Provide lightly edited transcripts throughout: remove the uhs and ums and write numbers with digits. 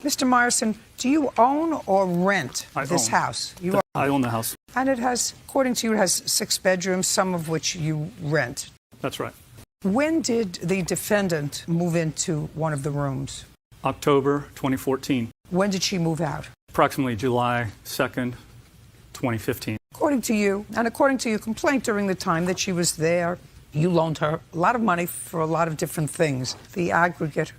Mr. Myerson, do you own or rent this house? I own the house. And it has, according to you, it has 6 bedrooms, some of which you rent. That's right. When did the defendant move into one of the rooms? October 2014. When did she move out? Approximately July 2nd, 2015. According to you, and according to your complaint during the time that she was there, you loaned her a lot of money for a lot of different things. The aggregate,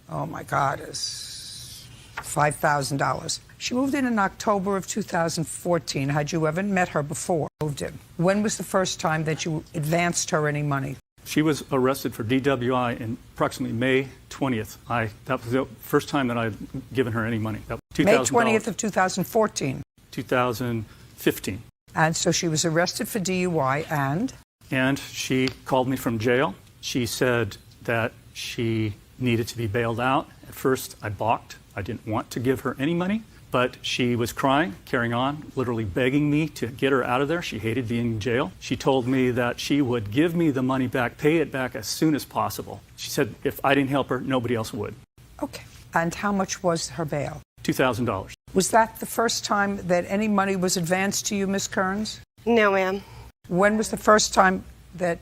oh my God, is $5,000. She moved in October of 2014. Had you ever met her before moved in? When was the first time that you advanced her any money? She was arrested for DWI in approximately May 20th. That was the first time that I'd given her any money. That was May 20th of 2014. 2015. And so she was arrested for DUI and? And she called me from jail. She said that she needed to be bailed out. At first, I balked. I didn't want to give her any money. But she was crying, carrying on, literally begging me to get her out of there. She hated being in jail. She told me that she would give me the money back, pay it back as soon as possible. She said if I didn't help her, nobody else would. Okay. And how much was her bail? $2,000. Was that the first time that any money was advanced to you, Ms. Kearns? No, ma'am. When was the first time that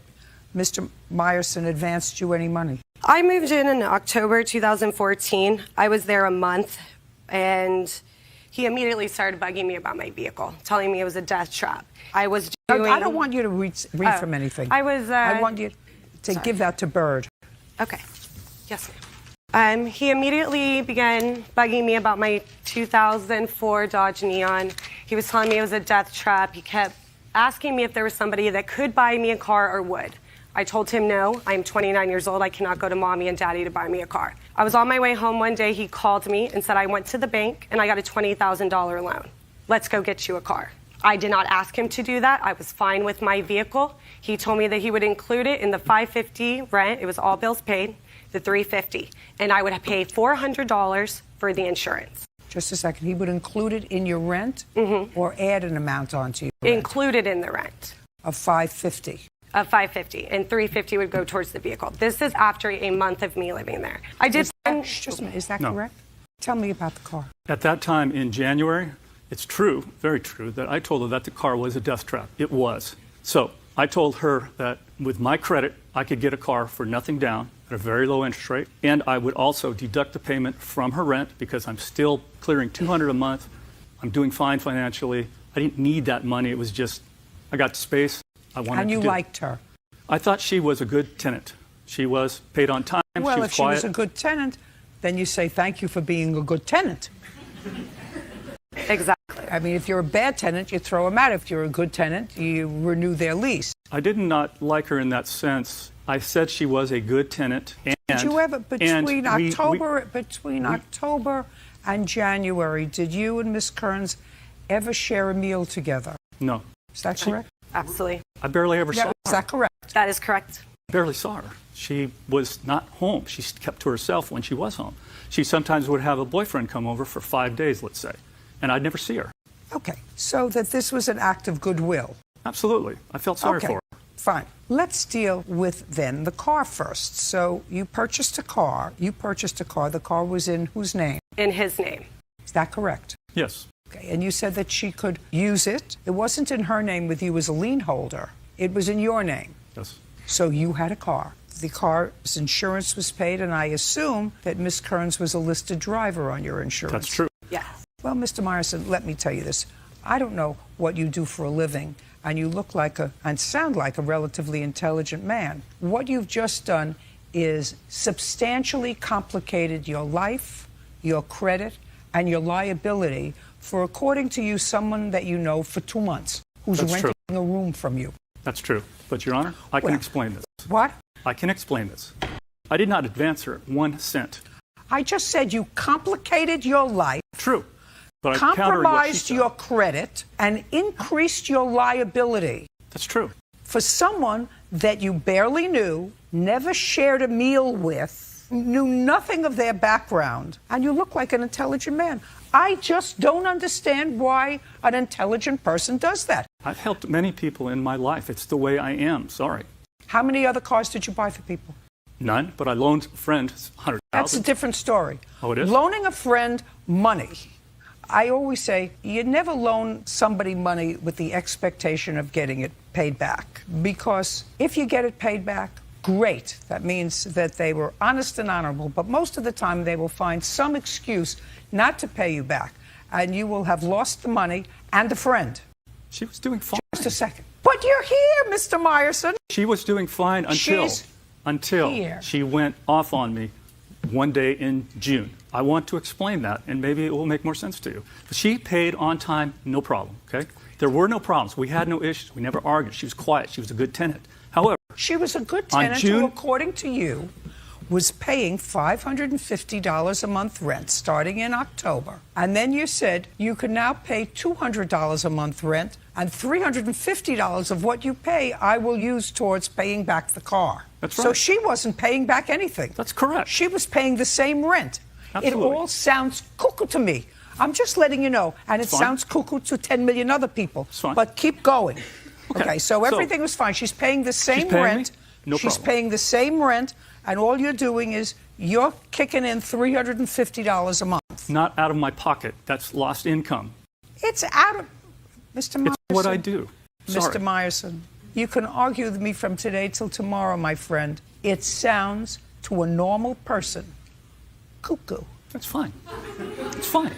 Mr. Myerson advanced you any money? I moved in October 2014. I was there a month, and he immediately started bugging me about my vehicle, telling me it was a death trap. I was doing... I don't want you to read from anything. I was... I want you to give that to Bird. Okay. Yes, ma'am. He immediately began bugging me about my 2004 Dodge Neon. He was telling me it was a death trap. He kept asking me if there was somebody that could buy me a car or would. I told him no. I'm 29 years old. I cannot go to mommy and daddy to buy me a car. I was on my way home one day. He called me and said I went to the bank and I got a $20,000 loan. Let's go get you a car. I did not ask him to do that. I was fine with my vehicle. He told me that he would include it in the $550 rent. It was all bills paid, the $350, and I would pay $400 for the insurance. Just a second. He would include it in your rent or add an amount onto your rent? Included in the rent. Of $550. Of $550, and $350 would go towards the vehicle. This is after a month of me living there. I did. Is that correct? Tell me about the car. At that time in January, it's true, very true, that I told her that the car was a death trap. It was. So I told her that with my credit, I could get a car for nothing down at a very low interest rate, and I would also deduct the payment from her rent because I'm still clearing $200 a month. I'm doing fine financially. I didn't need that money. It was just, I got space. And you liked her? I thought she was a good tenant. She was paid on time. Well, she was if quiet. she was a good tenant, then you say thank you for being a good tenant. Exactly. I mean, if you're a bad tenant, you throw them out. If you're a good tenant, you renew their lease. I did not like her in that sense. I said she was a good tenant. And, did you ever, between October and January, did you and Miss Kearns ever share a meal together? No. Is that correct? Absolutely. I barely ever saw her. Is that correct? That is correct. Barely saw her. She was not home. She kept to herself when she was home. She sometimes would have a boyfriend come over for 5 days, let's say, and I'd never see her. Okay, so that this was an act of goodwill. Absolutely. I felt sorry for her. Fine. Let's deal with then the car first. So you purchased a car. The car was in whose name? In his name. Is that correct? Yes. Okay, and you said that she could use it. It wasn't in her name with you as a lien holder. It was in your name. Yes. So you had a car. The car's insurance was paid, and I assume that Miss Kearns was a listed driver on your insurance. That's true. Yes. Well, Mr. Myerson, let me tell you this. I don't know what you do for a living, and you look like and sound like a relatively intelligent man. What you've just done is substantially complicated your life, your credit, and your liability for, according to you, someone that you know for 2 months who's renting a room from you. That's true. But, Your Honor, I can explain this. What? I can explain this. I did not advance her 1 cent. I just said you complicated your life. True. But I compromised your credit and increased your liability. That's true. For someone that you barely knew, never shared a meal with, knew nothing of their background, and you look like an intelligent man. I just don't understand why an intelligent person does that. I've helped many people in my life. It's the way I am. Sorry. How many other cars did you buy for people? None, but I loaned a friend $100,000. That's a different story. Oh, it is? Loaning a friend money. I always say you never loan somebody money with the expectation of getting it paid back. Because if you get it paid back, great. That means that they were honest and honorable. But most of the time, they will find some excuse not to pay you back. And you will have lost the money and the friend. She was doing fine. Just a second. But you're here, Mr. Meyerson. She was doing fine until here. she went off on me one day in June. I want to explain that, and maybe it will make more sense to you. But she paid on time, no problem, okay? There were no problems. We had no issues. We never argued. She was quiet. She was a good tenant. However, she was a good tenant who, according to you, was paying $550 a month rent starting in October. And then you said you could now pay $200 a month rent, and $350 of what you pay I will use towards paying back the car. That's right. So she wasn't paying back anything. That's correct. She was paying the same rent. Absolutely. It all sounds cuckoo to me. I'm just letting you know. And it sounds cuckoo to 10 million other people. It's fine. But keep going. Okay, so everything was fine. She's paying the same rent. No She's problem. paying the same rent, and all you're doing is you're kicking in $350 a month. Not out of my pocket. That's lost income. It's out of... Mr. Meyerson. It's what I do. Sorry. Mr. Meyerson, you can argue with me from today till tomorrow, my friend. It sounds to a normal person cuckoo. That's fine. It's fine.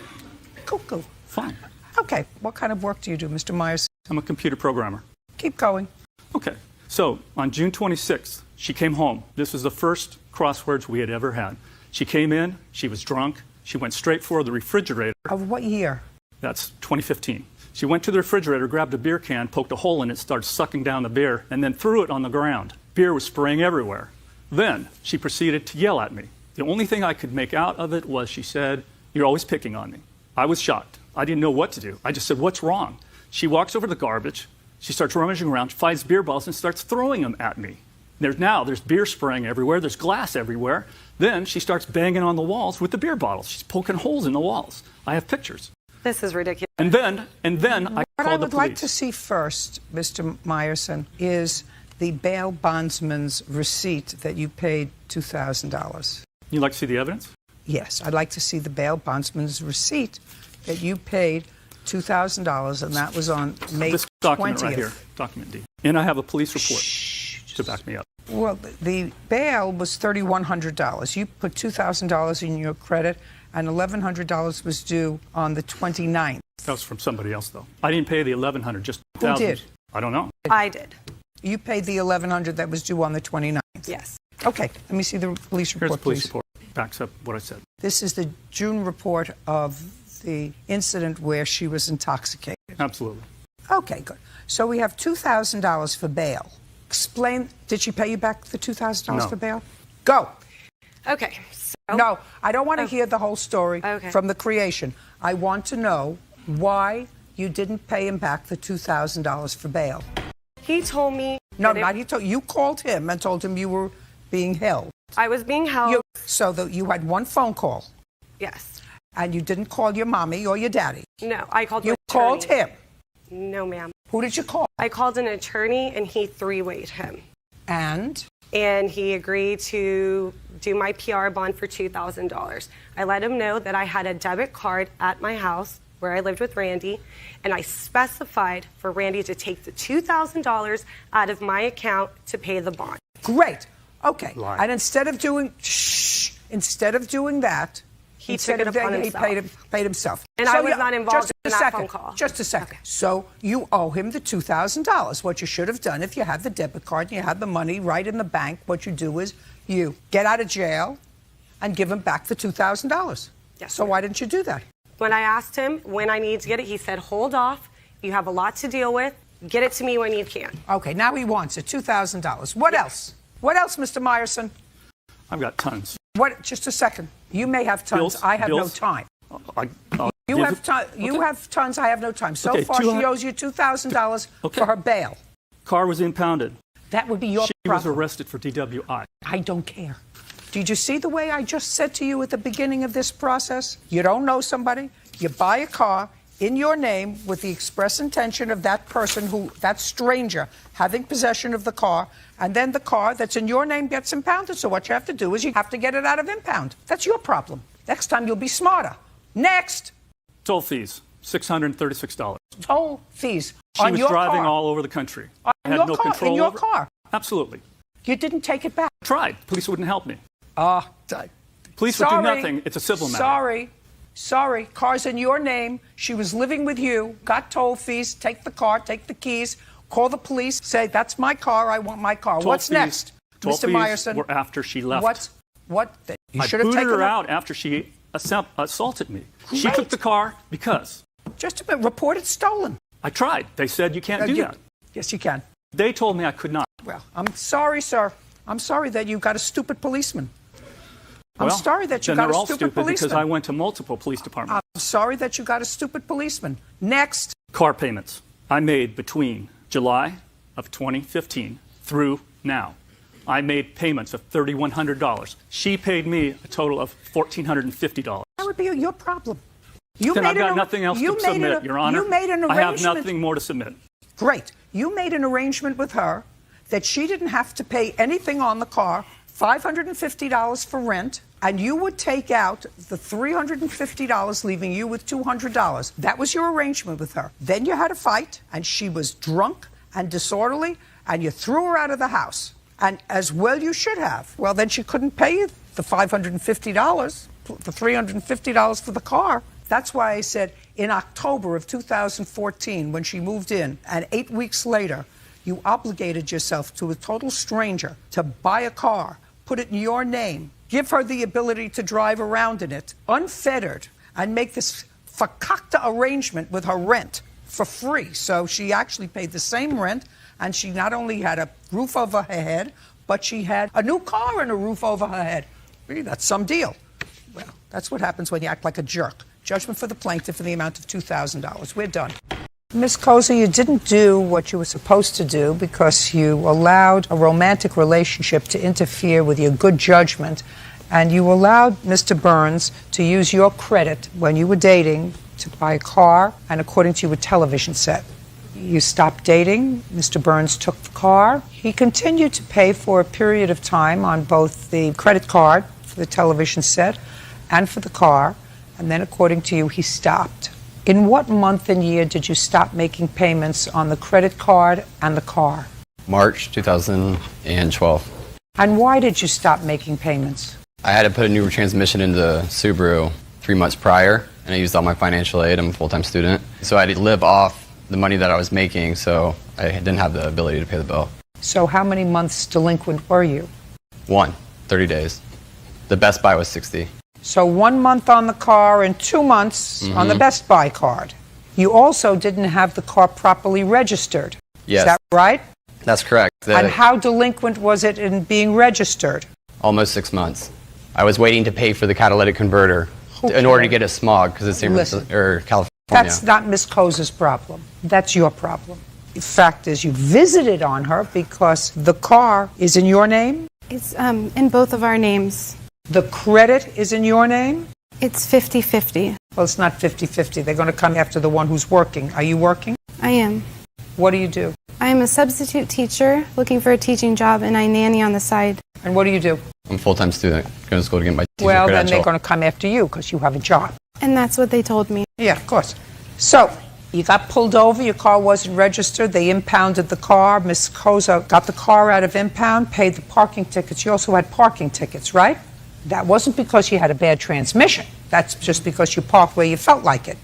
Cuckoo. Fine. Okay, what kind of work do you do, Mr. Meyerson? I'm a computer programmer. Keep going. Okay. So on June 26th, she came home. This was the first crosswords we had ever had. She came in. She was drunk. She went straight for the refrigerator. Of what year? That's 2015. She went to the refrigerator, grabbed a beer can, poked a hole in it, started sucking down the beer, and then threw it on the ground. Beer was spraying everywhere. Then she proceeded to yell at me. The only thing I could make out of it was she said, "You're always picking on me." I was shocked. I didn't know what to do. I just said, "What's wrong?" She walks over to the garbage. She starts rummaging around, finds beer bottles, and starts throwing them at me. There's beer spraying everywhere. There's glass everywhere. Then she starts banging on the walls with the beer bottles. She's poking holes in the walls. I have pictures. This is ridiculous. And then I What called I the would police. like to see first, Mr. Meyerson, is the bail bondsman's receipt that you paid $2,000. You'd like to see the evidence? Yes, I'd like to see the bail bondsman's receipt that you paid $2,000, and that was on May 20th. This document right here, document D. And I have a police report to back me up. Well, the bail was $3,100. You put $2,000 in your credit, and $1,100 was due on the 29th. That was from somebody else, though. I didn't pay the $1,100, just Who $1,000. did? I don't know. I did. You paid the $1,100 that was due on the 29th. Yes. Okay, let me see the police report, Here's the police please. report. Backs up what I said. This is the June report of the incident where she was intoxicated. Absolutely. Okay, good. So we have $2,000 for bail. Explain, did she pay you back the $2,000 No. for bail? Go. Okay. So, No, I don't want to hear the whole story from the creation. I want to know why you didn't pay him back the $2,000 for bail. he told me. No, that not he told you. Called him and told him you were being held. I was being held. So that you had one phone call, Yes. and you didn't call your mommy or your daddy. No, I called. You an called attorney. him. No, ma'am. Who did you call? I called an attorney, and he three-wayed him. And And he agreed to do my PR bond for $2,000. I let him know that I had a debit card at my house where I lived with Randy, and I specified for Randy to take the $2,000 out of my account to pay the bond. great. Okay. Lie. And instead of doing that, He took it upon he himself. paid himself. And I was not involved in that phone call. Just a second. Okay. So you owe him the $2,000. What you should have done if you had the debit card and you had the money right in the bank, what you do is you get out of jail and give him back the $2,000. Yes, So ma'am. why didn't you do that? When I asked him when I needed to get it, he said, hold off. You have a lot to deal with. Get it to me when you can. Okay, now he wants it, $2,000. What else? What else, Mr. Meyerson? I've got tons. What? Just a second. You may have tons. Bills, I have bills. no time. I'll You give have it- ton. You have tons. I have no time. So Okay, far, she 200 owes you $2,000 Okay. for her bail. Car was impounded. That would be your She was problem. arrested for DWI. I don't care. Did you see the way I just said to you at the beginning of this process? You don't know somebody. You buy a car. in your name with the express intention of that person, that stranger, having possession of the car, and then the car that's in your name gets impounded. So what you have to do is you have to get it out of impound. That's your problem. Next time you'll be smarter. Next. Toll fees, $636. Toll fees. She was driving all over the country. I had no control in your over it. car. Absolutely. You didn't take it back. Tried. Police wouldn't help me. Police Sorry. would do nothing. It's a civil matter. Sorry. Car's in your name. She was living with you. Got toll fees. Take the car. Take the keys. Call the police. Say, that's my car. I want my car. What's next, Mr. Meyerson? Were after she left. What? You I should have booted taken her out after she assaulted me. Great. She took the car because. Just a minute. Report it stolen. I tried. They said you can't do that. Yes, you can. They told me I could not. Well, I'm sorry, sir. I'm sorry that you got a stupid policeman. I'm sorry that you got a stupid policeman. Then they're all stupid because I went to multiple police departments. I'm sorry that you got a stupid policeman. Next. Car payments I made between July of 2015 through now. I made payments of $3,100. She paid me a total of $1,450. That would be your problem. Then I've got nothing else to submit, Your Honor. You made an arrangement. I have nothing more to submit. Great. You made an arrangement with her that she didn't have to pay anything on the car, $550 for rent, and you would take out the $350, leaving you with $200. That was your arrangement with her. Then you had a fight, and she was drunk and disorderly, and you threw her out of the house. And as well you should have. Well, then she couldn't pay you the $550, the $350 for the car. That's why I said in October of 2014, when she moved in, and 8 weeks later, you obligated yourself to a total stranger to buy a car, put it in your name, give her the ability to drive around in it, unfettered, and make this fakakta arrangement with her rent for free. So she actually paid the same rent, and she not only had a roof over her head, but she had a new car and a roof over her head. Really, that's some deal. Well, that's what happens when you act like a jerk. Judgment for the plaintiff in the amount of $2,000. We're done. Ms. Koza, you didn't do what you were supposed to do because you allowed a romantic relationship to interfere with your good judgment, and you allowed Mr. Burns to use your credit when you were dating to buy a car and, according to you, a television set. You stopped dating. Mr. Burns took the car. He continued to pay for a period of time on both the credit card for the television set and for the car, and then, according to you, he stopped. In what month and year did you stop making payments on the credit card and the car? March 2012. And why did you stop making payments? I had to put a new transmission into the Subaru 3 months prior, and I used all my financial aid. I'm a full-time student. So I had to live off the money that I was making, so I didn't have the ability to pay the bill. So how many months delinquent were you? 30 days. The Best Buy was 60. So 1 month on the car and 2 months on the Best Buy card. You also didn't have the car properly registered. Yes. Is that right? That's correct. And how delinquent was it in being registered? Almost 6 months. I was waiting to pay for the catalytic converter in order to get a smog because it's in California. That's not Ms. Koza's problem. That's your problem. The fact is you visited on her because the car is in your name? It's in both of our names. The credit is in your name? It's 50-50. Well, it's not 50-50. They're going to come after the one who's working. Are you working? I am. What do you do? I am a substitute teacher looking for a teaching job, and I nanny on the side. And what do you do? I'm a full-time student going to school to get my teaching Well, then credential. they're going to come after you because you have a job. And that's what they told me. Yeah, of course. So you got pulled over. Your car wasn't registered. They impounded the car. Ms. Koza got the car out of impound, paid the parking tickets. You also had parking tickets, right? That wasn't because you had a bad transmission. That's just because you parked where you felt like it.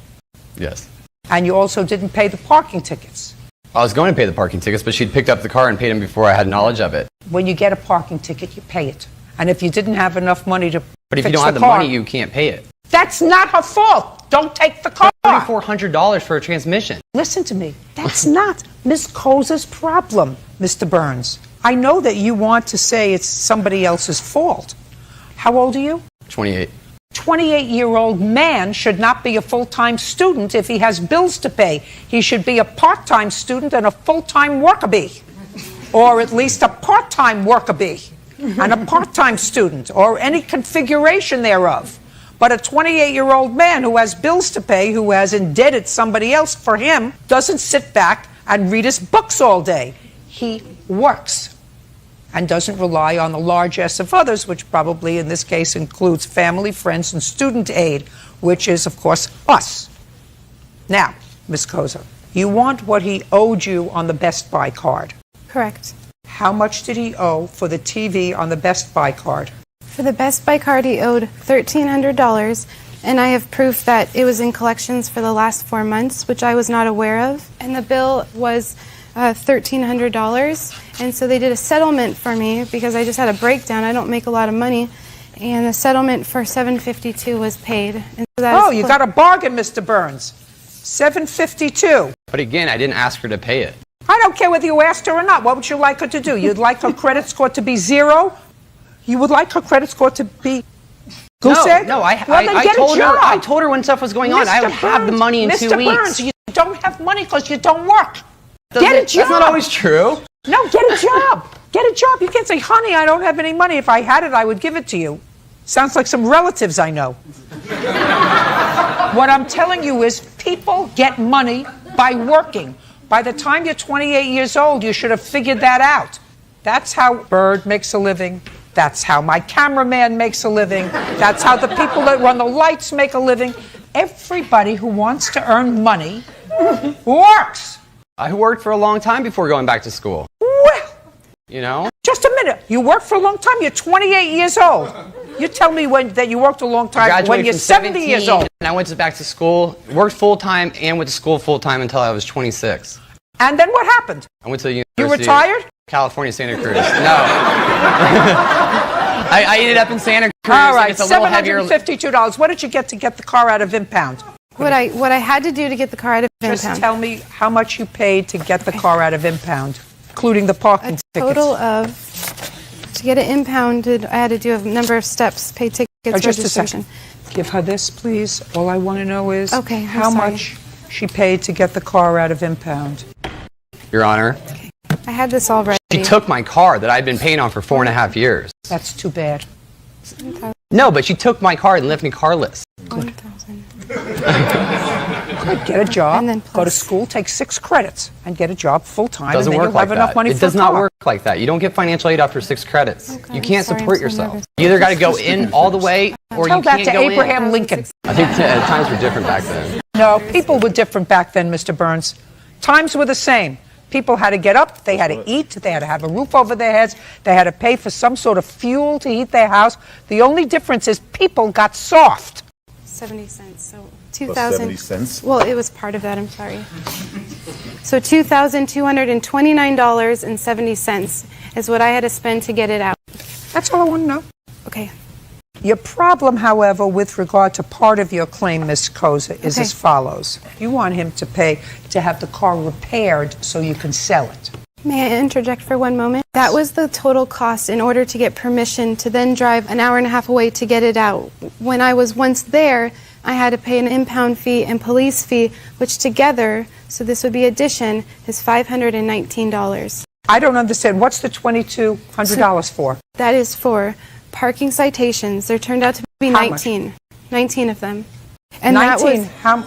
Yes. And you also didn't pay the parking tickets. I was going to pay the parking tickets, but she'd picked up the car and paid them before I had knowledge of it. When you get a parking ticket, you pay it. And if you didn't have enough money to But if fix you don't have the car, money, you can't pay it. That's not her fault. Don't take the car. $3,400 for a transmission. Listen to me. That's not Ms. Koza's problem, Mr. Burns. I know that you want to say it's somebody else's fault. How old are you? 28. 28-year-old man should not be a full-time student if he has bills to pay. He should be a part-time student and a full-time worker bee. Or at least a part-time worker bee and a part-time student, or any configuration thereof. But a 28-year-old man who has bills to pay, who has indebted somebody else for him, doesn't sit back and read his books all day. He works and doesn't rely on the largesse of others, which probably in this case includes family, friends, and student aid, which is, of course, us. Now, Ms. Koza, you want what he owed you on the Best Buy card. Correct. How much did he owe for the TV on the Best Buy card? For the Best Buy card, he owed $1,300, and I have proof that it was in collections for the last 4 months, which I was not aware of. And the bill was $1,300, and so they did a settlement for me because I just had a breakdown. I don't make a lot of money, and the settlement for $752 was paid. And so that You got a bargain, Mr. Burns. $752. But again, I didn't ask her to pay it. I don't care whether you asked her or not. What would you like her to do? You'd like her credit score to be 0? You would like her credit score to be goose egg? No, I told her when stuff was going on. I would have the money in 2 weeks. Mr. Burns, you don't have money because you don't work. Get a job. That's not always true. No, get a job. Get a job. You can't say, honey, I don't have any money. If I had it, I would give it to you. Sounds like some relatives I know. What I'm telling you is people get money by working. By the time you're 28 years old, you should have figured that out. That's how Bird makes a living. That's how my cameraman makes a living. That's how the people that run the lights make a living. Everybody who wants to earn money works. I worked for a long time before going back to school. Well, You know? just a minute. You worked for a long time. You're 28 years old. You tell me that you worked a long time when Graduated you're from 70 years old. And I went back to school, worked full-time, and went to school full-time until I was 26. And then what happened? I went to the You University retired? of California, Santa Cruz. No. I ended up in Santa Cruz. All and right, it's a little heavier. $752. What did you get to get the car out of impound? what I had to do to get the car out of Just impound. tell me how much you paid to get the car out of impound, including the parking A total of, to get it impounded, I had to do a number of steps, pay tickets, Just a registration. second. Give her this, please. All I want to know is Okay, I'm how sorry. much she paid to get the car out of impound. Your Honor, I had this already. she took my car that I'd been paying on for 4.5 years. That's too bad. No, but she took my car and left me carless. 1,000. Good. Get a job, And then go to plus- school, take 6 credits, and get a job full-time, and Doesn't then work you'll like have enough that. money It for does a not car. work like that. You don't get financial aid after 6 credits. Okay, You can't sorry, I'm support so yourself. nervous. You either got to go in all the way, or Tell you that can't to go Abraham in. Lincoln. I think times were different back then. No, people were different back then, Mr. Burns. Times were the same. People had to get up, they had to eat, they had to have a roof over their heads, they had to pay for some sort of fuel to heat their house. The only difference is people got soft. 70 cents, so Plus 2,000. 70 cents. Well, it was part of that, I'm sorry. So $2,229.70 is what I had to spend to get it out. That's all I want to know. Okay. Your problem, however, with regard to part of your claim, Ms. Koza, is Okay. as follows. You want him to pay to have the car repaired so you can sell it. May I interject for one moment? That was the total cost in order to get permission to then drive an hour and a half away to get it out. When I was once there, I had to pay an impound fee and police fee, which together, so this would be addition, is $519. I don't understand. What's the $2,200 for? That is for parking citations. There turned out to be How much? 19. 19 of them. And 19. that was,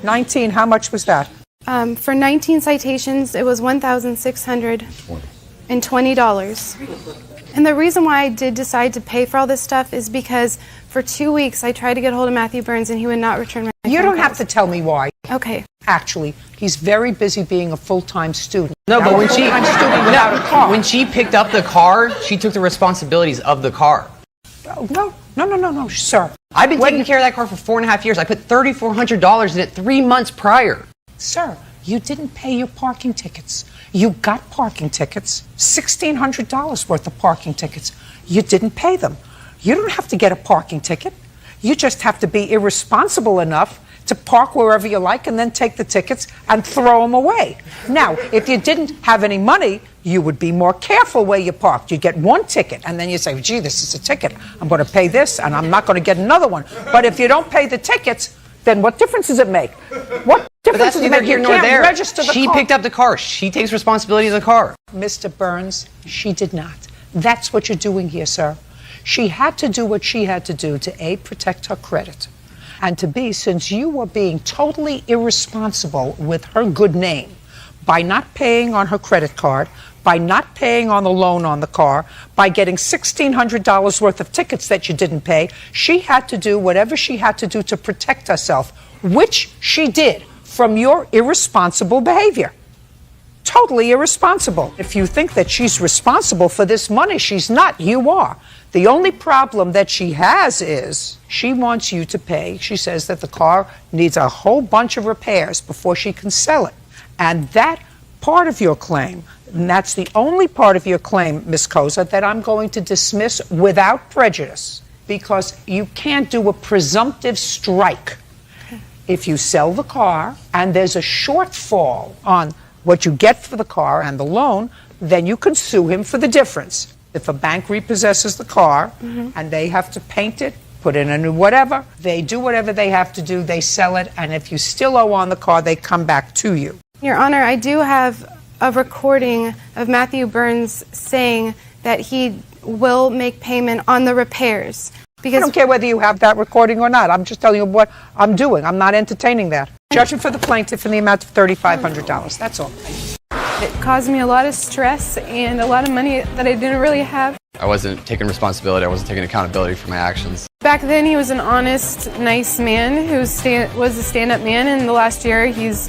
19. How much was that? for 19 citations, it was $1,620. And the reason why I did decide to pay for all this stuff is because for 2 weeks I tried to get hold of Matthew Burns and he would not return my You phone don't have to calls. tell me why. Okay. Actually, he's very busy being a full-time student. No, Now, but a when she full-time student without a car. when she picked up the car, she took the responsibilities of the car. No, sir. I've been taking care of that car for 4.5 years. I put $3,400 in it 3 months prior. Sir, you didn't pay your parking tickets. You got parking tickets, $1,600 worth of parking tickets. You didn't pay them. You don't have to get a parking ticket. You just have to be irresponsible enough to park wherever you like and then take the tickets and throw them away. Now, if you didn't have any money, you would be more careful where you parked. You get one ticket and then you say, gee, this is a ticket. I'm going to pay this and I'm not going to get another one. But if you don't pay the tickets, then what difference does it make? What But difference that's does it neither make? here You nor can't there. register the She car. picked up the car. She takes responsibility of the car. Mr. Burns, she did not. That's what you're doing here, sir. She had to do what she had to do to A, protect her credit, and to B, since you were being totally irresponsible with her good name by not paying on her credit card, by not paying on the loan on the car, by getting $1,600 worth of tickets that you didn't pay, she had to do whatever she had to do to protect herself, which she did from your irresponsible behavior. Totally irresponsible. If you think that she's responsible for this money, she's not. You are. The only problem that she has is she wants you to pay. She says that the car needs a whole bunch of repairs before she can sell it. And that part of your claim, and that's the only part of your claim, Ms. Koza, that I'm going to dismiss without prejudice, because you can't do a presumptive strike. If you sell the car and there's a shortfall on what you get for the car and the loan, then you can sue him for the difference. If a bank repossesses the car and they have to paint it, put in a new whatever, they do whatever they have to do, they sell it, and if you still owe on the car, they come back to you. Your Honor, I do have a recording of Matthew Burns saying that he will make payment on the repairs. I don't care whether you have that recording or not. I'm just telling you what I'm doing. I'm not entertaining that. Judgment for the plaintiff in the amount of $3,500. That's all. It caused me a lot of stress and a lot of money that I didn't really have. I wasn't taking responsibility. I wasn't taking accountability for my actions. Back then, he was an honest, nice man who was a stand-up man, and the last year, he's,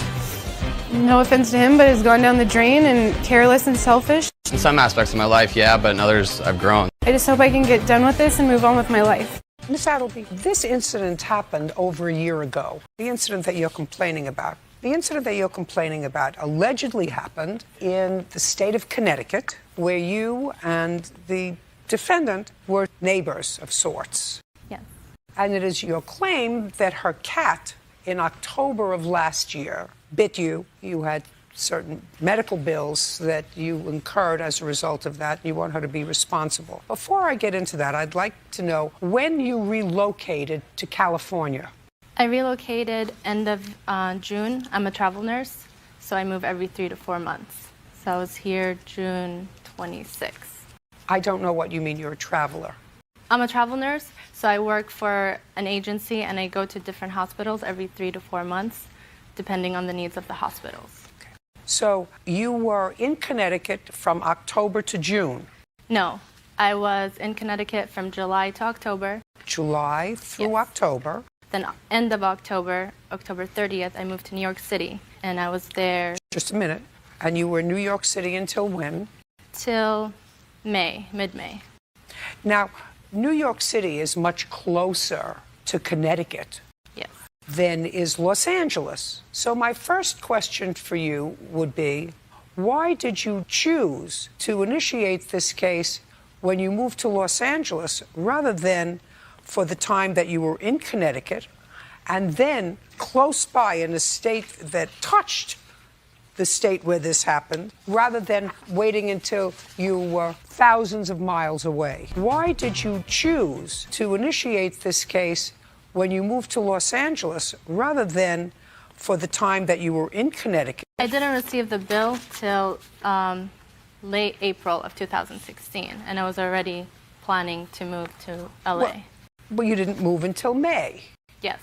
no offense to him, but has gone down the drain and careless and selfish. In some aspects of my life, yeah, but in others, I've grown. I just hope I can get done with this and move on with my life. Ms. Adelby, this incident happened over a year ago. The incident that you're complaining about. The incident that you're complaining about allegedly happened in the state of Connecticut, where you and the defendant were neighbors of sorts. Yes. And it is your claim that her cat, in October of last year, bit you. You had certain medical bills that you incurred as a result of that. You want her to be responsible. Before I get into that, I'd like to know when you relocated to California. I relocated end of June. I'm a travel nurse, so I move every 3 to 4 months. So I was here June 26th. I don't know what you mean you're a traveler. I'm a travel nurse, so I work for an agency and I go to different hospitals every 3 to 4 months, depending on the needs of the hospitals. So you were in Connecticut from October to June. No, I was in Connecticut from July to October. July through Yes. October. Then end of October, October 30th, I moved to New York City, and I was there Just a minute. And you were in New York City until when? till May, mid-May. Now, New York City is much closer to Connecticut Yes. than is Los Angeles. So my first question for you would be, why did you choose to initiate this case when you moved to Los Angeles rather than for the time that you were in Connecticut and then close by in a state that touched the state where this happened, rather than waiting until you were thousands of miles away? Why did you choose to initiate this case when you moved to Los Angeles rather than for the time that you were in Connecticut? I didn't receive the bill till late April of 2016, and I was already planning to move to LA. Well, you didn't move until May. Yes.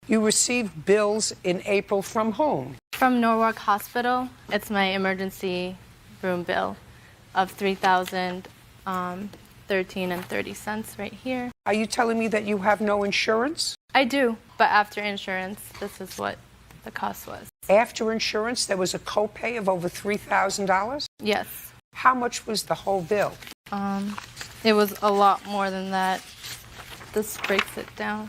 You received bills in April from whom? From Norwalk Hospital, it's my emergency room bill of $3,013.30 right here. Are you telling me that you have no insurance? I do, but after insurance, this is what the cost was. After insurance, there was a copay of over $3,000? Yes. How much was the whole bill? It was a lot more than that. This breaks it down.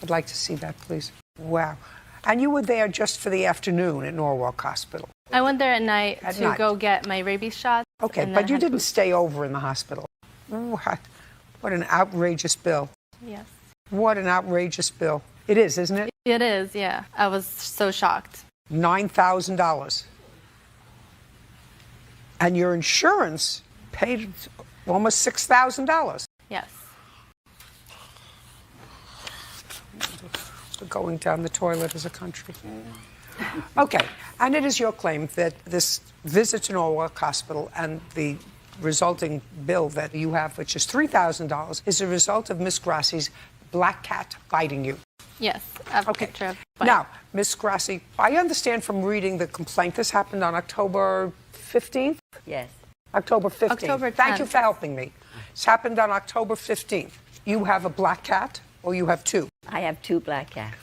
I'd like to see that, please. Wow. And you were there just for the afternoon at Norwalk Hospital? I went there at night At to night. go get my rabies shot. Okay, and but then you had didn't to- stay over in the hospital. What an outrageous bill. Yes. What an outrageous bill. It is, isn't it? It is, yeah. I was so shocked. $9,000. And your insurance paid almost $6,000. Yes. We're going down the toilet as a country. Okay, and it is your claim that this visit to Norwalk Hospital and the resulting bill that you have, which is $3,000, is a result of Miss Grassi's black cat biting you. Yes, I have a Okay. picture of bite. Now, Miss Grassi, I understand from reading the complaint this happened on October 15th? Yes. October 15th. October Thank you 10th. for helping me. It's happened on October 15th. You have a black cat or you have two? I have 2 black cats.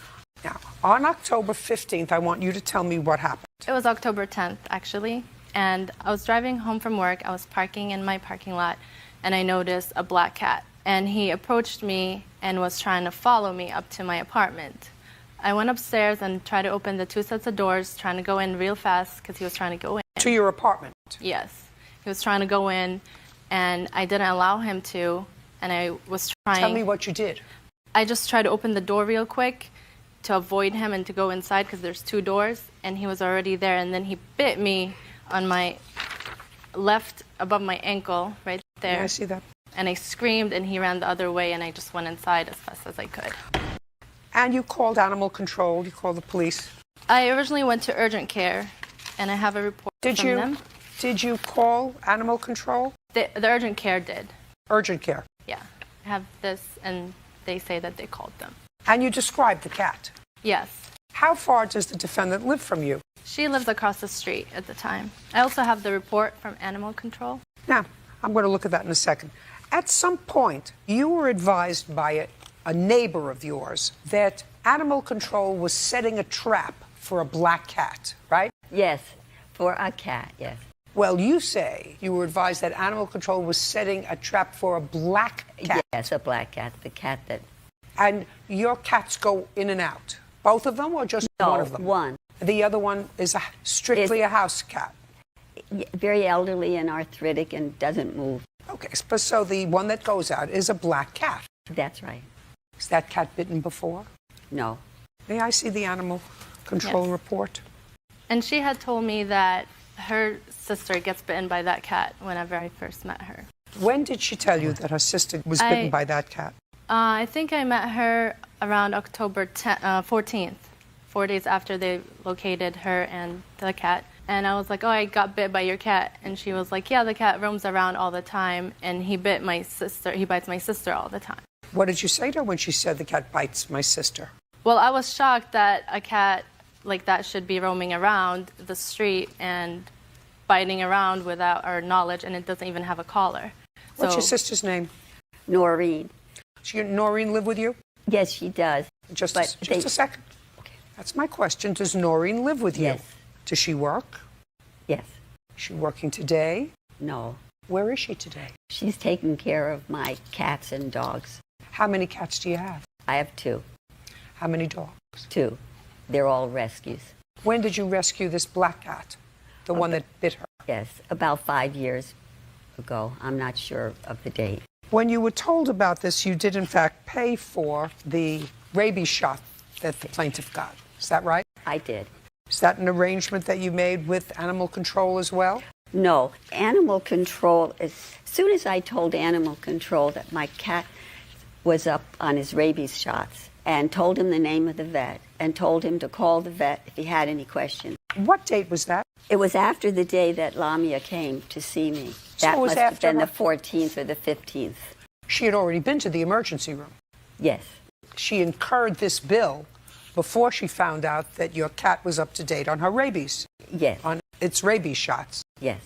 Now, on October 15th, I want you to tell me what happened. It was October 10th, actually. And I was driving home from work. I was parking in my parking lot, and I noticed a black cat. And he approached me and was trying to follow me up to my apartment. I went upstairs and tried to open the 2 sets of doors, trying to go in real fast because he was trying to go in. To your apartment? Yes. He was trying to go in, and I didn't allow him to. And I was trying. Tell me what you did. I just tried to open the door real quick to avoid him and to go inside because there's 2 doors, and he was already there. And then he bit me on my left above my ankle right there. Yeah, I see that. And I screamed, and he ran the other way, and I just went inside as fast as I could. And you called animal control, you called the police. I originally went to urgent care, and I have a report from them. Did you call animal control? The urgent care did. Urgent care. Yeah. I have this, and they say that they called them. And you described the cat. Yes. How far does the defendant live from you? She lives across the street at the time. I also have the report from animal control. Now, I'm going to look at that in a second. At some point, you were advised by a neighbor of yours that animal control was setting a trap for a black cat, right? Yes, for a cat, yes. Well, you say you were advised that animal control was setting a trap for a black cat. Yes, a black cat, the cat that... And your cats go in and out? Both of them or just one of them? one. The other one is strictly a house cat? Very elderly and arthritic and doesn't move. Okay, so the one that goes out is a black cat. That's right. Is that cat bitten before? No. May I see the animal control Yes. report? And she had told me that her sister gets bitten by that cat whenever I first met her. When did she tell you that her sister was bitten by that cat? I think I met her around October 14th, 4 days after they located her and the cat. And I was like, oh, I got bit by your cat. And she was like, yeah, the cat roams around all the time, and he bit my sister. He bites my sister all the time. What did you say to her when she said the cat bites my sister? Well, I was shocked that a cat like that should be roaming around the street and biting around without our knowledge, and it doesn't even have a collar. What's So- your sister's name? Noreen. Noreen live with you? Yes, she does. Just But a second. That's my question. Does Noreen live with you? Yes. Does she work? Yes. Is she working today? No. Where is she today? She's taking care of my cats and dogs. How many cats do you have? I have 2. How many dogs? 2. They're all rescues. When did you rescue this black cat? The one that bit her? Yes, about 5 years ago. I'm not sure of the date. When you were told about this, you did in fact pay for the rabies shot that the plaintiff got. Is that right? I did. Is that an arrangement that you made with animal control as well? No, animal control, as soon as I told animal control that my cat was up on his rabies shots and told him the name of the vet and told him to call the vet if he had any questions. What date was that? It was after the day that Lamia came to see me. So That it was must have after been her- the 14th or the 15th. She had already been to the emergency room. Yes, She incurred this bill before she found out that your cat was up to date on her rabies, yes, on its rabies shots. yes.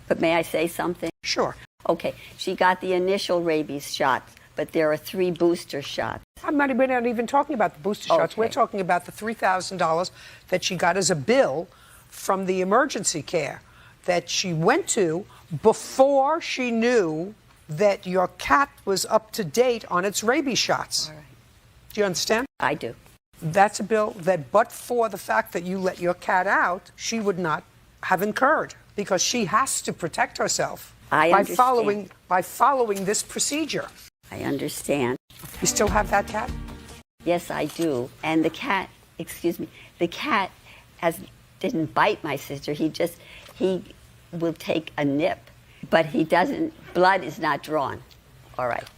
But may I say something? Sure. Okay, she got the initial rabies shots, but there are 3 booster shots. We're not even talking about the booster shots. Okay. We're talking about the $3,000 that she got as a bill from the emergency care that she went to before she knew that your cat was up to date on its rabies shots. All right. Do you understand? I do. That's a bill that, but for the fact that you let your cat out, she would not have incurred because she has to protect herself I understand. by following this procedure. I understand. You still have that cat? Yes, I do. And the cat, the cat didn't bite my sister. He will take a nip, but he doesn't, blood is not drawn. All right.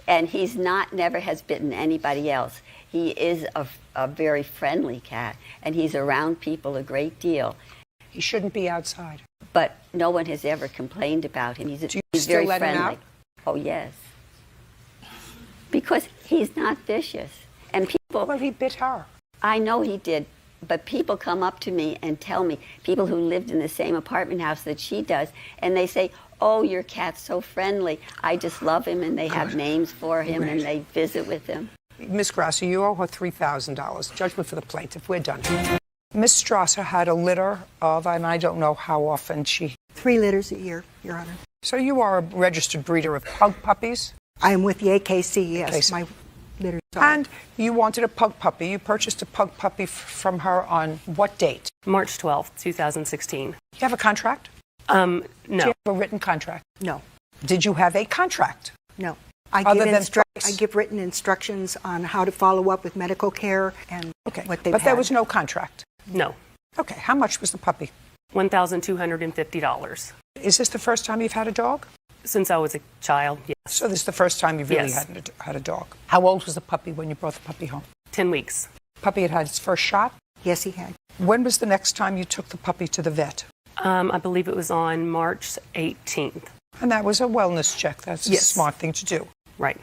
And he's never has bitten anybody else. He is a very friendly cat, and he's around people a great deal. He shouldn't be outside. but no one has ever complained about him. He's Do you he's still very let him friendly. out? Oh, yes. Because he's not vicious. And people, Well, he bit her. I know he did, but people come up to me and tell me, people who lived in the same apartment house that she does, and they say, oh, your cat's so friendly. I just love him, and they have names for him, and they visit with him. Miss Grasser, you owe her $3,000. Judgment for the plaintiff. We're done. Miss Strasser had a litter of, and I don't know how often she... 3 litters a year, Your Honor. So you are a registered breeder of pug puppies? I am with the AKC, yes. AKC. My litters are. And you wanted a pug puppy. You purchased a pug puppy from her on what date? March 12th, 2016. Do you have a contract? No. Do you have a written contract? No, Did you have a contract? no. I Other give, than price? I give written instructions on how to follow up with medical care and Okay. what they've But there had. was no contract. No. Okay. How much was the puppy? $1,250. Is this the first time you've had a dog? Since I was a child, yes. So this is the first time you've really Yes. had a dog. How old was the puppy when you brought the puppy home? 10 weeks. Puppy had its first shot. Yes, he had. When was the next time you took the puppy to the vet? I believe it was on March 18th. And that was a wellness check. That's a Yes. smart thing to do. Right.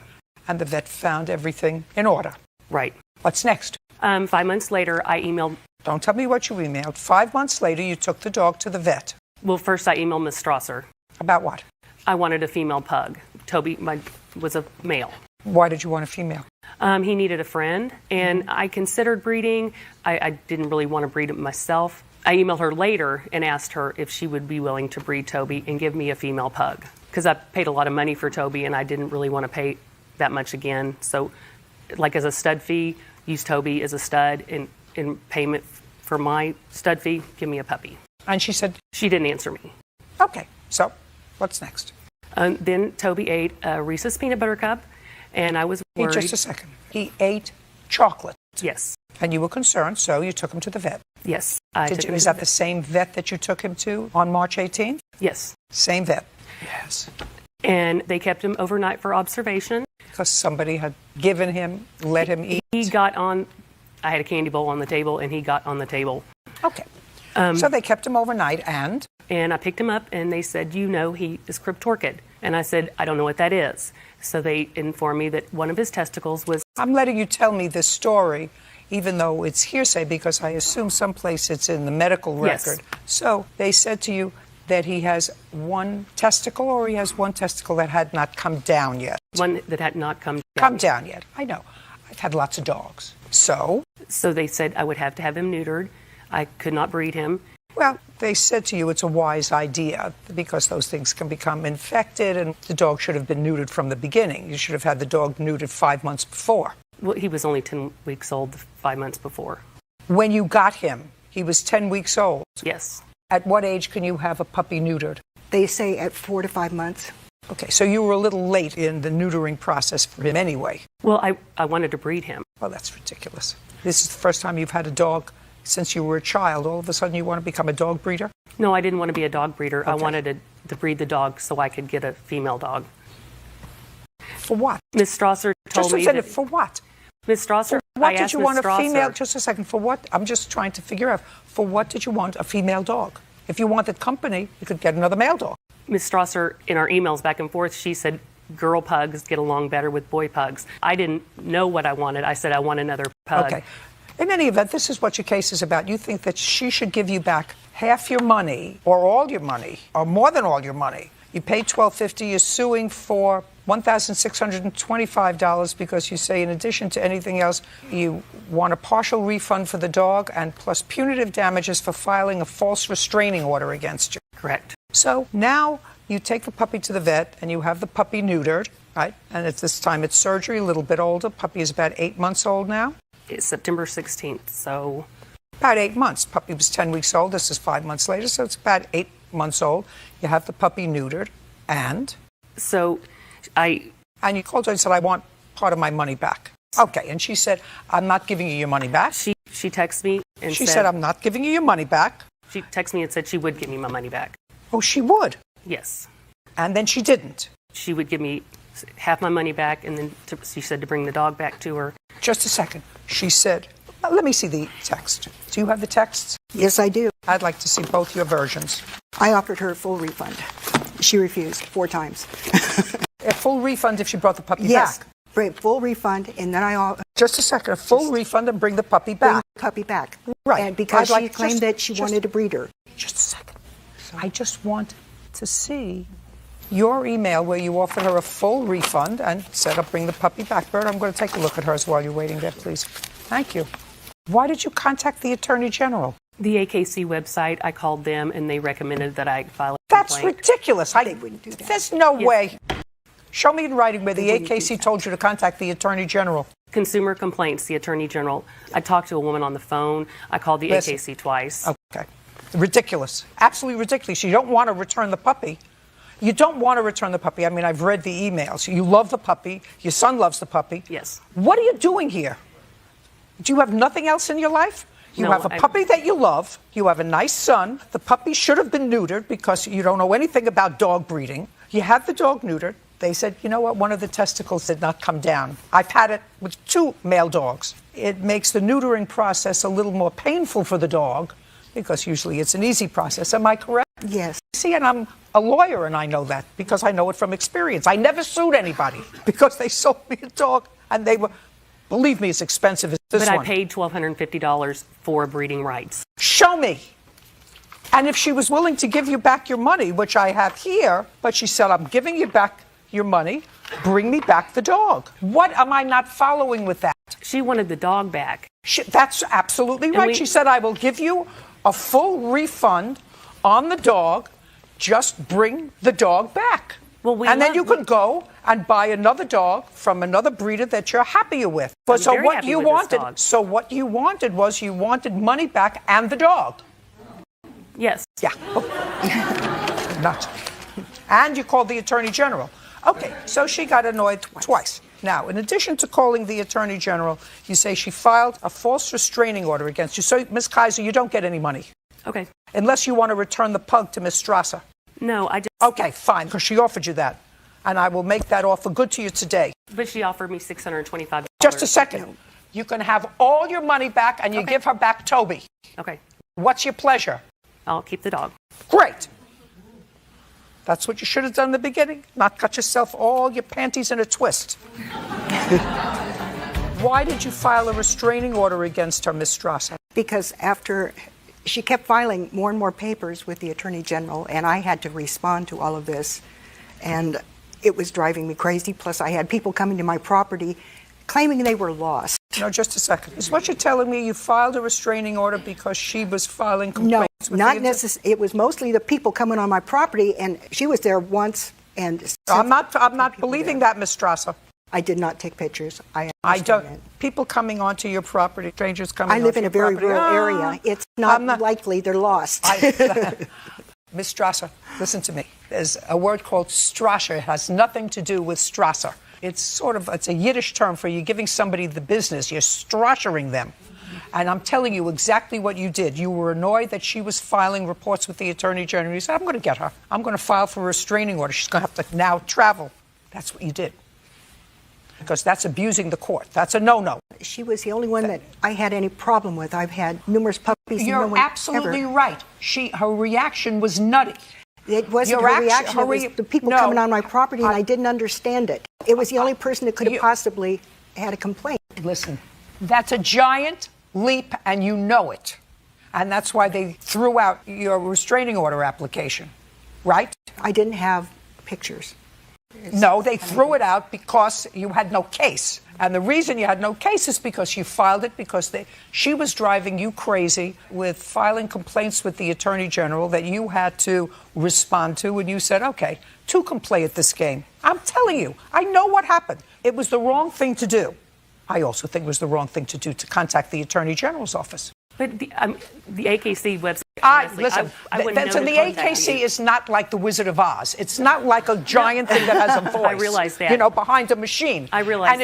And the vet found everything in order. Right. What's next? 5 months later, I emailed, Don't tell me what you emailed. 5 months later, you took the dog to the vet. well, first I emailed Miss Strasser. About what? I wanted a female pug. Toby was a male. Why did you want a female? He needed a friend, and I considered breeding. I didn't really want to breed it myself. I emailed her later and asked her if she would be willing to breed Toby and give me a female pug. Because I paid a lot of money for Toby, and I didn't really want to pay that much again. So, like as a stud fee, use Toby as a stud, and in payment for my stud fee, give me a puppy. And she said, She didn't answer me. okay, so what's next? Then Toby ate a Reese's peanut butter cup, and I was worried. Just a second. He ate chocolate. Yes. And you were concerned, so you took him to the vet. Yes. I took him Is to that the same vet that you took him to on March 18th? Yes. Same vet. Yes. And they kept him overnight for observation. Because somebody had given him, let him eat. He got on, I had a candy bowl on the table, and he got on the table. Okay. So they kept him overnight, and? And I picked him up, and they said, you know, he is cryptorchid. And I said, I don't know what that is. So they informed me that one of his testicles was... I'm letting you tell me this story, even though it's hearsay, because I assume someplace it's in the medical Yes. record. So they said to you that he has one testicle, or he has one testicle that had not come down yet? One that had not come down. Come down yet. I know. I've had lots of dogs. So? So they said I would have to have him neutered. I could not breed him. Well, they said to you it's a wise idea because those things can become infected, and the dog should have been neutered from the beginning. You should have had the dog neutered 5 months before. Well, he was only 10 weeks old 5 months before. When you got him, he was 10 weeks old. Yes. At what age can you have a puppy neutered? They say at 4 to 5 months. Okay, so you were a little late in the neutering process for him anyway. Well, I wanted to breed him. Well, that's ridiculous. This is the first time you've had a dog since you were a child. All of a sudden you want to become a dog breeder? No, I didn't want to be a dog breeder. I Okay. wanted to breed the dog so I could get a female dog. For what? Miss Strasser told Just a me minute, that... for what? Miss Strasser, What I did asked you Miss want a Strasser, female? Just a second. For what? I'm just trying to figure out. For what did you want a female dog? If you wanted company, you could get another male dog. Miss Strasser, in our emails back and forth, she said girl pugs get along better with boy pugs. I didn't know what I wanted. I said I want another pug. Okay. In any event, this is what your case is about. You think that she should give you back half your money, or all your money, or more than all your money. You paid $1,250. You're suing for $1,625 because you say, in addition to anything else, you want a partial refund for the dog and plus punitive damages for filing a false restraining order against you. Correct. So now you take the puppy to the vet and you have the puppy neutered, right? And at this time it's surgery, a little bit older. Puppy is about 8 months old now. It's September 16th, so... About 8 months. Puppy was 10 weeks old. This is 5 months later, so it's about 8 months old. You have the puppy neutered, and? So And you called her and said, I want part of my money back. Okay, and she said, I'm not giving you your money back. She texted me and She said, I'm not giving you your money back. She texted me and said she would give me my money back. Oh, she would? Yes. And then she didn't. She would give me half my money back, and then she said to bring the dog back to her. Just a second. She said, let me see the text. Do you have the texts? Yes, I do. I'd like to see both your versions. I offered her a full refund. She refused 4 times. A full refund if she brought the puppy Yes, back. full refund, and then Just a second. A full refund and bring the puppy back. bring the puppy back. Right. And because I'd like she claimed that she wanted a breeder. Just a second. I just want to see your email where you offered her a full refund and said, I'll bring the puppy back. Bert, I'm going to take a look at hers while you're waiting there, please. Thank you. Why did you contact the Attorney General? The AKC website, I called them and they recommended that I file a That's complaint. ridiculous. They wouldn't do that. There's no way. Show me in writing where the AKC told you to contact the Attorney General. Consumer complaints, the Attorney General. I talked to a woman on the phone. I called the AKC twice. Okay. Ridiculous. Absolutely ridiculous. You don't want to return the puppy. You don't want to return the puppy. I mean, I've read the emails. You love the puppy. Your son loves the puppy. Yes. What are you doing here? Do you have nothing else in your life? You No, have a puppy that you love. You have a nice son. The puppy should have been neutered because you don't know anything about dog breeding. You had the dog neutered. They said, you know what, one of the testicles did not come down. I've had it with 2 male dogs. It makes the neutering process a little more painful for the dog because usually it's an easy process. Am I correct? Yes. See, and I'm a lawyer and I know that because I know it from experience. I never sued anybody because they sold me a dog and they were, believe me, it's expensive as this But one. I paid $1,250 for breeding rights. Show me. And if she was willing to give you back your money, which I have here, but she said, I'm giving you back your money, bring me back the dog. What am I not following with that? She wanted the dog back. That's absolutely right. She said, I will give you a full refund on the dog, just bring the dog back. Well, and then you can go and buy another dog from another breeder that you're happier with. But so what you wanted, so what you wanted was you wanted money back and the dog. Yes. Yeah. Nuts. And you called the Attorney General. Okay, so she got annoyed twice. Now, in addition to calling the Attorney General, you say she filed a false restraining order against you. So, Ms. Kaiser, you don't get any money. Okay. Unless you want to return the pug to Ms. Strasser. No, I just... Okay, fine, because she offered you that. And I will make that offer good to you today. But she offered me $625. Just a second. You can have all your money back and you give her back Toby. Okay. What's your pleasure? I'll keep the dog. Great. That's what you should have done in the beginning, not cut yourself all your panties in a twist. Why did you file a restraining order against her, Ms. Strasser? Because after she kept filing more and more papers with the Attorney General, and I had to respond to all of this, and it was driving me crazy. Plus, I had people coming to my property claiming they were lost. No, just a second. Is what you're telling me you filed a restraining order because she was filing complaints? No, not necessarily. It was mostly the people coming on my property, and she was there once. And I'm not believing that, Ms. Strasser. I did not take pictures. I don't. That. People coming onto your property, strangers coming. I live in a very rural area. It's not likely they're lost. Ms. Strasser, listen to me. There's a word called Strasser. It has nothing to do with Strasser. It's a Yiddish term for you giving somebody the business. You're strassering them. And I'm telling you exactly what you did. You were annoyed that she was filing reports with the Attorney General. You said, I'm going to get her. I'm going to file for a restraining order. She's going to have to now travel. That's what you did. Because that's abusing the court. That's a no-no. She was the only one that I had any problem with. I've had numerous puppies. You're and no one absolutely ever. right. Her reaction was nutty. It wasn't her reaction. It was the people coming on my property, and I didn't understand it. It was the only person that could have possibly had a complaint. Listen, that's a giant leap, and you know it. And that's why they threw out your restraining order application, right? I didn't have pictures. No, they threw it out because you had no case. And the reason you had no case is because you filed it because she was driving you crazy with filing complaints with the Attorney General that you had to respond to. And you said, okay, 2 can play at this game. I'm telling you, I know what happened. It was the wrong thing to do. I also think it was the wrong thing to do to contact the Attorney General's office. But the AKC website, honestly, listen, I wouldn't know the to contact AKC you. is not like the Wizard of Oz. It's not like a giant thing that has a voice. I realize that. Behind a machine. I realize and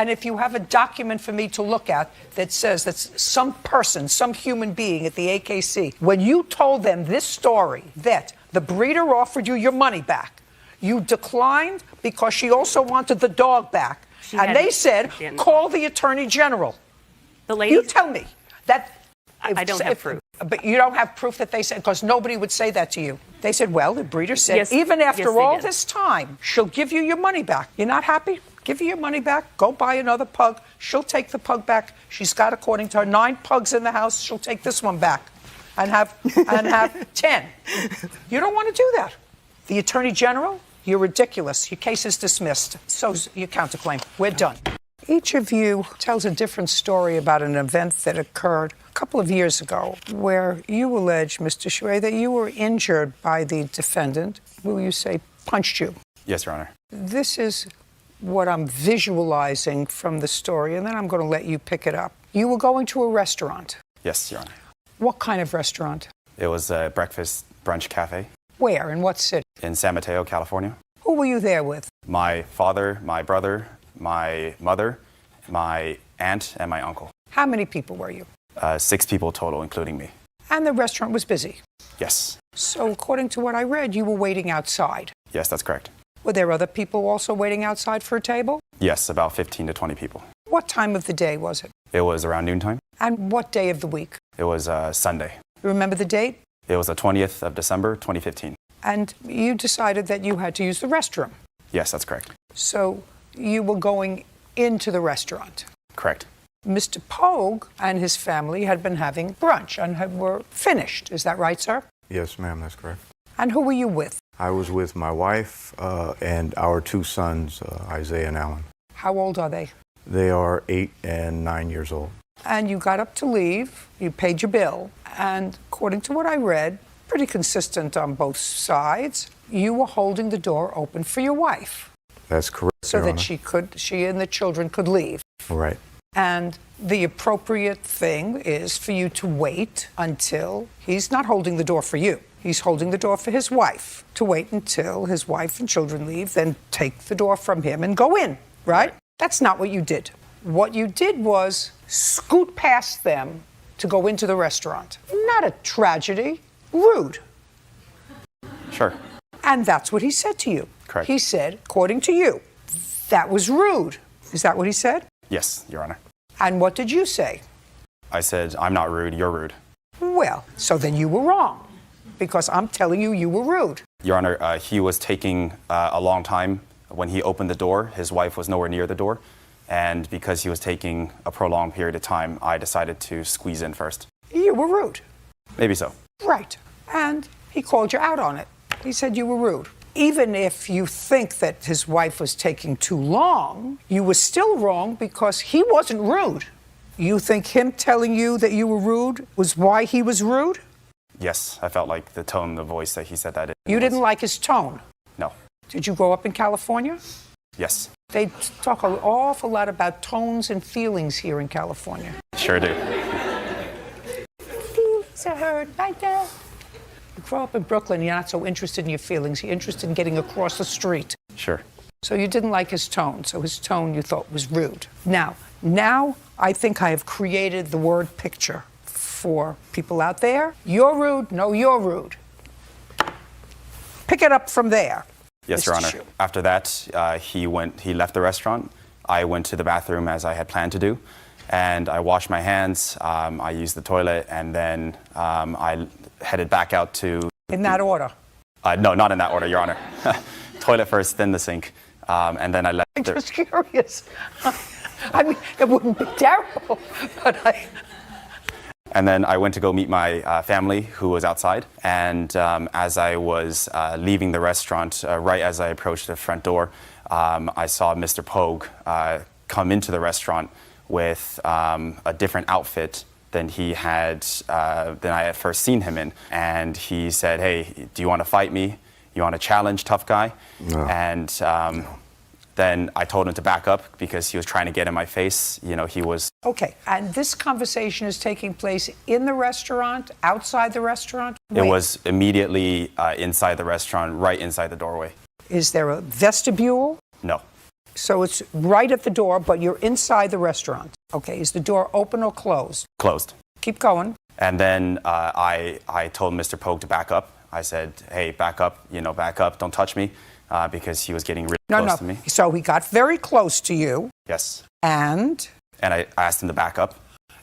if you have a document for me to look at that says that some person, some human being at the AKC, when you told them this story, that the breeder offered you your money back, you declined because she also wanted the dog back. And they said, call the Attorney General. The lady. You tell me. That I don't have proof. But you don't have proof that they said, because nobody would say that to you. They said, well, the breeder said, Yes. even after Yes, they all did. this time, she'll give you your money back. You're not happy? Give you your money back. Go buy another pug. She'll take the pug back. She's got, according to her, 9 pugs in the house. She'll take this one back and have 10. You don't want to do that. The Attorney General, you're ridiculous. Your case is dismissed. So's your counterclaim. We're done. Each of you tells a different story about an event that occurred a couple of years ago where you allege, Mr. Shuey, that you were injured by the defendant who you say punched you. Yes, Your Honor. This is what I'm visualizing from the story, and then I'm going to let you pick it up. You were going to a restaurant. Yes, Your Honor. What kind of restaurant? It was a breakfast brunch cafe Where? In what city? in San Mateo, California. Who were you there with? My father, my brother, my mother, my aunt, and my uncle. How many people were you? 6 people total, including me. And the restaurant was busy. Yes. So according to what I read, you were waiting outside. Yes, that's correct. Were there other people also waiting outside for a table? Yes, about 15 to 20 people. What time of the day was it? It was around noontime. And what day of the week? It was Sunday. You remember the date? It was the 20th of December, 2015. And you decided that you had to use the restroom. Yes, that's correct. So you were going into the restaurant. Correct. Mr. Pogue and his family had been having brunch and were finished. Is that right, sir? Yes, ma'am, that's correct. And who were you with? I was with my wife and our 2 sons, Isaiah and Alan. How old are they? They are 8 and 9 years old. And you got up to leave, you paid your bill, and according to what I read, pretty consistent on both sides, you were holding the door open for your wife. That's correct, So Your that Honor. she and the children could leave. Right. And the appropriate thing is for you to wait until he's not holding the door for you. He's holding the door for his wife, to wait until his wife and children leave, then take the door from him and go in, right? That's not what you did. What you did was scoot past them to go into the restaurant. Not a tragedy, rude. Sure. And that's what he said to you. Correct. He said, according to you, that was rude. Is that what he said? Yes, Your Honor. And what did you say? I said, I'm not rude, you're rude. Well, so then you were wrong, because I'm telling you, you were rude. Your Honor, he was taking a long time when he opened the door. His wife was nowhere near the door. And because he was taking a prolonged period of time, I decided to squeeze in first. You were rude. Maybe so. Right. And he called you out on it. He said you were rude. Even if you think that his wife was taking too long, you were still wrong because he wasn't rude. You think him telling you that you were rude was why he was rude? Yes, I felt like the tone, the voice that he said that in. You didn't like his tone? No. Did you grow up in California? Yes. They talk an awful lot about tones and feelings here in California. Sure do. Feelings are hurt right there. You grow up in Brooklyn, you're not so interested in your feelings. You're interested in getting across the street. Sure. So you didn't like his tone. So his tone you thought was rude. Now I think I have created the word picture for people out there. You're rude. No, you're rude. Pick it up from there. Yes, Your Honor. After that, he left the restaurant. I went to the bathroom as I had planned to do, and I washed my hands. I used the toilet, and then I headed back out to. In that order? No, not in that order, Your Honor. Toilet first, then the sink, and then I left. I'm just curious. I mean, it wouldn't be terrible, but I. And then I went to go meet my family, who was outside. And as I was leaving the restaurant, right as I approached the front door, I saw Mr. Pogue come into the restaurant with a different outfit than I had first seen him in. And he said, "Hey, do you want to fight me? You want to challenge, tough guy?" No. And then I told him to back up because he was trying to get in my face. You know, he was. Okay, and this conversation is taking place in the restaurant, outside the restaurant? It was immediately inside the restaurant, right inside the doorway. Is there a vestibule? No. So it's right at the door, but you're inside the restaurant. Okay, is the door open or closed? Closed. Keep going. And then I told Mr. Pogue to back up. I said, "Hey, back up, back up, don't touch me," because he was getting really close to me. So he got very close to you. Yes. And I asked him to back up.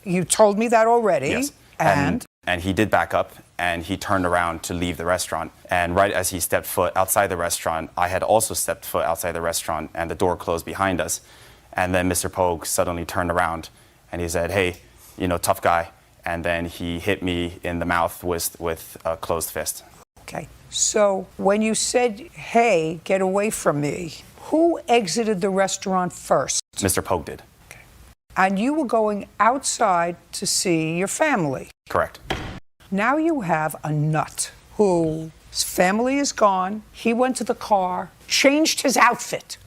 You told me that already. Yes. And And he did back up, and he turned around to leave the restaurant. And right as he stepped foot outside the restaurant, I had also stepped foot outside the restaurant, and the door closed behind us. And then Mr. Pogue suddenly turned around, and he said, "Hey, tough guy." And then he hit me in the mouth with a closed fist. Okay. So when you said, "Hey, get away from me," who exited the restaurant first? Mr. Pogue did. Okay. And you were going outside to see your family. Correct. Now you have a nut whose family is gone. He went to the car, changed his outfit.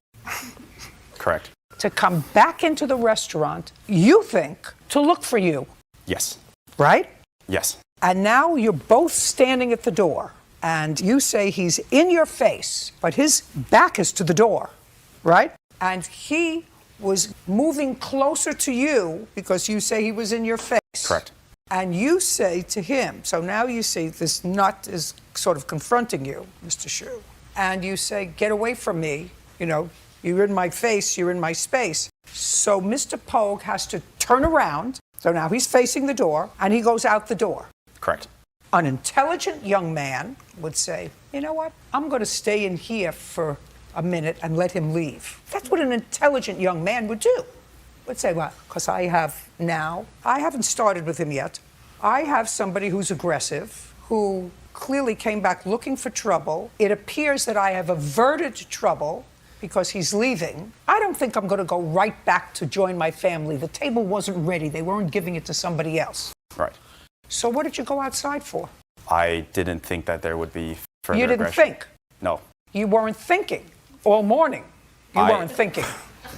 Correct. To come back into the restaurant, you think, to look for you. Yes. Right? Yes. And now you're both standing at the door, and you say he's in your face, but his back is to the door, right? And he was moving closer to you because you say he was in your face. Correct. And you say to him, so now you see this nut is sort of confronting you, Mr. Shu, and you say, "Get away from me, you're in my face, you're in my space." So Mr. Pogue has to turn around, so now he's facing the door, and he goes out the door. Correct. An intelligent young man would say, "You know what, I'm going to stay in here for a minute and let him leave." That's what an intelligent young man would do. Would say, "Well, because I haven't started with him yet. I have somebody who's aggressive, who clearly came back looking for trouble. It appears that I have averted trouble because he's leaving. I don't think I'm going to go right back to join my family. The table wasn't ready. They weren't giving it to somebody else." Right. So what did you go outside for? I didn't think that there would be further You didn't aggression. think? No. You weren't thinking all morning. You weren't thinking.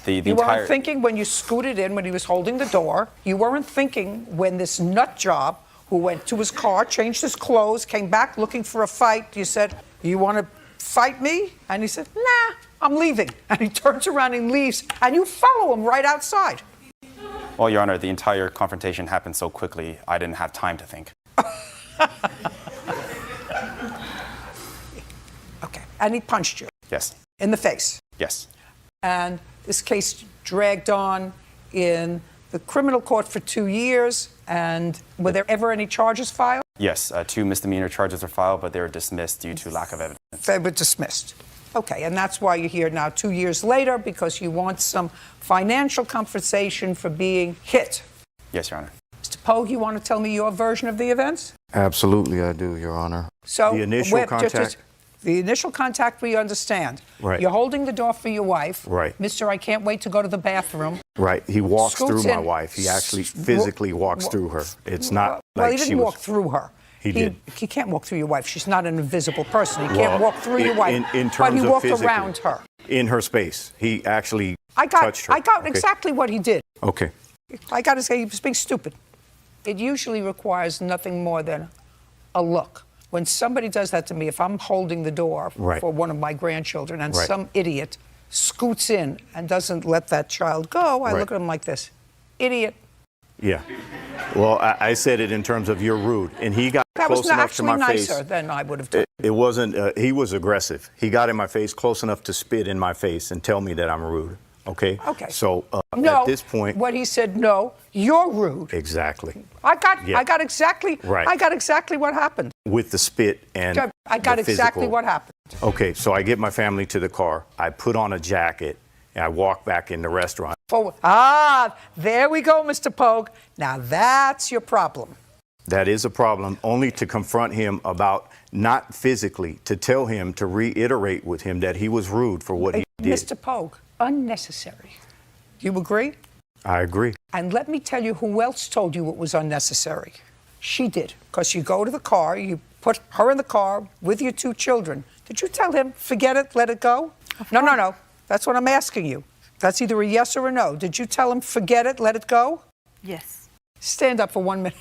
You weren't thinking when you scooted in, when he was holding the door. You weren't thinking when this nut job who went to his car, changed his clothes, came back looking for a fight. You said, "You want to fight me?" And he said, "Nah, I'm leaving." And he turns around and leaves, and you follow him right outside. Well, Your Honor, the entire confrontation happened so quickly, I didn't have time to think. Okay. And he punched you. Yes. In the face. Yes. And this case dragged on in the criminal court for 2 years. And were there ever any charges filed? Yes, 2 misdemeanor charges were filed, but they were dismissed due to lack of evidence. They were dismissed. Okay, and that's why you're here now 2 years later, because you want some financial compensation for being hit. Yes, Your Honor. Mr. Pogue, you want to tell me your version of the events? Absolutely, I do, Your Honor. So the initial contact. The initial contact we understand. Right. You're holding the door for your wife. Right. Mister, I can't wait to go to the bathroom. Right. He walks Scoots through my in. wife. He actually physically walks through her. It's not Well, like he didn't she was. walk through her. He did. He can't walk through your wife. She's not an invisible person. He can't Well, walk through your wife. in terms but he of walked physically, around her. In her space. He actually touched her. I got Okay. exactly what he did. Okay. I got to say, he was being stupid. It usually requires nothing more than a look. When somebody does that to me, if I'm holding the door Right. for one of my grandchildren and Right. some idiot scoots in and doesn't let that child go, I Right. look at him like this. Idiot. Yeah. Well, I said it in terms of you're rude, and he got That close was enough to actually my face. nicer than I would have done. It wasn't. He was aggressive. He got in my face close enough to spit in my face and tell me that I'm rude. Okay. Okay. So No, at this point, what he said, no, you're rude. exactly I got exactly. Right. I got exactly what happened. with the spit and I got the exactly physical. what happened. Okay. So I get my family to the car. I put on a jacket and I walk back in the restaurant. Forward. There we go, Mr. Pogue. Now that's your problem. That is a problem, only to confront him about, not physically, to tell him, to reiterate with him that he was rude for what he did. Mr. Pogue, unnecessary. You agree? I agree. And let me tell you who else told you it was unnecessary. She did, because you go to the car, you put her in the car with your 2 children. Did you tell him, forget it, let it go? No. That's what I'm asking you. That's either a yes or a no. Did you tell him, forget it, let it go? Yes. Stand up for 1 minute.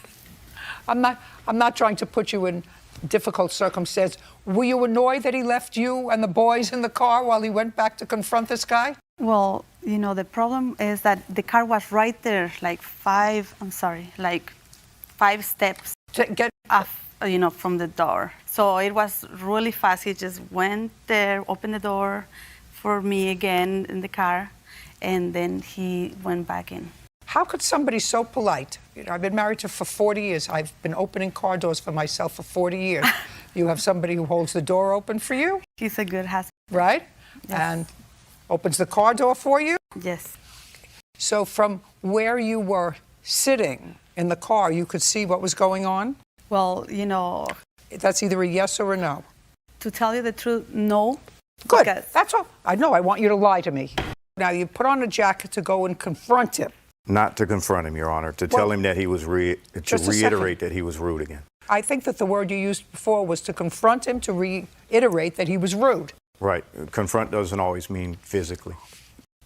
I'm not trying to put you in difficult circumstance. Were you annoyed that he left you and the boys in the car while he went back to confront this guy? Well, the problem is that the car was right there, like 5 steps To get off, from the door. So it was really fast. He just went there, opened the door for me again in the car, and then he went back in. How could somebody so polite? You know, I've been married for 40 years. I've been opening car doors for myself for 40 years. You have somebody who holds the door open for you? He's a good husband. Right? Yes. And opens the car door for you? Yes. So from where you were sitting in the car, you could see what was going on? Well, you know, That's either a yes or a no. to tell you the truth, no. Good. Because That's all. I know. I want you to lie to me. Now, you put on a jacket to go and confront him. Not to confront him, Your Honor, to tell him that he was Just a reiterate that he was rude again. I think that the word you used before was to confront him, to reiterate that he was rude. Right. Confront doesn't always mean physically.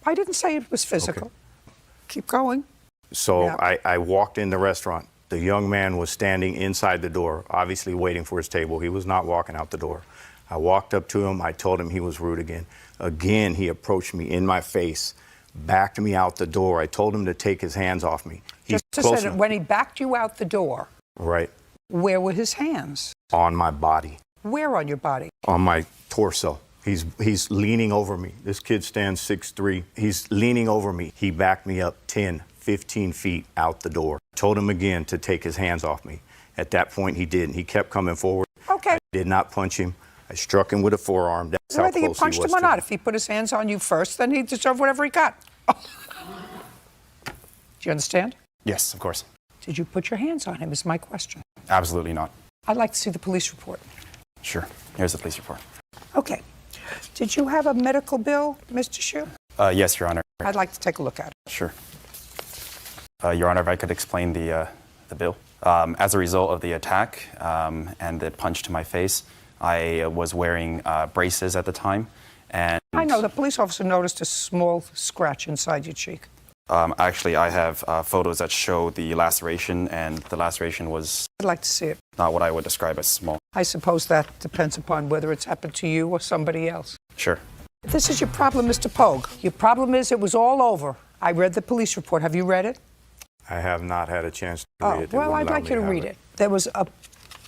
I didn't say it was physical. Okay. Keep going. So Yeah. I walked in the restaurant. The young man was standing inside the door, obviously waiting for his table. He was not walking out the door. I walked up to him. I told him he was rude again. Again, he approached me in my face, backed me out the door. I told him to take his hands off me. He's Just a close second, enough. when he backed you out the door, Right. where were his hands? On my body. Where on your body? On my torso. He's leaning over me. This kid stands 6'3". He's leaning over me. He backed me up 10, 15 feet out the door. Told him again to take his hands off me. At that point, he didn't. He kept coming forward. Okay. I did not punch him. I struck him with a forearm. That's how Whether you close punched he was him or to not, me. if he put his hands on you first, then he deserved whatever he got. Do you understand? Yes, of course. Did you put your hands on him is my question. Absolutely not. I'd like to see the police report. Sure. Here's the police report. Okay. Did you have a medical bill, Mr. Shue? Yes, Your Honor. I'd like to take a look at it. Sure. Your Honor, if I could explain the bill. As a result of the attack and the punch to my face, I was wearing braces at the time. And I know, the police officer noticed a small scratch inside your cheek. actually, I have photos that show the laceration, and the laceration was I'd like to see it. not what I would describe as small. I suppose that depends upon whether it's happened to you or somebody else. Sure. This is your problem, Mr. Pogue. Your problem is it was all over. I read the police report. Have you read it? I have not had a chance to read it. They Well, wouldn't I'd allow like me you to have read it. There was a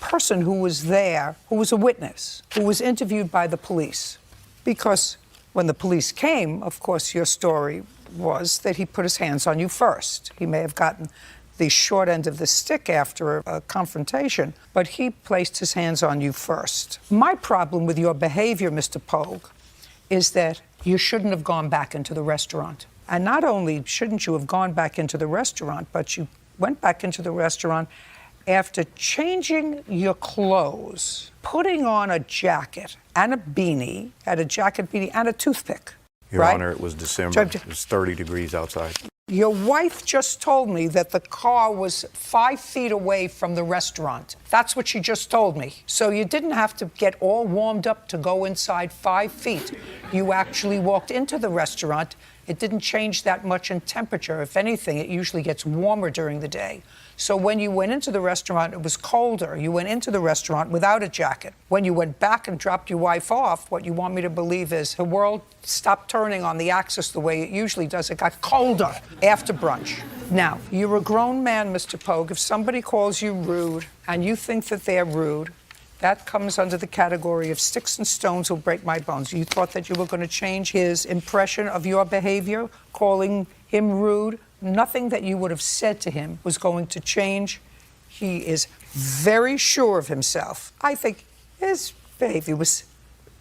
person who was there, who was a witness, who was interviewed by the police. Because when the police came, of course, your story was that he put his hands on you first. He may have gotten the short end of the stick after a confrontation, but he placed his hands on you first. My problem with your behavior, Mr. Pogue, is that you shouldn't have gone back into the restaurant. And not only shouldn't you have gone back into the restaurant, but you went back into the restaurant after changing your clothes, putting on a jacket and a beanie, had a jacket, beanie, and a toothpick. Your right? Honor, it was December. It was 30 degrees outside. Your wife just told me that the car was 5 feet away from the restaurant. That's what she just told me. So you didn't have to get all warmed up to go inside 5 feet. You actually walked into the restaurant. It didn't change that much in temperature. If anything, it usually gets warmer during the day. So when you went into the restaurant, it was colder. You went into the restaurant without a jacket. When you went back and dropped your wife off, what you want me to believe is the world stopped turning on the axis the way it usually does. It got colder after brunch. Now, you're a grown man, Mr. Pogue. If somebody calls you rude and you think that they're rude, that comes under the category of sticks and stones will break my bones. You thought that you were going to change his impression of your behavior, calling him rude. Nothing that you would have said to him was going to change. He is very sure of himself. I think his behavior was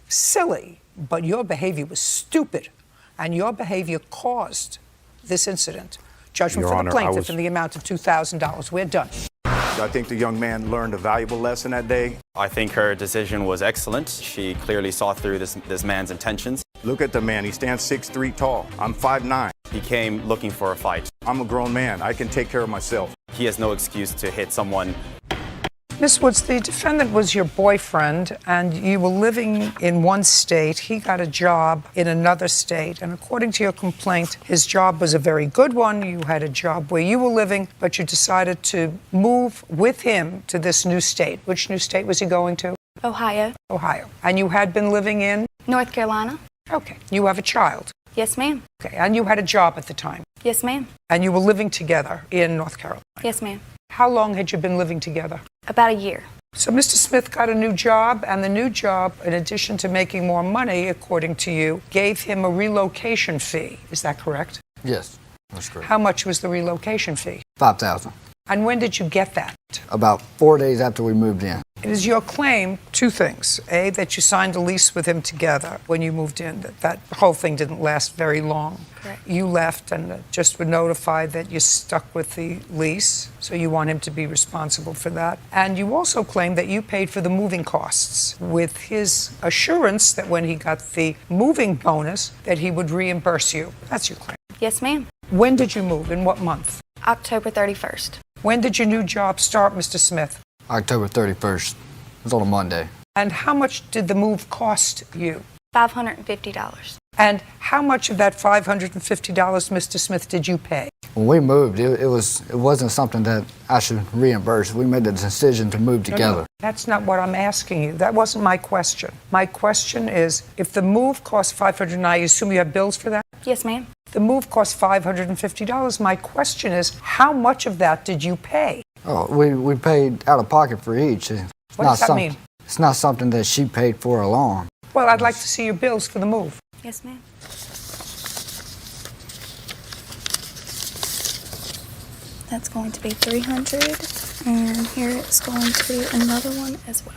silly, but your behavior was stupid, and your behavior caused this incident. Judgment Your for Honor, the plaintiff in the amount of $2,000. We're done. I think the young man learned a valuable lesson that day. I think her decision was excellent. She clearly saw through this man's intentions. Look at the man. He stands 6'3" tall. I'm 5'9". He came looking for a fight. I'm a grown man. I can take care of myself. He has no excuse to hit someone. Ms. Woods, the defendant was your boyfriend, and you were living in one state. He got a job in another state, and according to your complaint, his job was a very good one. You had a job where you were living, but you decided to move with him to this new state. Which new state was he going to? Ohio. Ohio. And you had been living in? North Carolina. Okay. You have a child? Yes, ma'am. Okay. And you had a job at the time? Yes, ma'am. And you were living together in North Carolina? Yes, ma'am. How long had you been living together? About a year. So Mr. Smith got a new job, and the new job, in addition to making more money, according to you, gave him a relocation fee. Is that correct? Yes. That's correct. How much was the relocation fee? $5,000. And when did you get that? About 4 days after we moved in. It is your claim two things. A, that you signed a lease with him together when you moved in. That whole thing didn't last very long. Correct. You left and just were notified that you stuck with the lease, so you want him to be responsible for that. And you also claim that you paid for the moving costs with his assurance that when he got the moving bonus that he would reimburse you. That's your claim. Yes, ma'am. When did you move? In what month? October 31st. When did your new job start, Mr. Smith? October 31st. It was on a Monday. And how much did the move cost you? $550. And how much of that $550, Mr. Smith, did you pay? When we moved, it wasn't something that I should reimburse. We made the decision to move together. No, that's not what I'm asking you. That wasn't my question. My question is, if the move cost $500, I assume you have bills for that? Yes, ma'am. The move cost $550. My question is, how much of that did you pay? Oh, we paid out of pocket for each. What does that mean? It's not something that she paid for alone. Well, I'd like to see your bills for the move. Yes, ma'am. That's going to be $300, and here it's going to be another one as well.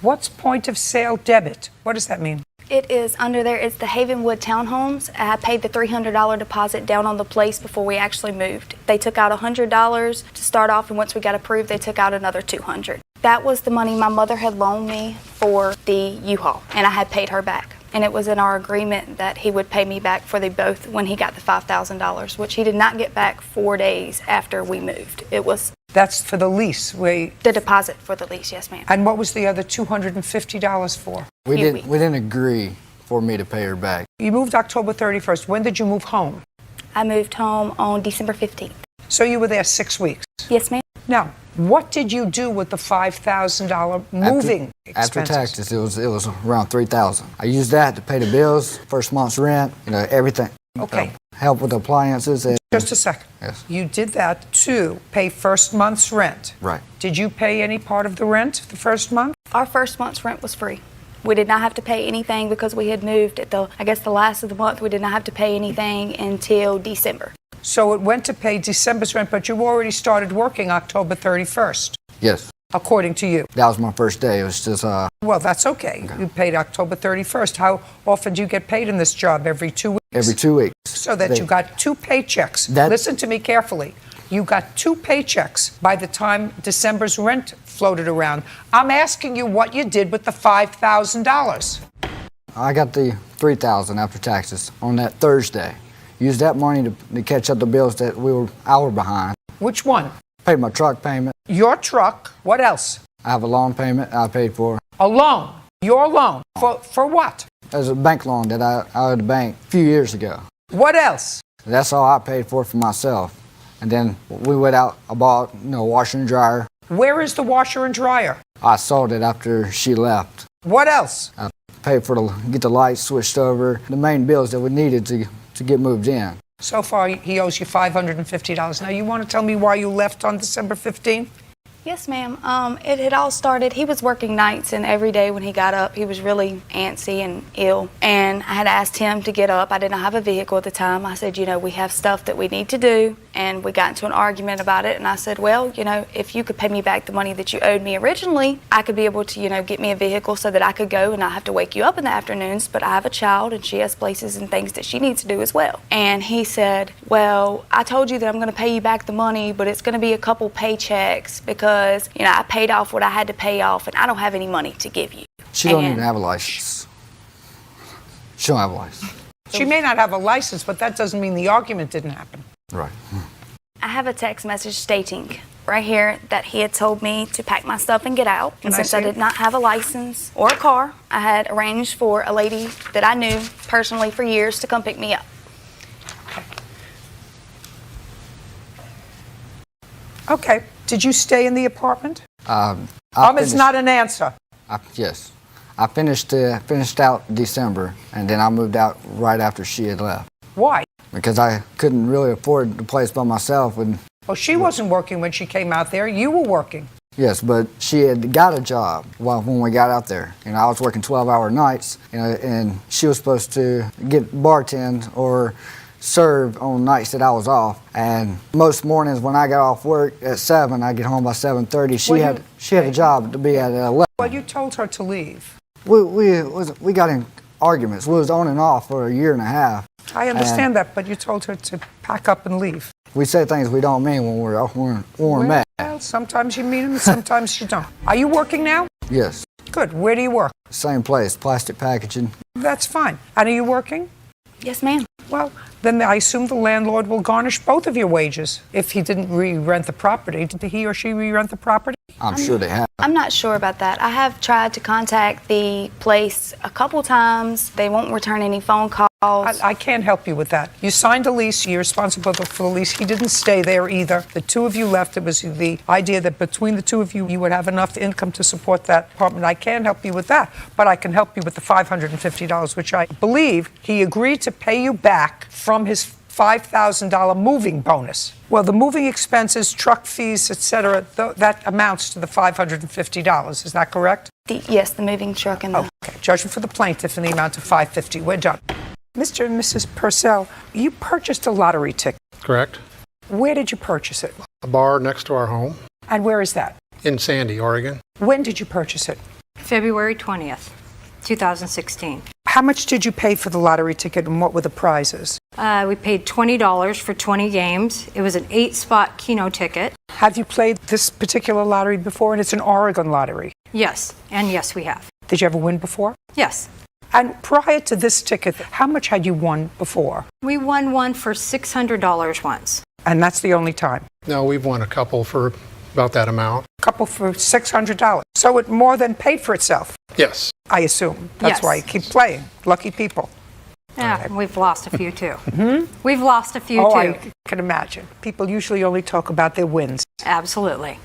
What's point of sale debit? What does that mean? It is under there. It's the Havenwood Townhomes. I paid the $300 deposit down on the place before we actually moved. They took out $100 to start off, and once we got approved, they took out another $200. That was the money my mother had loaned me for the U-Haul, and I had paid her back. And it was in our agreement that he would pay me back for the both when he got the $5,000, which he did not get back 4 days after we moved. It was That's for the lease. the deposit for the lease, yes, ma'am. And what was the other $250 for? We didn't agree for me to pay her back. You moved October 31st. When did you move home? I moved home on December 15th. So you were there 6 weeks. Yes, ma'am. Now, what did you do with the $5,000 moving expenses? After taxes, it was around $3,000. I used that to pay the bills, first month's rent, everything. Okay. Help with appliances. And Just a second. Yes. You did that to pay first month's rent. Right. Did you pay any part of the rent the first month? Our first month's rent was free. We did not have to pay anything because we had moved at the last of the month. We did not have to pay anything until December. So it went to pay December's rent, but you already started working October 31st. Yes. According to you. That was my first day. It was just Well, that's okay. You paid October 31st. How often do you get paid in this job? Every 2 weeks? every 2 weeks. So that you got 2 paychecks. Listen to me carefully. You got 2 paychecks by the time December's rent floated around. I'm asking you what you did with the $5,000. I got the $3,000 after taxes on that Thursday. Used that money to catch up the bills that I were behind. Which one? Paid my truck payment. Your truck. What else? I have a loan payment I paid for. A loan. Your loan. For what? There's a bank loan that I owed the bank a few years ago. What else? That's all I paid for myself. And then we went out, I bought, washer and dryer. Where is the washer and dryer? I sold it after she left. What else? I paid for get the lights switched over, the main bills that we needed to get moved in. So far, he owes you $550. Now, you want to tell me why you left on December 15th? Yes, ma'am. It had all started, he was working nights, and every day when he got up, he was really antsy and ill. And I had asked him to get up. I did not have a vehicle at the time. I said, we have stuff that we need to do. And we got into an argument about it. And I said, well, if you could pay me back the money that you owed me originally, I could be able to, get me a vehicle so that I could go and not have to wake you up in the afternoons. But I have a child, and she has places and things that she needs to do as well. And he said, well, I told you that I'm going to pay you back the money, but it's going to be a couple paychecks because I paid off what I had to pay off, and I don't have any money to give you. She don't even have a license. She don't have a license. She may not have a license, but that doesn't mean the argument didn't happen. Right. I have a text message stating right here that he had told me to pack my stuff and get out. And since I did not have a license or a car, I had arranged for a lady that I knew personally for years to come pick me up. Okay. Did you stay in the apartment? It's not an answer. Yes. I finished out December, and then I moved out right after she had left. Why? Because I couldn't really afford the place by myself. Well, she wasn't working when she came out there. You were working. Yes, but she had got a job when we got out there. You know, I was working 12-hour nights, you know, and she was supposed to get bartend or serve on nights that I was off. And most mornings when I got off work at 7, I get home by 7:30. She had a job to be at 11. Well, you told her to leave. We got in arguments. We was on and off for a year and a half. I understand that, but you told her to pack up and leave. We say things we don't mean when we're mad. Well, sometimes you mean them, sometimes you don't. Are you working now? Yes. Good. Where do you work? Same place, plastic packaging. That's fine. And are you working? Yes, ma'am. Well, then I assume the landlord will garnish both of your wages. If he didn't re-rent the property, did he or she re-rent the property? I'm sure they have. I'm not sure about that. I have tried to contact the place a couple times. They won't return any phone calls. I can't help you with that. You signed a lease. You're responsible for the lease. He didn't stay there either. The two of you left. It was the idea that between the two of you, you would have enough income to support that apartment. I can't help you with that, but I can help you with the $550, which I believe he agreed to pay you back from his $5,000 moving bonus. Well, the moving expenses, truck fees, etc., that amounts to the $550. Is that correct? Yes, the moving truck and the... Okay. Judgment for the plaintiff in the amount of $550. We're done. Mr. and Mrs. Purcell, you purchased a lottery ticket. Correct. Where did you purchase it? A bar next to our home. And where is that? In Sandy, Oregon. When did you purchase it? February 20th, 2016. How much did you pay for the lottery ticket and what were the prizes? We paid $20 for 20 games. It was an 8-spot Keno ticket. Have you played this particular lottery before? And it's an Oregon lottery. Yes, and yes, we have. Did you ever win before? Yes. And prior to this ticket, how much had you won before? We won one for $600 once. And that's the only time? No, we've won a couple for about that amount. A couple for $600. So it more than paid for itself? Yes. I assume. That's Yes. why you keep playing. Lucky people. Yeah, we've lost a few too. Hmm? We've lost a few too. I can imagine. People usually only talk about their wins. Absolutely.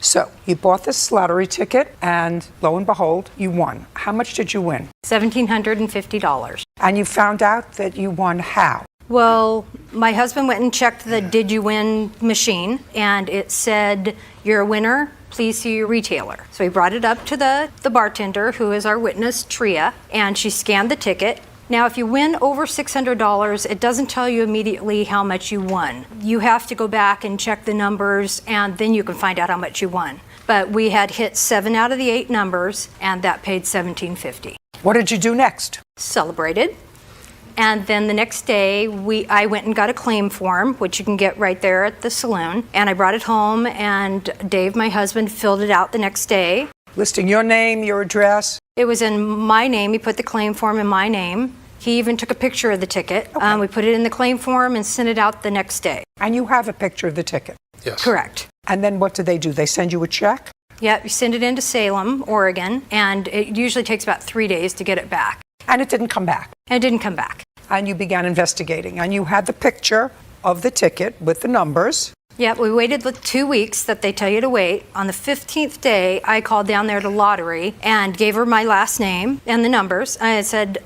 So you bought this lottery ticket and lo and behold, you won. How much did you win? $1,750. And you found out that you won how? Well, my husband went and checked the Did You Win machine, and it said, "You're a winner. Please see your retailer." So he brought it up to the bartender, who is our witness, Tria, and she scanned the ticket. Now, if you win over $600, it doesn't tell you immediately how much you won. You have to go back and check the numbers, and then you can find out how much you won. But we had hit 7 out of the 8 numbers, and that paid $1,750. What did you do next? Celebrated. And then the next day, I went and got a claim form, which you can get right there at the saloon. And I brought it home, and Dave, my husband, filled it out the next day. Listing your name, your address? It was in my name. He put the claim form in my name. He even took a picture of the ticket. Okay. We put it in the claim form and sent it out the next day. And you have a picture of the ticket? Yes. Correct. And then what do? They send you a check? Yeah, you send it into Salem, Oregon, and it usually takes about 3 days to get it back. And it didn't come back? And it didn't come back. And you began investigating. And you had the picture of the ticket with the numbers. Yeah, we waited the 2 weeks that they tell you to wait. On the 15th day, I called down there to Lottery and gave her my last name and the numbers. I said,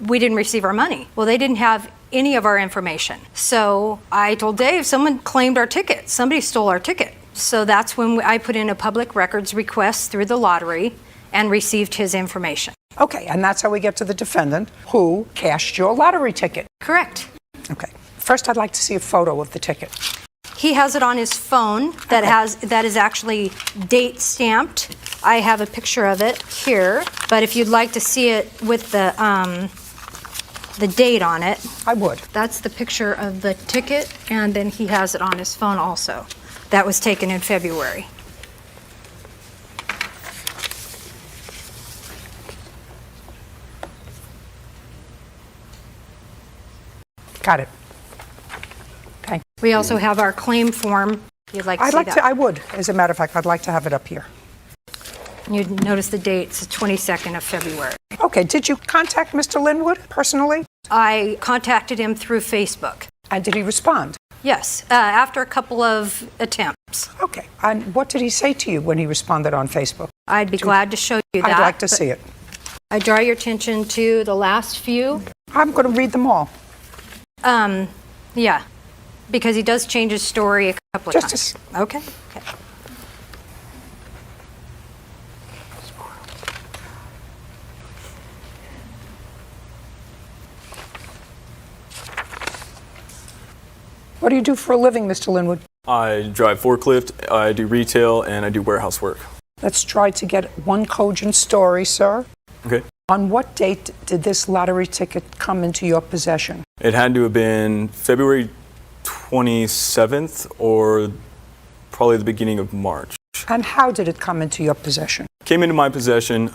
we didn't receive our money. Well, they didn't have any of our information. So I told Dave, someone claimed our ticket. Somebody stole our ticket. So that's when I put in a public records request through the Lottery and received his information. Okay, and that's how we get to the defendant who cashed your lottery ticket. Correct. Okay. First, I'd like to see a photo of the ticket. He has it on his phone that is actually date stamped. I have a picture of it here, but if you'd like to see it with the date on it, I would. That's the picture of the ticket, and then he has it on his phone also. That was taken in February. Got it. Okay. We also have our claim form. You'd like to see that? I would. As a matter of fact, I'd like to have it up here. You'd notice the date. It's the 22nd of February. Okay. Did you contact Mr. Linwood personally? I contacted him through Facebook. And did he respond? Yes, after a couple of attempts. Okay. And what did he say to you when he responded on Facebook? I'd be glad to show you that. I'd like to see it. I draw your attention to the last few. I'm going to read them all. Yeah, because he does change his story a couple of times. Okay. What do you do for a living, Mr. Linwood? I drive forklift, I do retail, and I do warehouse work. Let's try to get one cogent story, sir. Okay. On what date did this lottery ticket come into your possession? It had to have been February 27th or probably the beginning of March. And how did it come into your possession? Came into my possession,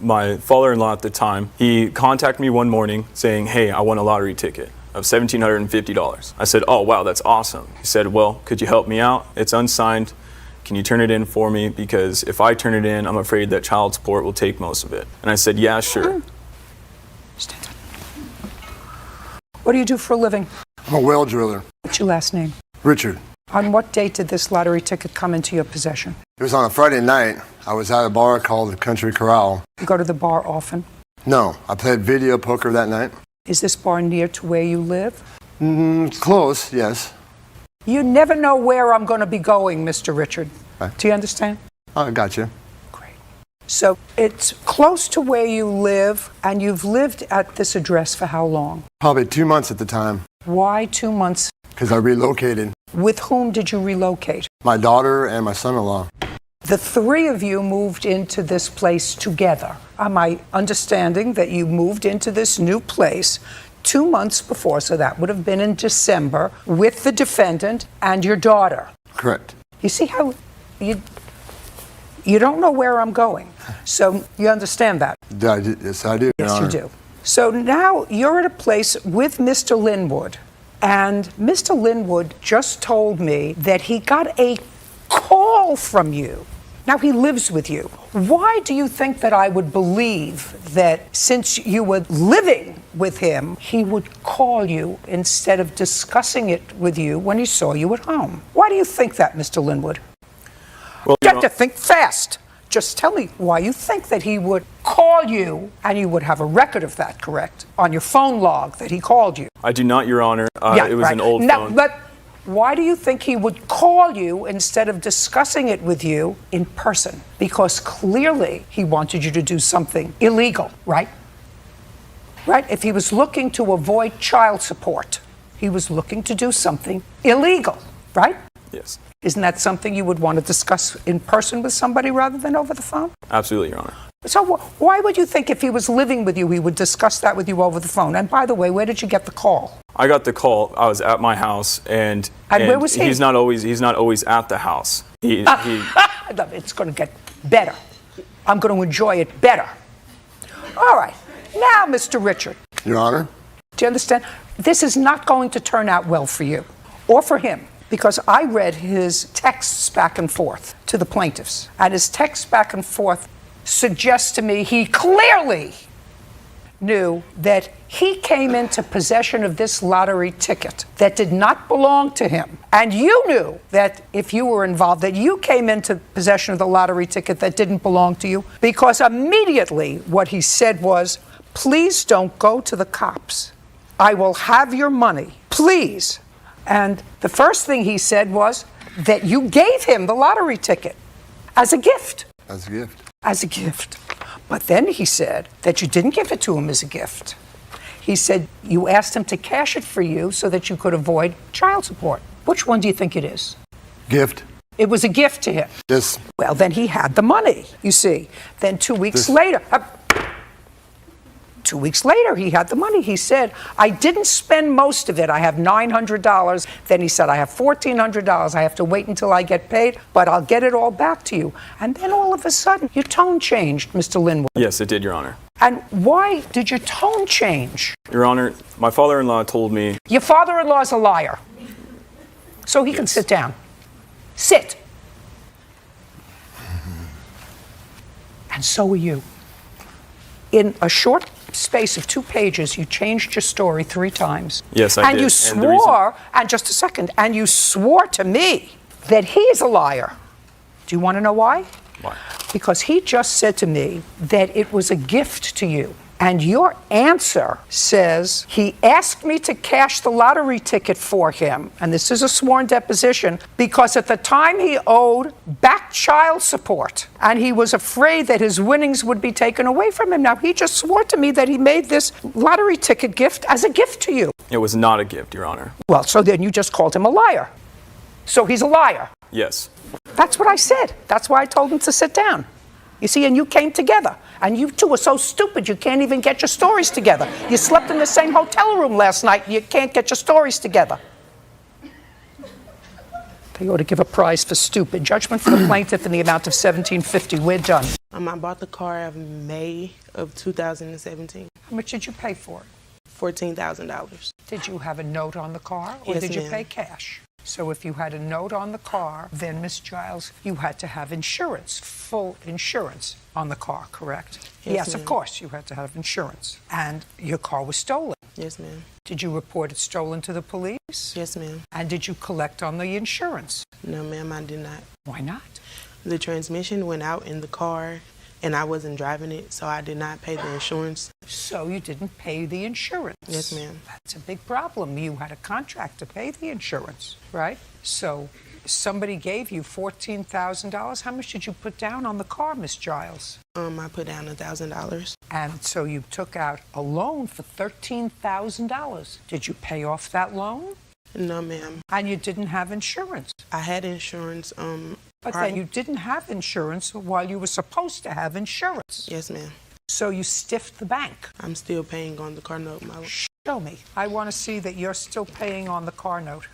my father-in-law at the time, he contacted me one morning saying, hey, I won a lottery ticket of $1,750. I said, oh, wow, that's awesome. He said, well, could you help me out? It's unsigned. Can you turn it in for me? Because if I turn it in, I'm afraid that child support will take most of it. And I said, yeah, sure. Stand up. What do you do for a living? I'm a well driller. What's your last name? Richard. On what date did this lottery ticket come into your possession? It was on a Friday night. I was at a bar called the Country Corral. You go to the bar often? No, I played video poker that night. Is this bar near to where you live? Close, yes. You never know where I'm going to be going, Mr. Richard. Right. Do you understand? I got you. So it's close to where you live, and you've lived at this address for how long? Probably 2 months at the time. Why 2 months? Because I relocated. With whom did you relocate? My daughter and my son-in-law. The three of you moved into this place together. Am I understanding that you moved into this new place 2 months before, so that would have been in December, with the defendant and your daughter? Correct. You see how you don't know where I'm going, so you understand that? Yes, I do. Yes, you do. So now you're at a place with Mr. Linwood, and Mr. Linwood just told me that he got a call from you. Now he lives with you. Why do you think that I would believe that since you were living with him, he would call you instead of discussing it with you when he saw you at home? Why do you think that, Mr. Linwood? Well, you have to think fast. Just tell me why you think that he would call you, and you would have a record of that, correct? On your phone log that he called you. I do not, Your Honor. It was right. an old Now, phone. but why do you think he would call you instead of discussing it with you in person? Because clearly he wanted you to do something illegal, right? Right? If he was looking to avoid child support, he was looking to do something illegal, right? Yes. Isn't that something you would want to discuss in person with somebody rather than over the phone? Absolutely, Your Honor. So why would you think if he was living with you, he would discuss that with you over the phone? And by the way, where did you get the call? I got the call. I was at my house, and where was he? He's not always at the house. It's going to get better. I'm going to enjoy it better. All right. Now, Mr. Richard. Your Honor. Do you understand? This is not going to turn out well for you or for him, because I read his texts back and forth to the plaintiffs, and his texts back and forth suggest to me he clearly knew that he came into possession of this lottery ticket that did not belong to him. And you knew that if you were involved, that you came into possession of the lottery ticket that didn't belong to you, because immediately what he said was, please don't go to the cops. I will have your money, please. And the first thing he said was that you gave him the lottery ticket as a gift. As a gift. As a gift. But then he said that you didn't give it to him as a gift. He said you asked him to cash it for you so that you could avoid child support. Which one do you think it is? Gift. It was a gift to him. Yes. Well, then he had the money, you see. Then 2 weeks later, 2 weeks later, he had the money. He said, I didn't spend most of it. I have $900. Then he said, I have $1,400. I have to wait until I get paid, but I'll get it all back to you. And then all of a sudden, your tone changed, Mr. Linwood. Yes, it did, Your Honor. And why did your tone change? Your Honor, my father-in-law told me... Your father-in-law is a liar. So he can sit down. Sit. And so are you. In a short space of 2 pages, you changed your story 3 times. Yes, I did. And you swore, and just a second, and you swore to me that he is a liar. Do you want to know why? Why? Because he just said to me that it was a gift to you. And your answer says he asked me to cash the lottery ticket for him, and this is a sworn deposition, because at the time he owed back child support, and he was afraid that his winnings would be taken away from him. Now, he just swore to me that he made this lottery ticket gift as a gift to you. It was not a gift, Your Honor. Well, so then you just called him a liar. So he's a liar. Yes. That's what I said. That's why I told him to sit down. You see, and you came together. And you two are so stupid you can't even get your stories together. You slept in the same hotel room last night and you can't get your stories together. They ought to give a prize for stupid. Judgment for the plaintiff in the amount of $1,750. We're done. I bought the car in May of 2017. How much did you pay for it? $14,000. Did you have a note on the car or Yes, did you ma'am. pay cash? So if you had a note on the car, then, Miss Giles, you had to have insurance, full insurance on the car, correct? Yes, of ma'am. course, you had to have insurance. And your car was stolen. Yes, ma'am. Did you report it stolen to the police? Yes, ma'am. And did you collect on the insurance? No, ma'am, I did not. Why not? The transmission went out in the car, and I wasn't driving it, so I did not pay the insurance. So you didn't pay the insurance? Yes, ma'am. That's a big problem. You had a contract to pay the insurance, right? So somebody gave you $14,000. How much did you put down on the car, Miss Giles? I put down $1,000. And so you took out a loan for $13,000. Did you pay off that loan? No, ma'am. And you didn't have insurance? I had insurance. But then you didn't have insurance while you were supposed to have insurance. Yes, ma'am. So you stiffed the bank. I'm still paying on the car note. Show me. I want to see that you're still paying on the car note.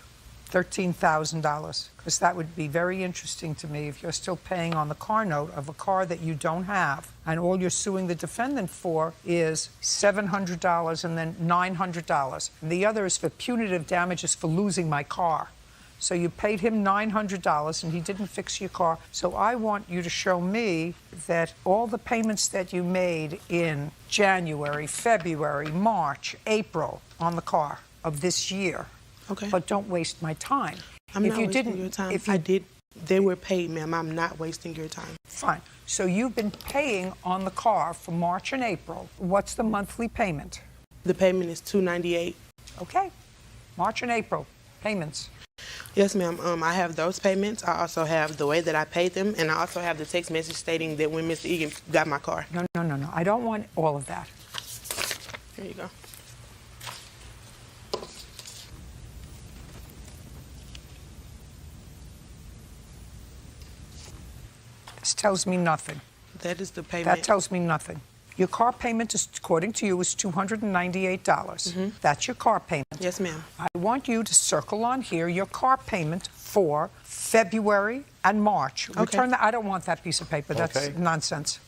$13,000, because that would be very interesting to me if you're still paying on the car note of a car that you don't have, and all you're suing the defendant for is $700 and then $900. And the other is for punitive damages for losing my car. So you paid him $900 and he didn't fix your car. So I want you to show me that all the payments that you made in January, February, March, April on the car of this year. Okay. But don't waste my time. I'm not wasting your time. They were paid, ma'am. I'm not wasting your time. Fine. So you've been paying on the car for March and April. What's the monthly payment? The payment is $298. Okay. March and April payments. Yes, ma'am. I have those payments. I also have the way that I paid them, and I also have the text message stating that when Mr. Egan got my car. No. I don't want all of that. Here you go. This tells me nothing. That is the payment. That tells me nothing. Your car payment, is, according to you, is $298. That's your car payment. Yes, ma'am. I want you to circle on here your car payment for February and March. Okay. Return that. I don't want that piece of paper. That's nonsense.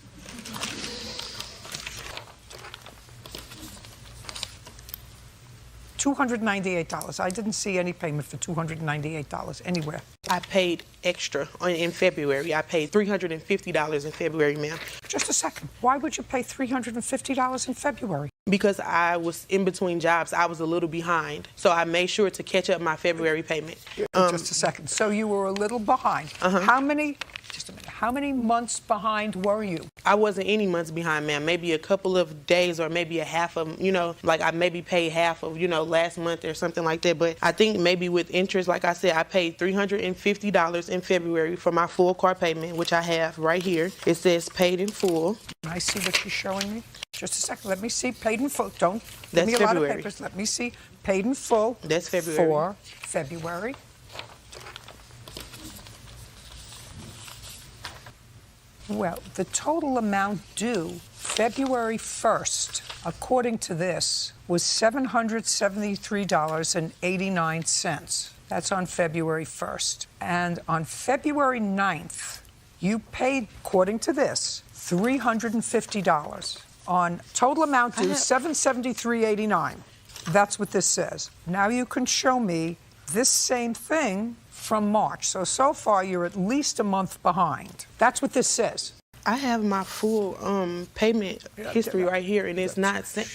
$298. I didn't see any payment for $298 anywhere. I paid extra in February. I paid $350 in February, ma'am. Just a second. Why would you pay $350 in February? Because I was in between jobs. I was a little behind. So I made sure to catch up my February payment. Just a second. So you were a little behind. How many months behind were you? I wasn't any months behind, ma'am. Maybe a couple of days or maybe a half of, like I maybe paid half of, last month or something like that. But I think maybe with interest, like I said, I paid $350 in February for my full car payment, which I have right here. It says paid in full. Can I see what you're showing me? Just a second. Let me see paid in full. Don't give That's me a lot of February. papers. Let me see paid in full. That's February. For February. Well, the total amount due February 1st, according to this, was $773.89. That's on February 1st. And on February 9th, you paid, according to this, $350. On total amount due, $773.89. That's what this says. Now you can show me this same thing from March. So far, you're at least a month behind. That's what this says. I have my full payment history right here, and it's not sent.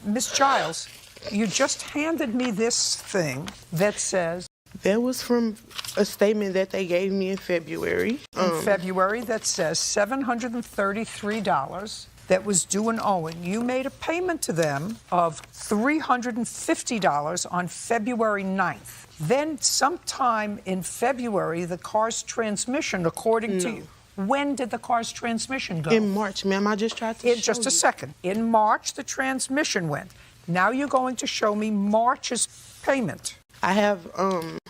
Miss Giles, you just handed me this thing that says... That was from a statement that they gave me in February. That says $733. that was due and owing. You made a payment to them of $350 on February 9th. Then sometime in February, the car's transmission, according to you, when did the car's transmission go? In March, ma'am. I just tried to show Just a you. second. In March, the transmission went. Now you're going to show me March's payment. I have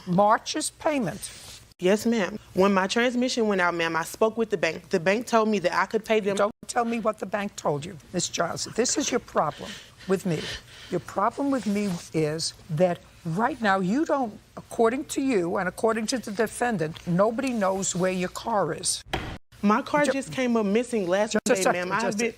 March's payment. Yes, ma'am. When my transmission went out, ma'am, I spoke with the bank. The bank told me that I could pay them. Don't tell me what the bank told you, Ms. Giles. This is your problem with me. Your problem with me is that right now you don't, according to you and according to the defendant, nobody knows where your car is. My car just came up missing last Monday, ma'am.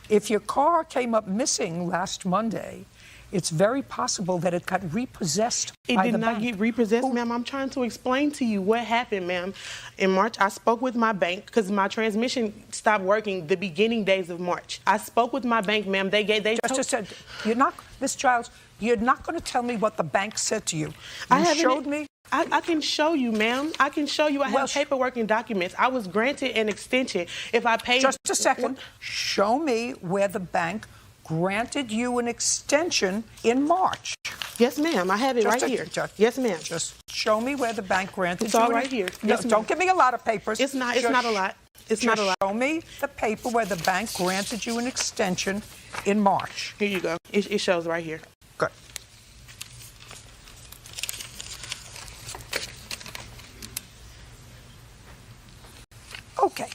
If your car came up missing last Monday, it's very possible that it got repossessed It by did the not bank. get repossessed, ma'am. I'm trying to explain to you what happened, ma'am. In March, I spoke with my bank because my transmission stopped working the beginning days of March. I spoke with my bank, ma'am. Just said, you're not, Ms. Giles, you're not going to tell me what the bank said to you. I You haven't- showed me. I can show you, ma'am. I can show you. I have paperwork and documents. I was granted an extension if I paid. Just a second. Show me where the bank granted you an extension in March. Yes, ma'am. I have it right here. Yes, ma'am. Just show me where the bank granted It's you. all an- right here. No, Yes, ma'am. don't give me a lot of papers. It's not. It's not a lot. It's not a lot. Show me the paper where the bank granted you an extension in March. Here you go. It shows right here. Good. Okay.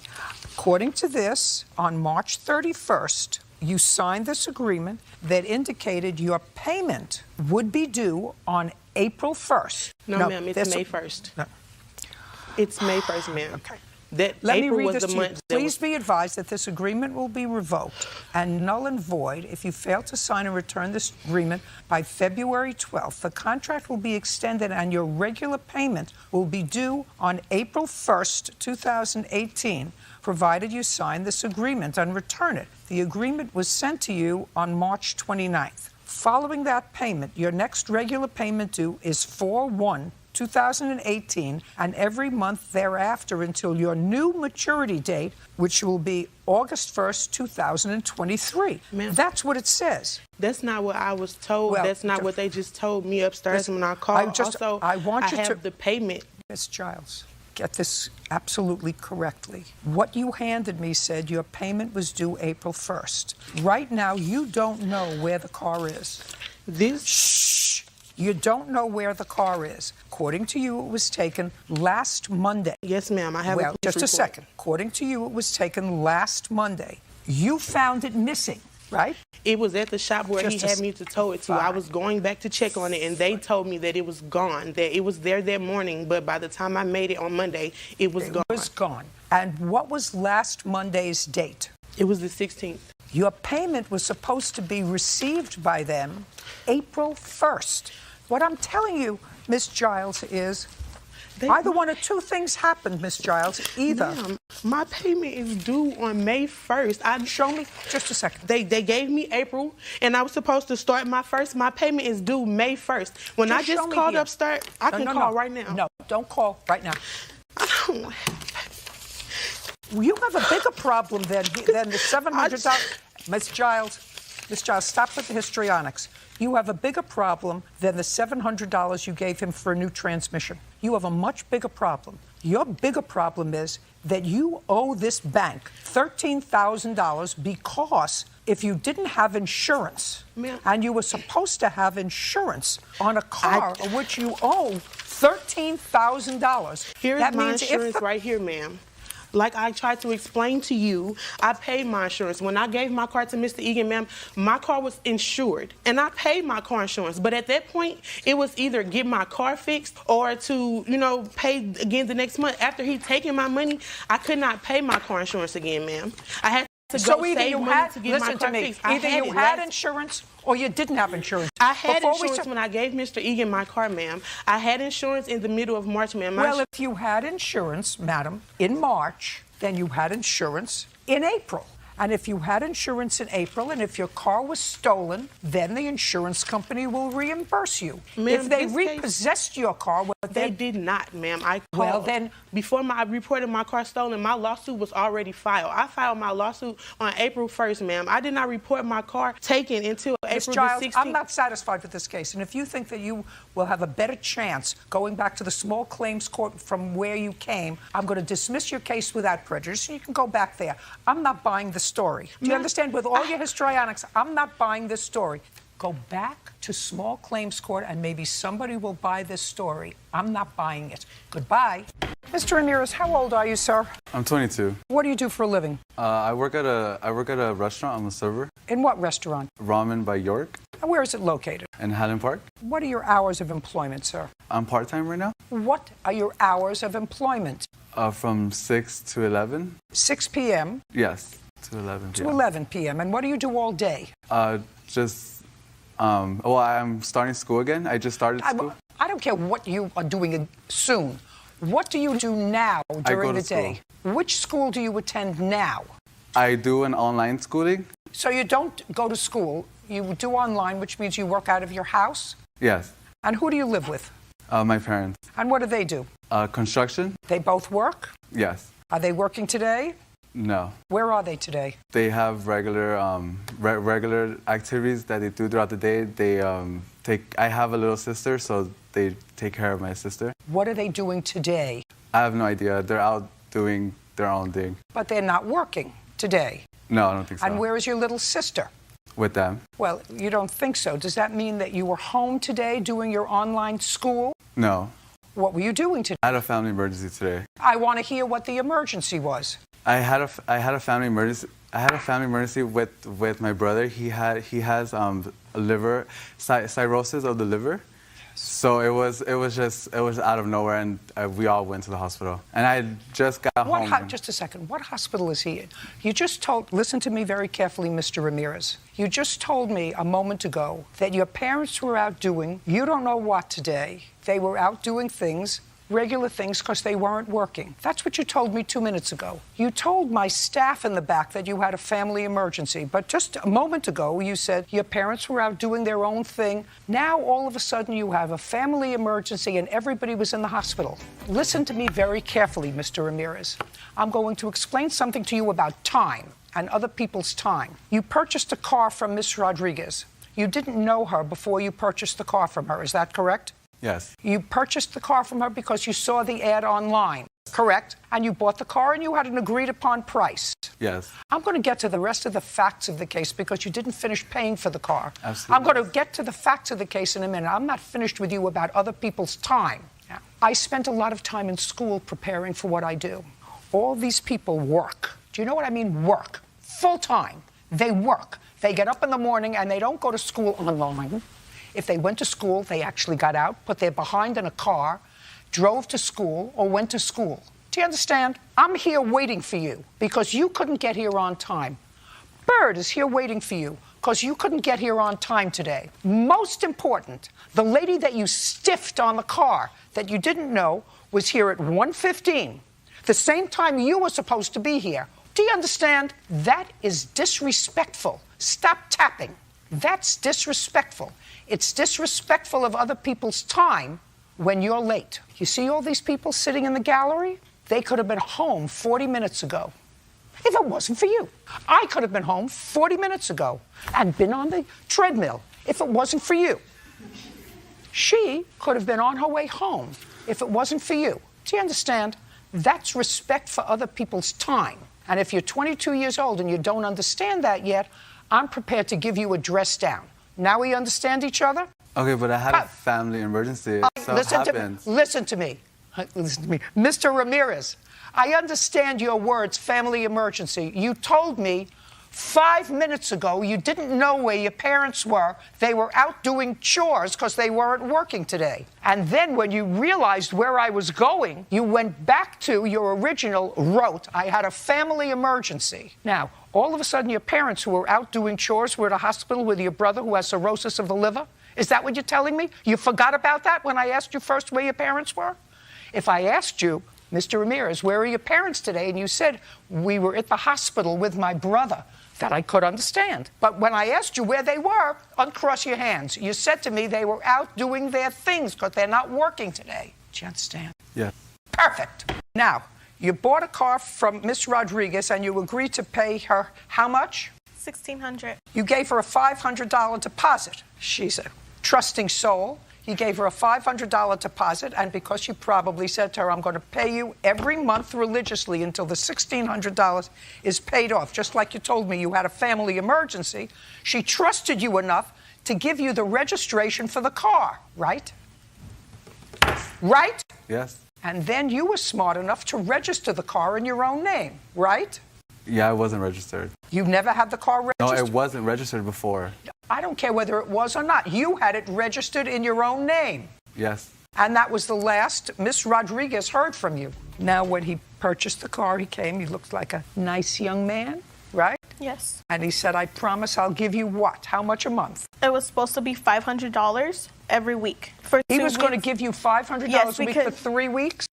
According to this, on March 31st, you signed this agreement that indicated your payment would be due on April 1st. No, ma'am. It's May 1st. No. It's May 1st, ma'am. Okay. That Let April me read was this the to you. month. that Please was- be advised that this agreement will be revoked and null and void if you fail to sign and return this agreement by February 12th. The contract will be extended and your regular payment will be due on April 1st, 2018, provided you sign this agreement and return it. The agreement was sent to you on March 29th. Following that payment, your next regular payment due is 4/1/2018, and every month thereafter until your new maturity date, which will be August 1st, 2023. That's what it says. That's not what I was told. Well, That's not what they just told me upstairs when I called. I want you have to the payment. Ms. Giles, get this absolutely correctly. What you handed me said your payment was due April 1st. Right now, you don't know where the car is. Shh. You don't know where the car is. According to you, it was taken last Monday. Yes, ma'am. I have Well, a just a report. second. According to you, it was taken last Monday. You found it missing, right? It was at the shop where Just he had me to tow it to. I was going back to check on it, and they told me that it was gone, that it was there that morning, but by the time I made it on Monday, it was gone. It was gone. And what was last Monday's date? It was the 16th. Your payment was supposed to be received by them April 1st. What I'm telling you, Miss Giles, is either one of two things happened, Miss Giles. Either. Ma'am, my payment is due on May 1st. Show me just a second. They gave me April, and I was supposed to start my first. My payment is due May 1st. When I show just me called here. upstairs, I can call right now. No, don't call right now. You have a bigger problem than the $700. Miss Giles, stop with the histrionics. You have a bigger problem than the $700 you gave him for a new transmission. You have a much bigger problem. Your bigger problem is that you owe this bank $13,000 because if you didn't have insurance, and you were supposed to have insurance on a car of which you owe $13,000. Here's that my means insurance right here, ma'am. Like I tried to explain to you, I paid my insurance. When I gave my car to Mr. Egan, ma'am, my car was insured, and I paid my car insurance. But at that point, it was either get my car fixed or to, pay again the next month. After he'd taken my money, I could not pay my car insurance again, ma'am. I had to go So either save you money had, to get my listen car to me, fixed. either you had insurance or you didn't have insurance. I had Before we insurance start- when I gave Mr. Egan my car, ma'am. I had insurance in the middle of March, ma'am. Well, if you had insurance, madam, in March, then you had insurance in April. And if you had insurance in April and if your car was stolen, then the insurance company will reimburse you. If they repossessed your car, they did not, ma'am. I called. Well, then, before I reported my car stolen, my lawsuit was already filed. I filed my lawsuit on April 1st, ma'am. I did not report my car taken until April Giles, the 16th. I'm not satisfied with this case. And if you think that you will have a better chance going back to the small claims court from where you came, I'm going to dismiss your case without prejudice. You can go back there. I'm not buying the story. Do you understand? With all your histrionics, I'm not buying this story. Go back to small claims court and maybe somebody will buy this story. I'm not buying it. Goodbye. Mr. Ramirez, how old are you, sir? I'm 22. What do you do for a living? I work at a restaurant. I'm a server. In what restaurant? Ramen by York. And where is it located? In Highland Park. What are your hours of employment, sir? I'm part-time right now. What are your hours of employment? From 6 to 11. 6 p.m. Yes, to 11 p.m. To 11 p.m. And what do you do all day? Well, I'm starting school again. I just started school. I don't care what you are doing soon. What do you do now during the day? Which school do you attend now? I do an online schooling. So you don't go to school, you do online, which means you work out of your house? Yes. And who do you live with? My parents. And what do they do? Construction. They both work? Yes. Are they working today? No. Where are they today? They have regular activities that they do throughout the day. I have a little sister, so they take care of my sister. What are they doing today? I have no idea. They're out doing their own thing. But they're not working today? No, I don't think so. And where is your little sister? With them. Well, you don't think so. Does that mean that you were home today doing your online school? No. What were you doing today? I had a family emergency today. I want to hear what the emergency was. I had a family emergency. I had a family emergency with my brother. He has liver cirrhosis of the liver. So it was out of nowhere, and we all went to the hospital. And I just got home. Just a second. What hospital is he in? You just told. Listen to me very carefully, Mr. Ramirez. You just told me a moment ago that your parents were out doing you don't know what today. They were out doing things. Regular things, because they weren't working. That's what you told me 2 minutes ago. You told my staff in the back that you had a family emergency, but just a moment ago you said your parents were out doing their own thing. Now all of a sudden you have a family emergency and everybody was in the hospital. Listen to me very carefully, Mr. Ramirez. I'm going to explain something to you about time and other people's time. You purchased a car from Miss Rodriguez. You didn't know her before you purchased the car from her. Is that correct? Yes. You purchased the car from her because you saw the ad online, correct? And you bought the car and you had an agreed upon price. Yes. I'm going to get to the rest of the facts of the case because you didn't finish paying for the car. Absolutely. I'm going to get to the facts of the case in a minute. I'm not finished with you about other people's time. I spent a lot of time in school preparing for what I do. All these people work. Do you know what I mean? Work. Full time. They work. They get up in the morning and they don't go to school online. If they went to school, they actually got out, put their behind in a car, drove to school, or went to school. Do you understand? I'm here waiting for you because you couldn't get here on time. Bird is here waiting for you because you couldn't get here on time today. Most important, the lady that you stiffed on the car that you didn't know was here at 1:15, the same time you were supposed to be here. Do you understand? That is disrespectful. Stop tapping. That's disrespectful. It's disrespectful of other people's time when you're late. You see all these people sitting in the gallery? They could have been home 40 minutes ago if it wasn't for you. I could have been home 40 minutes ago and been on the treadmill if it wasn't for you. She could have been on her way home if it wasn't for you. Do you understand? That's respect for other people's time. And if you're 22 years old and you don't understand that yet, I'm prepared to give you a dress down. Now we understand each other? Okay, but I had a family emergency. Listen to me. Mr. Ramirez, I understand your words, family emergency. You told me 5 minutes ago you didn't know where your parents were. They were out doing chores because they weren't working today. And then when you realized where I was going, you went back to your original rote. I had a family emergency. Now, all of a sudden your parents who were out doing chores were at a hospital with your brother who has cirrhosis of the liver? Is that what you're telling me? You forgot about that when I asked you first where your parents were? If I asked you Mr. Ramirez, where are your parents today? And you said, we were at the hospital with my brother. That I could understand. But when I asked you where they were, uncross your hands. You said to me they were out doing their things because they're not working today. Do you understand? Yeah. Perfect. Now, you bought a car from Miss Rodriguez and you agreed to pay her how much? $1,600. You gave her a $500 deposit. She's a trusting soul. You gave her a $500 deposit, and because you probably said to her, I'm going to pay you every month religiously until the $1,600 is paid off, just like you told me you had a family emergency, she trusted you enough to give you the registration for the car, right? Right? Yes. And then you were smart enough to register the car in your own name, right? Yeah, I wasn't registered. You've never had the car registered? No, it wasn't registered before. I don't care whether it was or not. You had it registered in your own name. Yes. And that was the last Miss Rodriguez heard from you. Now, when he purchased the car, he came, he looked like a nice young man, right? Yes. And he said, I promise I'll give you what? How much a month? It was supposed to be $500 every week. For 2 He was going to weeks. give you $500 Yes, a week for 3 weeks?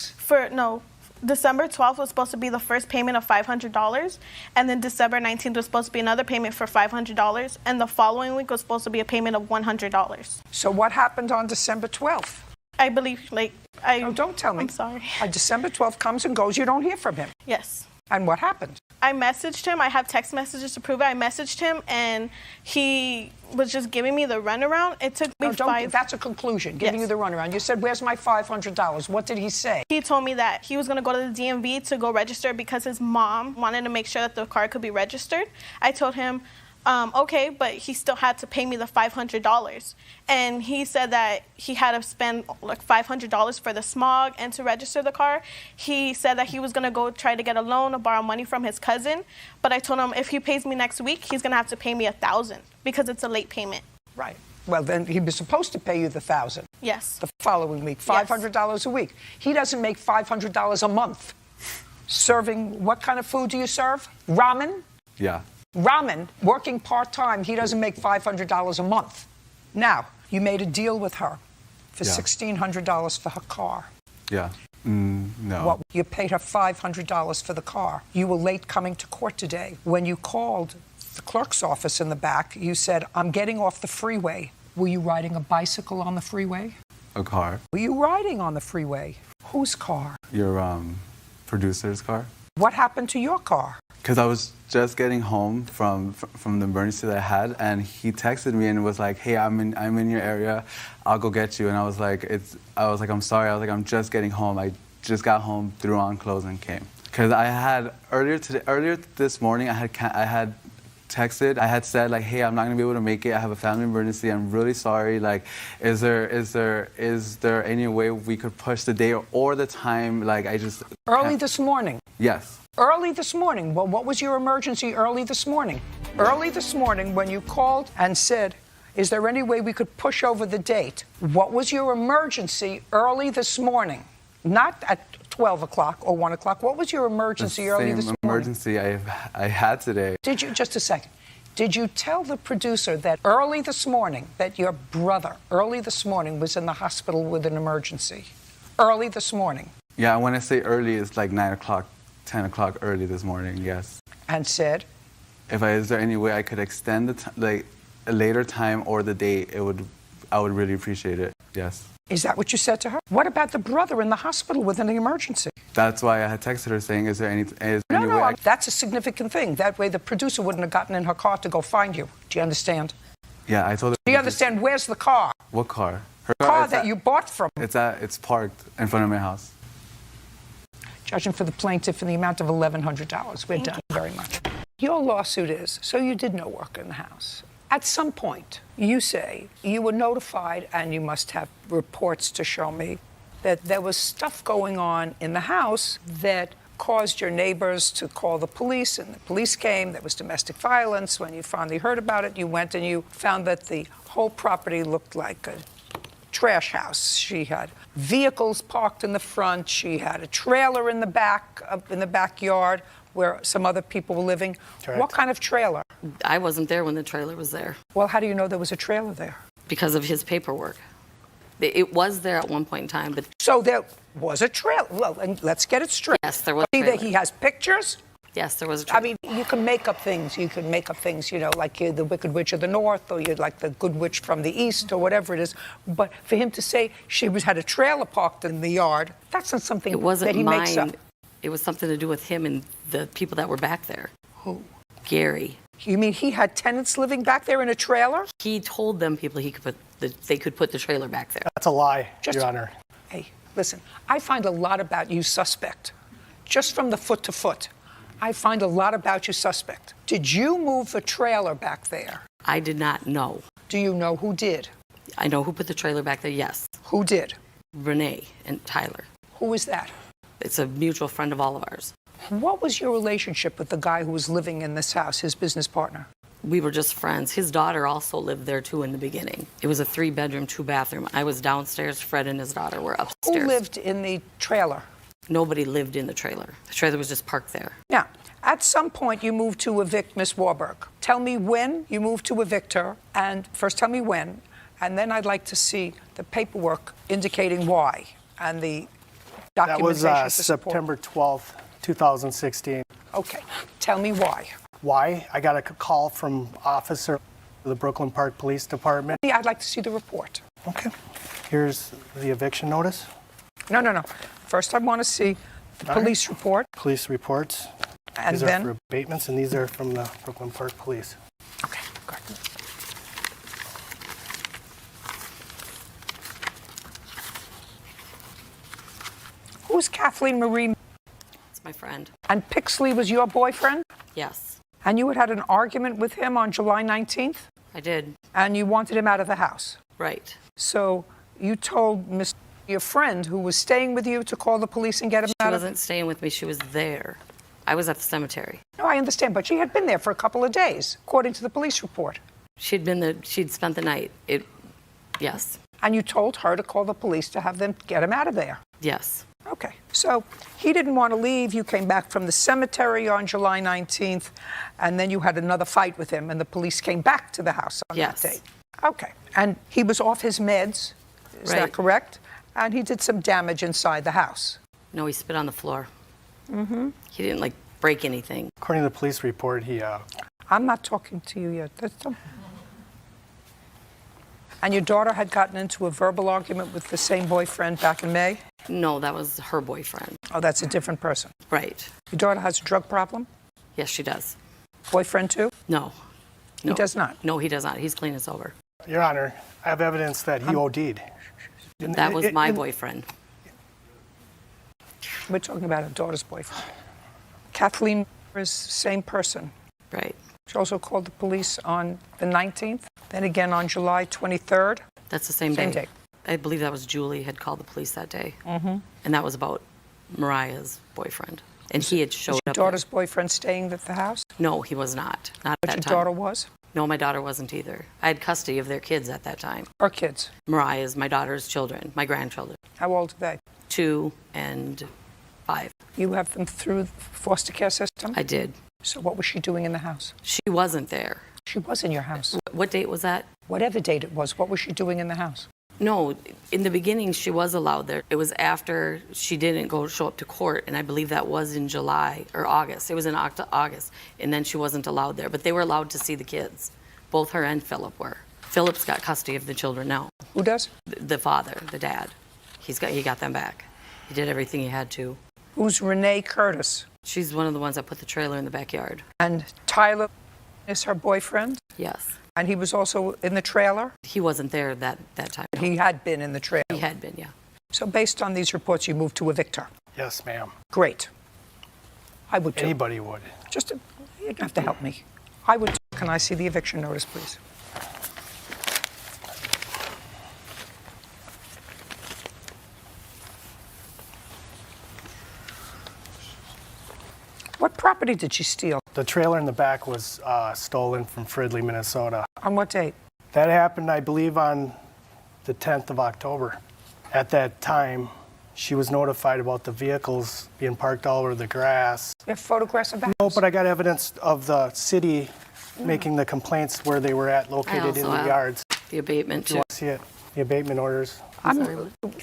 No. December 12th was supposed to be the first payment of $500, and then December 19th was supposed to be another payment for $500, and the following week was supposed to be a payment of $100. So what happened on December 12th? I believe, No, don't tell me. I'm sorry. December 12th comes and goes, you don't hear from him. Yes. And what happened? I messaged him. I have text messages to prove it. I messaged him, and he was just giving me the runaround. It took me That's a conclusion, giving you the runaround. You said, where's my $500? What did he say? He told me that he was going to go to the DMV to go register because his mom wanted to make sure that the car could be registered. I told him, okay, but he still had to pay me the $500. And he said that he had to spend like $500 for the smog and to register the car. He said that he was going to go try to get a loan or borrow money from his cousin. But I told him if he pays me next week, he's going to have to pay me $1,000 because it's a late payment. Right. Well, then he was supposed to pay you the $1,000. Yes. The following week, $500 a week. He doesn't make $500 a month. Serving, what kind of food do you serve? Ramen? Yeah. Ramen, working part-time, he doesn't make $500 a month. Now, you made a deal with her for $1,600 for her car. Yeah. No. What, you paid her $500 for the car. You were late coming to court today. When you called the clerk's office in the back, you said, I'm getting off the freeway. Were you riding a bicycle on the freeway? A car. Were you riding on the freeway? Whose car? Your producer's car. What happened to your car? Because I was just getting home from the emergency that I had, and he texted me and was like, "Hey, I'm in your area. I'll go get you." And I was like, "I'm sorry." I was like, "I'm just getting home. I just got home, threw on clothes, and came." Because I had earlier this morning, I had texted. I had said like, "Hey, I'm not gonna be able to make it. I have a family emergency. I'm really sorry. Like, is there any way we could push the day or the time? Like, I just early this morning." Yes. Early this morning. Well, what was your emergency early this morning? Early this morning when you called and said, is there any way we could push over the date? What was your emergency early this morning? Not at 12 o'clock or 1 o'clock. What was your emergency early this morning? The same emergency I had today. Did you, just a second, did you tell the producer that early this morning, that your brother early this morning was in the hospital with an emergency? Early this morning? Yeah, when I say early, it's like 9 o'clock. 10 o'clock early this morning, yes. And said? Is there any way I could extend the a later time or the date, I would really appreciate it, yes. Is that what you said to her? What about the brother in the hospital with an emergency? That's why I had texted her saying, is there any way No, that's a significant thing. That way the producer wouldn't have gotten in her car to go find you. Do you understand? Yeah, I told her. Do you understand? Where's the car? What car? Her car that you bought from. It's parked in front of my house. Judging for the plaintiff in the amount of $1,100. We're done. Very much. Your lawsuit is, so you did no work in the house. At some point, you say you were notified, and you must have reports to show me, that there was stuff going on in the house that caused your neighbors to call the police, and the police came. There was domestic violence. When you finally heard about it, you went and you found that the whole property looked like a trash house. She had vehicles parked in the front. She had a trailer in the back, in the backyard where some other people were living. Correct. What kind of trailer? I wasn't there when the trailer was there. Well, how do you know there was a trailer there? Because of his paperwork. It was there at one point in time, but So there was a trailer. Well, and let's get it straight. yes, there was a Either trailer. he has pictures. Yes, there was a I trailer. mean, you can make up things. You can make up things, you know, like you're the Wicked Witch of the North, or you're like the Good Witch from the East, or whatever it is. But for him to say had a trailer parked in the yard, that's not something It wasn't that he makes up. mine. It was something to do with him and the people that were back there. Who? Gary. You mean he had tenants living back there in a trailer? He told them people they could put the trailer back there. That's a lie, Just- Your Honor. Hey, listen, I find a lot about you suspect. Just from the foot to foot, I find a lot about you suspect. Did you move the trailer back there? I did not know. Do you know who did? I know who put the trailer back there, yes. Who did? Renee and Tyler. Who is that? It's a mutual friend of all of ours. What was your relationship with the guy who was living in this house, his business partner? We were just friends. His daughter also lived there too in the beginning. It was a 3-bedroom, 2-bathroom. I was downstairs, Fred and his daughter were upstairs. Who lived in the trailer? Nobody lived in the trailer. The trailer was just parked there. Now, at some point you moved to evict Miss Warburg. Tell me when you moved to evict her, and first tell me when, and then I'd like to see the paperwork indicating why, and the That was documentation to support. September 12th, 2016. Okay, tell me why. Why? I got a call from officer of the Brooklyn Park Police Department. Yeah, I'd like to see the report. Okay. Here's the eviction notice. No. First I want to see the police report. Police reports. And these then? are for abatements, and these are from the Brooklyn Park Police. Okay, good. Who's Kathleen Marie? It's my friend. And Pixley was your boyfriend? Yes, And you had an argument with him on July 19th? I did. And you wanted him out of the house? Right. So you told your friend who was staying with you to call the police and get him She out of wasn't staying with me. She was there. I was at the cemetery. No, I understand, but she had been there for a couple of days, according to the police report. She'd been there. She'd spent the night. Yes. And you told her to call the police to have them get him out of there? Yes. Okay. So he didn't want to leave. You came back from the cemetery on July 19th, and then you had another fight with him, and the police came back to the house on Yes. that date. Okay. And he was off his meds, is that Right. correct? And he did some damage inside the house. No, he spit on the floor. Mm-hmm. He didn't break anything. According to the police report, he I'm not talking to you yet. And your daughter had gotten into a verbal argument with the same boyfriend back in May? No, that was her boyfriend. Oh, that's a different person. Right. Your daughter has a drug problem? Yes, she does. Boyfriend too? No. He does not? No, he does not. He's clean and sober. Your Honor, I have evidence that he OD'd. That was my boyfriend. We're talking about her daughter's boyfriend. Kathleen is same person. Right. She also called the police on the 19th, then again on July 23rd. That's the same Same day. day. I believe that was Julie had called the police that day. Mm-hmm. And that was about Mariah's boyfriend. And he had showed Was your up. daughter's boyfriend staying at the house? No, he was not. Not But at your that time. daughter was? No, my daughter wasn't either. I had custody of their kids at that time. Her kids? Mariah's, my daughter's children, my grandchildren. How old are they? 2 and 5. You have them through the foster care system? I did. So what was she doing in the house? She wasn't there. She was in your house. What date was that? Whatever date it was, what was she doing in the house? No, in the beginning she was allowed there. It was after she didn't show up to court, and I believe that was in July or August. It was in August, and then she wasn't allowed there. But they were allowed to see the kids. Both her and Philip were. Philip's got custody of the children now. Who does? The father, the dad. He got them back. He did everything he had to. Who's Renee Curtis? She's one of the ones that put the trailer in the backyard. And Tyler is her boyfriend? Yes. And he was also in the trailer? He wasn't there that time. He had been in the trailer? He had been, yeah. So based on these reports, you moved to evict her? Yes, ma'am. Great. I would too. Anybody would. You don't have to help me. I would too. Can I see the eviction notice, please? What property did she steal? The trailer in the back was stolen from Fridley, Minnesota. On what date? That happened, I believe, on the 10th of October. At that time, she was notified about the vehicles being parked all over the grass. You have photographs of that? No, but I got evidence of the city making the complaints where they were located in also the have yards. The abatement, Do you too. want to see it? The abatement orders.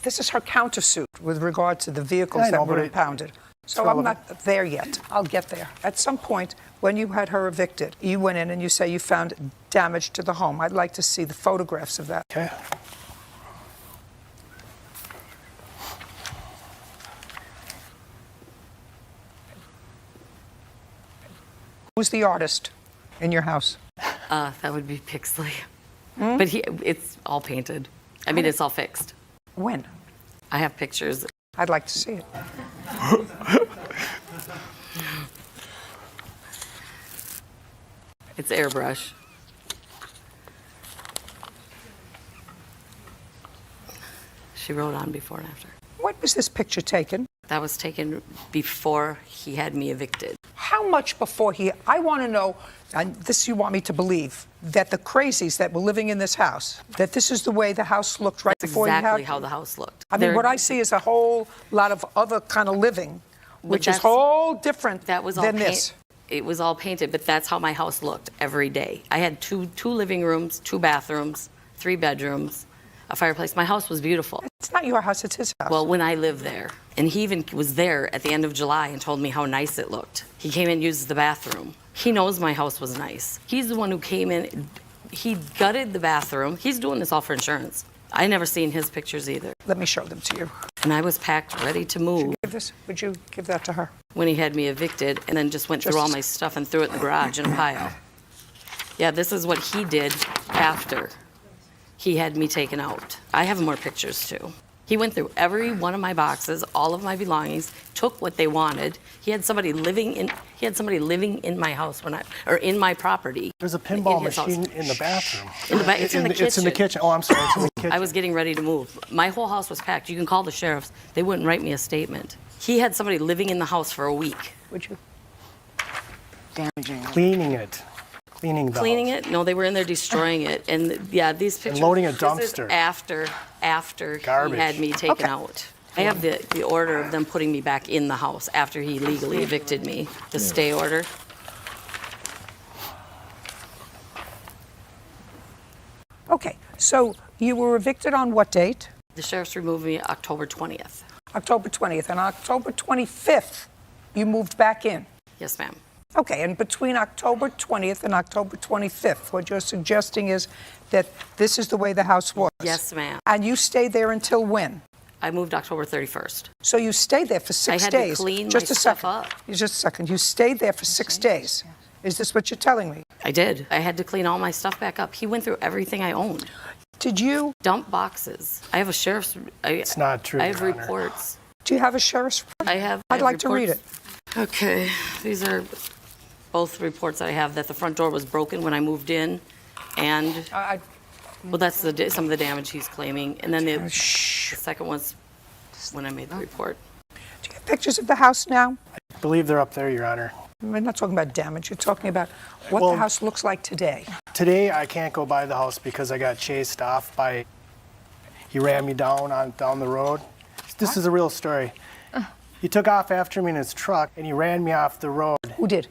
This is her countersuit with regard to the vehicles I know, that were but impounded. So I'm relevant. not there yet. I'll get there. At some point, when you had her evicted, you went in and you say you found damage to the home. I'd like to see the photographs of that. Okay. Who's the artist in your house? That would be Pixley. But it's all painted. I mean, it's all fixed. When? I have pictures. I'd like to see it. It's airbrush. She wrote on before and after. When was this picture taken? That was taken before he had me evicted. How much before I want to know, and this you want me to believe, that the crazies that were living in this house, that this is the way the house looked right That's before exactly you had how the house looked. I mean, what I see is a whole lot of other kind of living, which is whole different that was all than this. It was all painted, but that's how my house looked every day. I had two living rooms, 2 bathrooms, 3 bedrooms, a fireplace. My house was beautiful. It's not your house, it's his house. Well, when I lived there, and he even was there at the end of July and told me how nice it looked. He came in and used the bathroom. He knows my house was nice. He's the one who came in, he gutted the bathroom. He's doing this all for insurance. I never seen his pictures either. Let me show them to you. And I was packed, ready to move. Would you give that to her? When he had me evicted, and then just went through all my stuff and threw it in the garage in a pile. Yeah, this is what he did after he had me taken out. I have more pictures too. He went through every one of my boxes, all of my belongings, took what they wanted. He had somebody living in my house in my property. There's a pinball machine in the bathroom. It's in the kitchen. It's in the kitchen. Oh, I'm sorry. It's in the kitchen. I was getting ready to move. My whole house was packed. You can call the sheriffs. They wouldn't write me a statement. He had somebody living in the house for a week. Would you? Damaging. Cleaning it. Cleaning it? No, they were in there destroying it. And yeah, these pictures. And loading a this dumpster. is after Garbage. he had me taken out. I have the order of them putting me back in the house after he legally evicted me. The stay order. Okay, so you were evicted on what date? The sheriffs removed me October 20th. October 20th. And October 25th, you moved back in. Yes, ma'am. Okay, and between October 20th and October 25th, what you're suggesting is that this is the way the house was? Yes, ma'am. And you stayed there until when? I moved October 31st. So you stayed there for 6 days? I had to clean my stuff up. Just a second. You stayed there for 6 days. Is this what you're telling me? I did. I had to clean all my stuff back up. He went through everything I owned. Did you? Dump boxes. I have a sheriff's... It's not true, I have Your Honor. reports. Do you have a sheriff's report? I'd like to read it. Okay. These are both reports that I have, that the front door was broken when I moved in, and well, that's some of the damage he's claiming, and then the second one's when I made the report. Do you have pictures of the house now? I believe they're up there, Your Honor. We're not talking about damage. You're talking about what the house looks like today. Today, I can't go by the house because I got chased off by. He ran me down the road. This is a real story. He took off after me in his truck, and he ran me off the road. Who did?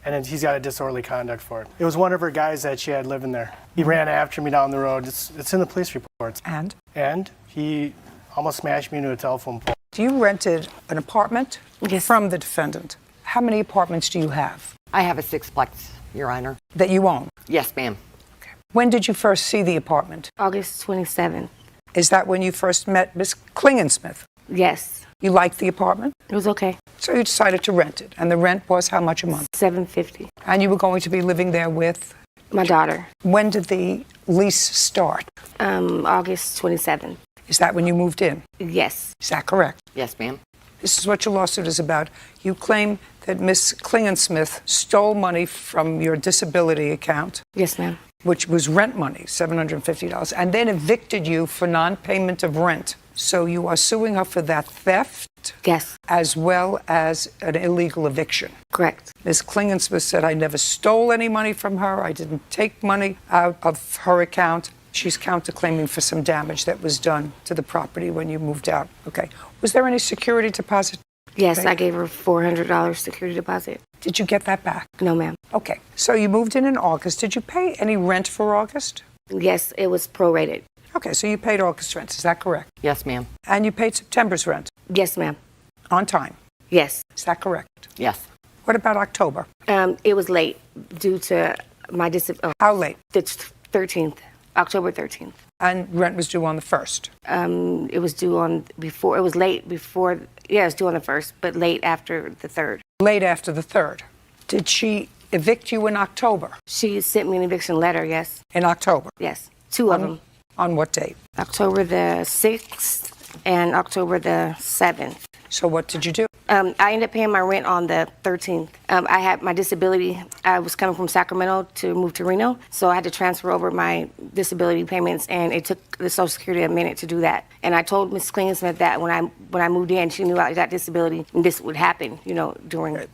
And then he's got a disorderly conduct for it. It was one of her guys that she had living there. He ran after me down the road. It's in the police reports. And? And he almost smashed me into a telephone pole. You rented an apartment from the defendant. How many apartments do you have? I have a 6-plex, Your Honor. That you own? Yes, ma'am. Okay. When did you first see the apartment? August 27th. Is that when you first met Miss Klingensmith? Yes. You liked the apartment? It was okay. So you decided to rent it. And the rent was how much a month? $750. And you were going to be living there with? My daughter. When did the lease start? August 27th. Is that when you moved in? Yes. Is that correct? Yes, ma'am. This is what your lawsuit is about. You claim that Miss Klingensmith stole money from your disability account. Yes, ma'am. Which was rent money, $750, and then evicted you for non-payment of rent. So you are suing her for that theft? Yes. As well as an illegal eviction? Correct. Ms. Klingensmith said, I never stole any money from her. I didn't take money out of her account. She's counterclaiming for some damage that was done to the property when you moved out. Okay. Was there any security deposit? Yes, I gave her $400 security deposit. Did you get that back? No, ma'am. Okay. So you moved in August. Did you pay any rent for August? Yes, it was prorated. Okay, so you paid August rent, is that correct? Yes, ma'am. And you paid September's rent Yes, ma'am. on time, Yes. is that correct? Yes. What about October? It was late due to my How late? The 13th, October 13th. And rent was due on the 1st? It was due on before, it was late before, yeah, it was due on the 1st, but late after the 3rd. Late after the 3rd. Did she evict you in October? She sent me an eviction letter, yes. In October? Yes, two of them. On what date? October the 6th and October the 7th. So what did you do? I ended up paying my rent on the 13th. I had my disability. I was coming from Sacramento to move to Reno, so I had to transfer over my disability payments, and it took the Social Security a minute to do that. And I told Ms. Klingsmith that when I moved in, she knew I got disability, and this would happen, during.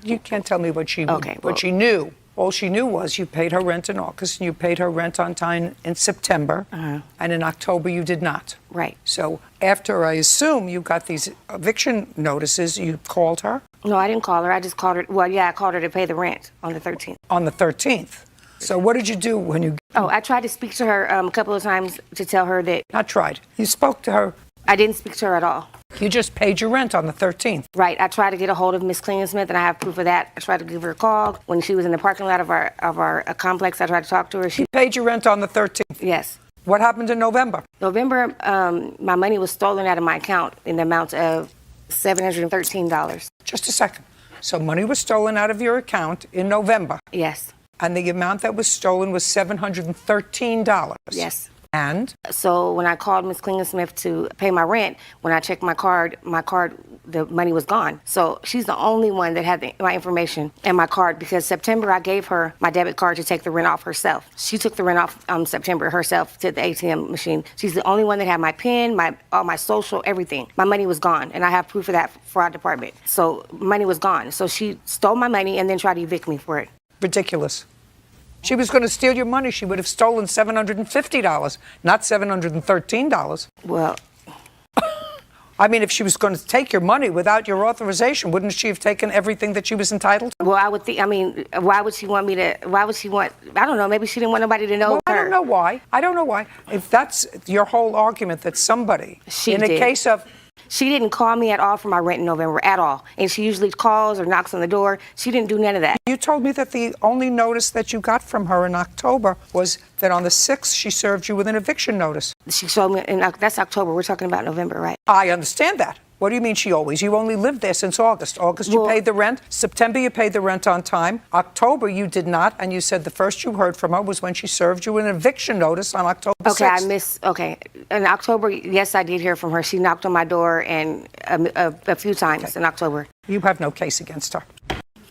You can't tell me what she Okay, what she knew. All she knew was you paid her rent in August and you paid her rent on time in September, and in October you did not. Right. So after, I assume, you got these eviction notices, you called her? No, I didn't call her. I just called her. Well, yeah, I called her to pay the rent on the 13th. On the 13th. So what did you do when you... Oh, I tried to speak to her a couple of times to tell her that... Not tried. You spoke to her. I didn't speak to her at all. You just paid your rent on the 13th. Right. I tried to get a hold of Miss Klingsmith, and I have proof of that. I tried to give her a call when she was in the parking lot of our complex. I tried to talk to her. She paid your rent on the 13th? Yes. What happened in November? November, my money was stolen out of my account in the amount of $713. Just a second. So money was stolen out of your account in November? Yes. And the amount that was stolen was $713? Yes. And? So when I called Ms. Klingsmith to pay my rent, when I checked my card, the money was gone. So she's the only one that had my information and my card, because September I gave her my debit card to take the rent off herself. She took the rent off September herself to the ATM machine. She's the only one that had my PIN, all my social, everything. My money was gone, and I have proof of that for our department. So money was gone. So she stole my money and then tried to evict me for it. Ridiculous. She was going to steal your money. She would have stolen $750, not $713. Well, I mean, if she was going to take your money without your authorization, wouldn't she have taken everything that she was entitled to? Well, I would think, why would she want, I don't know, maybe she didn't want nobody to know her. I don't know why. I don't know why. If that's your whole argument, that somebody, in a case of... She didn't call me at all for my rent in November, at all. And she usually calls or knocks on the door. She didn't do none of that. You told me that the only notice that you got from her in October was that on the 6th she served you with an eviction notice. She showed me, and that's October. We're talking about November, right? I understand that. What do you mean she always? You only lived there since August. August you paid the rent. September you paid the rent on time. October you did not, and you said the first you heard from her was when she served you an eviction notice on October 6th. Okay. In October, yes, I did hear from her. She knocked on my door and a few times in October. You have no case against her.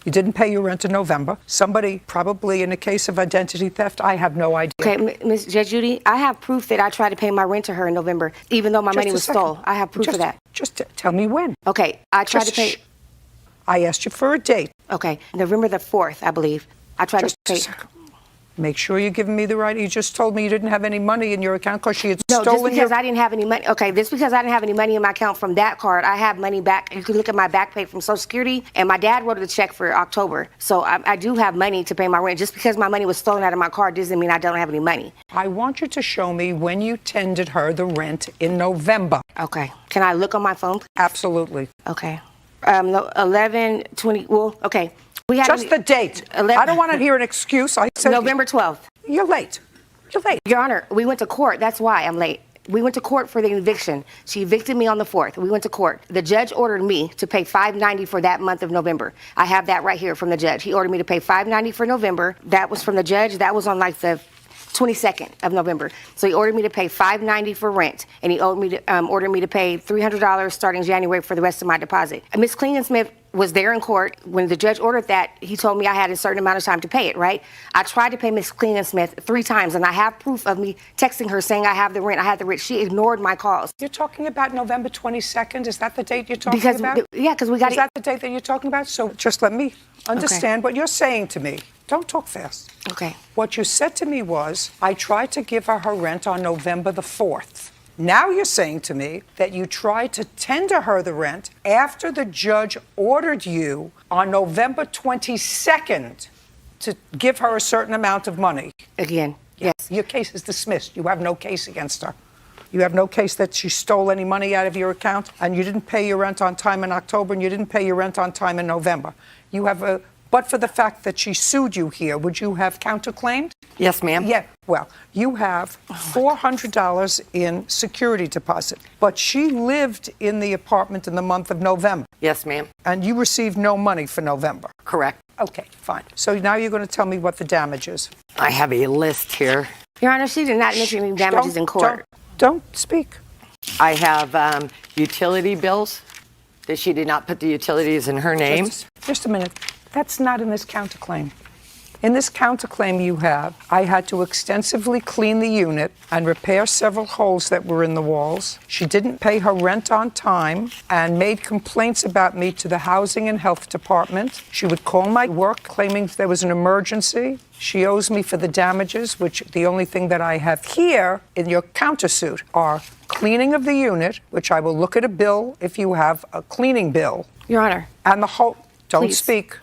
You didn't pay your rent in November. Somebody, probably in a case of identity theft, I have no idea. Okay, Ms. Judge Judy, I have proof that I tried to pay my rent to her in November, even though my money was stolen. I have proof of that. Just tell me when. Okay, I tried to pay. I asked you for a date. Okay, November the 4th, I believe. I tried to pay. Make sure you're giving me the right. You just told me you didn't have any money in your account because she had stolen just because I didn't have any money. Okay, just because I didn't have any money in my account from that card, I have money back. You can look at my back pay from Social Security, and my dad wrote a check for October. So I do have money to pay my rent. Just because my money was stolen out of my card doesn't mean I don't have any money. I want you to show me when you tendered her the rent in November. Okay. Can I look on my phone? Absolutely. Okay. 11/20. Well, okay. We had just the date. I don't want to hear an excuse. I said November 12th. You're late. You're late. Your Honor, we went to court. That's why I'm late. We went to court for the eviction. She evicted me on the 4th. We went to court. The judge ordered me to pay $590 for that month of November. I have that right here from the judge. He ordered me to pay $590 for November. That was from the judge. That was on like the 22nd of November. So he ordered me to pay $590 for rent, and he ordered me to pay $300 starting January for the rest of my deposit. Ms. Klingsmith was there in court. When the judge ordered that, he told me I had a certain amount of time to pay it, right? I tried to pay Ms. Klingsmith 3 times, and I have proof of me texting her saying I have the rent, I have the rent. She ignored my calls. You're talking about November 22nd? Is that the date you're talking about? Yeah, because we got Is that the date that you're talking about? So just let me understand what you're saying to me. Don't talk fast. Okay. What you said to me was, I tried to give her rent on November the 4th. Now you're saying to me that you tried to tender her the rent after the judge ordered you on November 22nd to give her a certain amount of money. Again. Yes. Your case is dismissed. You have no case against her. You have no case that she stole any money out of your account, and you didn't pay your rent on time in October, and you didn't pay your rent on time in November. You have but for the fact that she sued you here, would you have counterclaimed? Yes, ma'am. Yeah, well, you have $400 in security deposit, but she lived in the apartment in the month of November. Yes, ma'am. And you received no money for November. Correct. Okay, fine. So now you're going to tell me what the damage is. I have a list here. Your Honor, she did not mention any damages in court. Don't speak. I have utility bills that she did not put the utilities in her name. Just a minute. That's not in this counterclaim. In this counterclaim you have, I had to extensively clean the unit and repair several holes that were in the walls. She didn't pay her rent on time and made complaints about me to the Housing and Health Department. She would call my work claiming there was an emergency. She owes me for the damages, which the only thing that I have here in your countersuit are cleaning of the unit, which I will look at a bill if you have a cleaning bill. Your Honor. And the whole, don't Please. speak.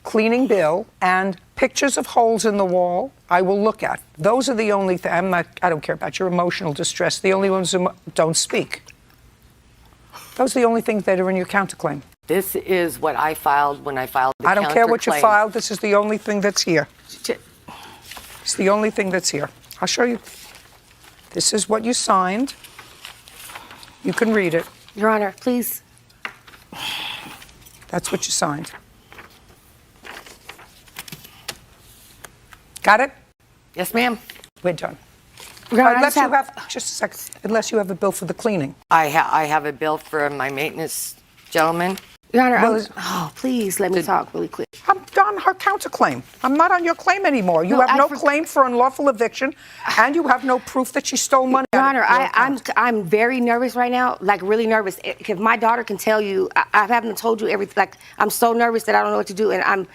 Cleaning bill and pictures of holes in the wall I will look at. Those are the only things. I don't care about your emotional distress. The only ones who don't speak. Those are the only things that are in your counterclaim. This is what I filed when I filed the I don't care what you counterclaim. filed. This is the only thing that's here. It's the only thing that's here. I'll show you. This is what you signed. You can read it. Your Honor, please. That's what you signed. Got it? Yes, ma'am. We're done. Your Honor, Unless you have, just a second, unless you have a bill for the cleaning. I have a bill for my maintenance gentleman. Your Honor, Well, please let me talk really quick. I'm on her counterclaim. I'm not on your claim anymore. You No, have no claim for unlawful eviction, and you have no proof that she stole money. Your out of Honor, your account. I'm very nervous right now, like really nervous. If my daughter can tell you, I haven't told you everything. Like I'm so nervous that I don't know what to do, and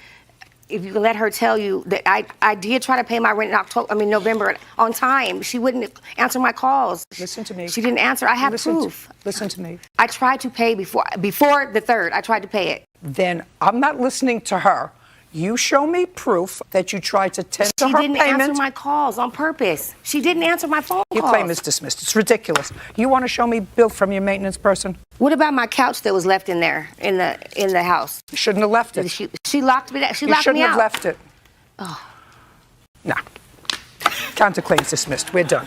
if you can let her tell you that I did try to pay my rent in November on time. She wouldn't answer my calls. Listen to me. She didn't answer. I have proof. Listen to me. I tried to pay before the 3rd. I tried to pay it. Then I'm not listening to her. You show me proof that you tried to tend to She her didn't payment. answer my calls on purpose. She didn't answer my phone Your calls. claim is dismissed. It's ridiculous. You want to show me bill from your maintenance person? What about my couch that was left in there in the house? You shouldn't have left it. She locked me. She You locked shouldn't me out. have left it. Oh. No. Counterclaim's dismissed. We're done.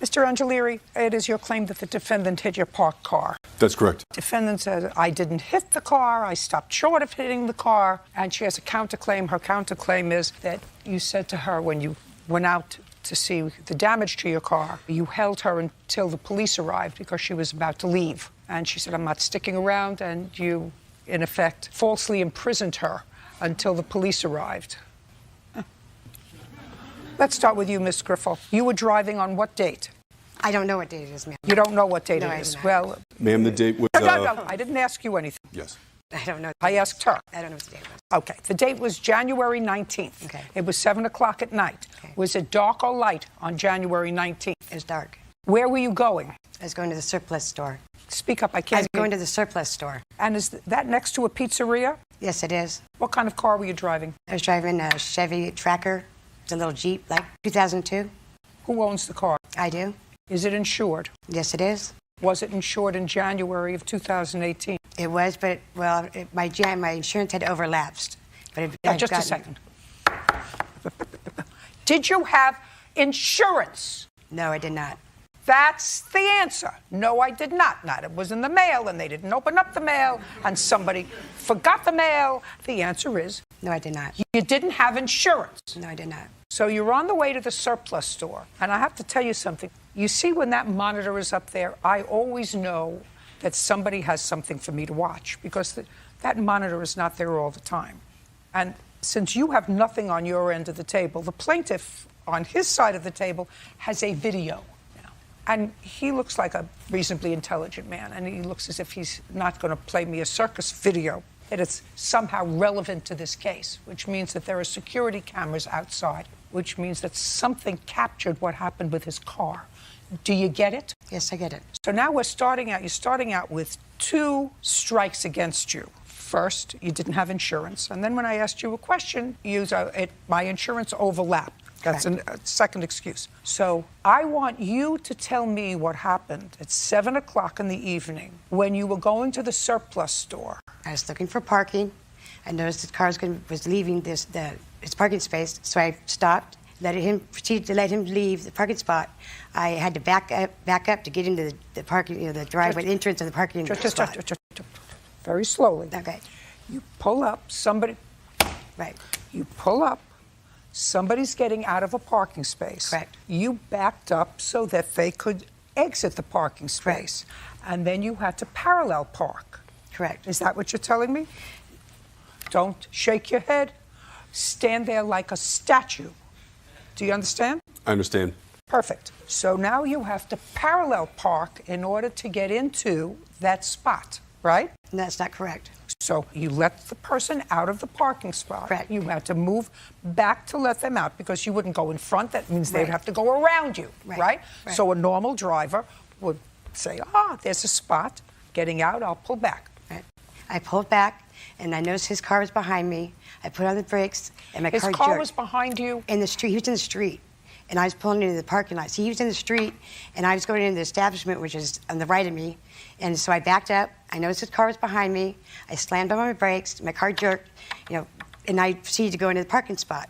Mr. Angelieri, it is your claim that the defendant hit your parked car. That's correct. Defendant says, I didn't hit the car, I stopped short of hitting the car, and she has a counterclaim. Her counterclaim is that you said to her when you went out to see the damage to your car, you held her until the police arrived because she was about to leave. And she said, I'm not sticking around, and you, in effect, falsely imprisoned her until the police arrived. Let's start with you, Ms. Griffel. You were driving on what date? I don't know what date it is, ma'am. You don't know what date No, it I do is. not. Well, Ma'am, the date was... no, I didn't ask you anything. Yes. I don't know. I asked her. I don't know what the date was. Okay, the date was January 19th. Okay. It was 7 o'clock at night. Okay. Was it dark or light on January 19th? It was dark. Where were you going? I was going to the surplus store. Speak up, I I can't was hear. going to the surplus store. And is that next to a pizzeria? Yes, it is. What kind of car were you driving? I was driving a Chevy Tracker. It's a little Jeep, like 2002. Who owns the car? I do. Is it insured? Yes, it is. Was it insured in January of 2018? It was, but, well, my insurance had overlapsed. But Just a second. Did you have insurance? No, I did not. That's the answer. No, I did not. Not it was in the mail and they didn't open up the mail and somebody forgot the mail. The answer is no, I did not. You didn't have insurance. No, I did not. So you're on the way to the surplus store. And I have to tell you something. You see when that monitor is up there, I always know that somebody has something for me to watch because that monitor is not there all the time. And since you have nothing on your end of the table, the plaintiff on his side of the table has a video. And he looks like a reasonably intelligent man, and he looks as if he's not going to play me a circus video, that it's somehow relevant to this case, which means that there are security cameras outside, which means that something captured what happened with his car. Do you get it? Yes, I get it. So now you're starting out with 2 strikes against you. First, you didn't have insurance, and then when I asked you a question, my insurance overlapped. That's a second excuse. So I want you to tell me what happened at 7 o'clock in the evening when you were going to the surplus store. I was looking for parking. I noticed the car was leaving its parking space, so I stopped, proceeded to let him leave the parking spot. I had to back up to get into the parking, the driveway, the entrance of the parking spot. Very slowly. Okay. You pull up, somebody. Right. You pull up, somebody's getting out of a parking space. Correct. You backed up so that they could exit the parking space. Correct. And then you had to parallel park. Correct. Is that what you're telling me? Don't shake your head. Stand there like a statue. Do you understand? I understand. Perfect. So now you have to parallel park in order to get into that spot, right? No, that's not correct. So you let the person out of the parking spot. Correct. You had to move back to let them out because you wouldn't go in front. That means they'd have to go around you, right? So a normal driver would say, there's a spot. Getting out, I'll pull back. Right. I pulled back, and I noticed his car was behind me. I put on the brakes, and my car jerked. His car was behind you? In the street. He was in the street. And I was pulling into the parking lot. So he was in the street, and I was going into the establishment, which is on the right of me. And so I backed up. I noticed his car was behind me. I slammed on my brakes. My car jerked, and I proceeded to go into the parking spot.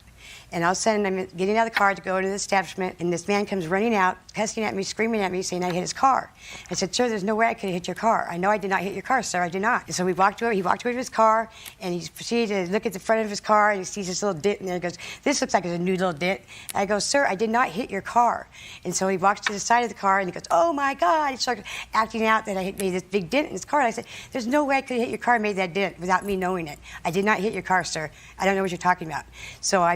And all of a sudden, I'm getting out of the car to go into the establishment, and this man comes running out, cussing at me, screaming at me, saying I hit his car. I said, sir, there's no way I could have hit your car. I know I did not hit your car, sir. I did not. And so he walked away to his car, and he proceeded to look at the front of his car, and he sees this little dent in there. He goes, this looks like it's a new little dent. And I go, sir, I did not hit your car. And so he walks to the side of the car, and he goes, oh, my God. He started acting out that I had made this big dent in his car. And I said, there's no way I could have hit your car and made that dent without me knowing it. I did not hit your car, sir. I don't know what you're talking about. So I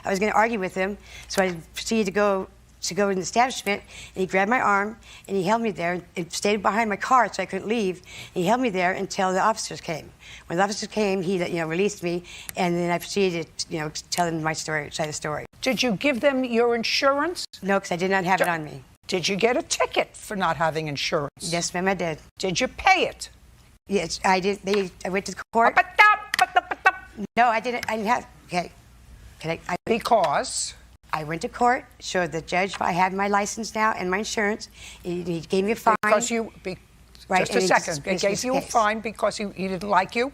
was going to argue with him, so I proceeded to go in the establishment, and he grabbed my arm, and he held me there, and stayed behind my car so I couldn't leave. And he held me there until the officers came. When the officers came, he released me, and then I proceeded to tell them my story, side of the story. Did you give them your insurance? No, because I did not have it on me. Did you get a ticket for not having insurance? Yes, ma'am, I did. Did you pay it? Yes, I did. I went to court. No, I didn't. I didn't have. Okay. Because I went to court, showed the judge I had my license now and my insurance. He gave me a fine. Because just a second. He gave you a fine because he didn't like you?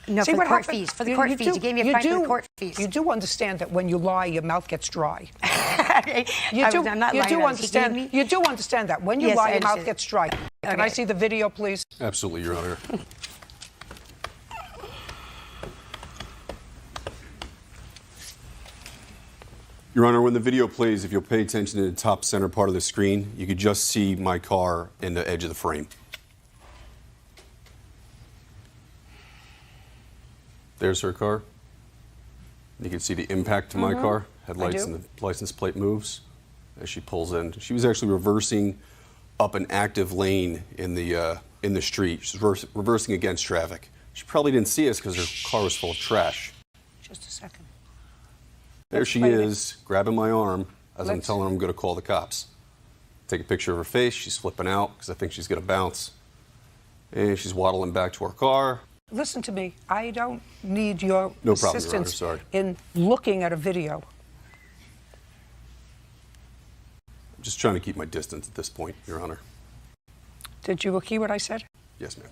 No, for the court fees. For the court fees. He gave me a fine for the court fees. You do understand that when you lie, your mouth gets dry. I'm not lying. You do understand that when you lie, your mouth gets dry. Can I see the video, please? Absolutely, Your Honor. Your Honor, when the video plays, if you'll pay attention to the top center part of the screen, you could just see my car in the edge of the frame. There's her car. You can see the impact to my car. Headlights and the license plate moves as she pulls in. She was actually reversing up an active lane in the street. She's reversing against traffic. She probably didn't see us because her car was full of trash. Just a second. There she is, grabbing my arm as I'm telling her I'm going to call the cops. Take a picture of her face. She's flipping out because I think she's going to bounce. And she's waddling back to her car. Listen to me. I don't need your No problem, assistance Your Honor, sorry. in looking at a video. I'm just trying to keep my distance at this point, Your Honor. Did you hear what I said? Yes, ma'am.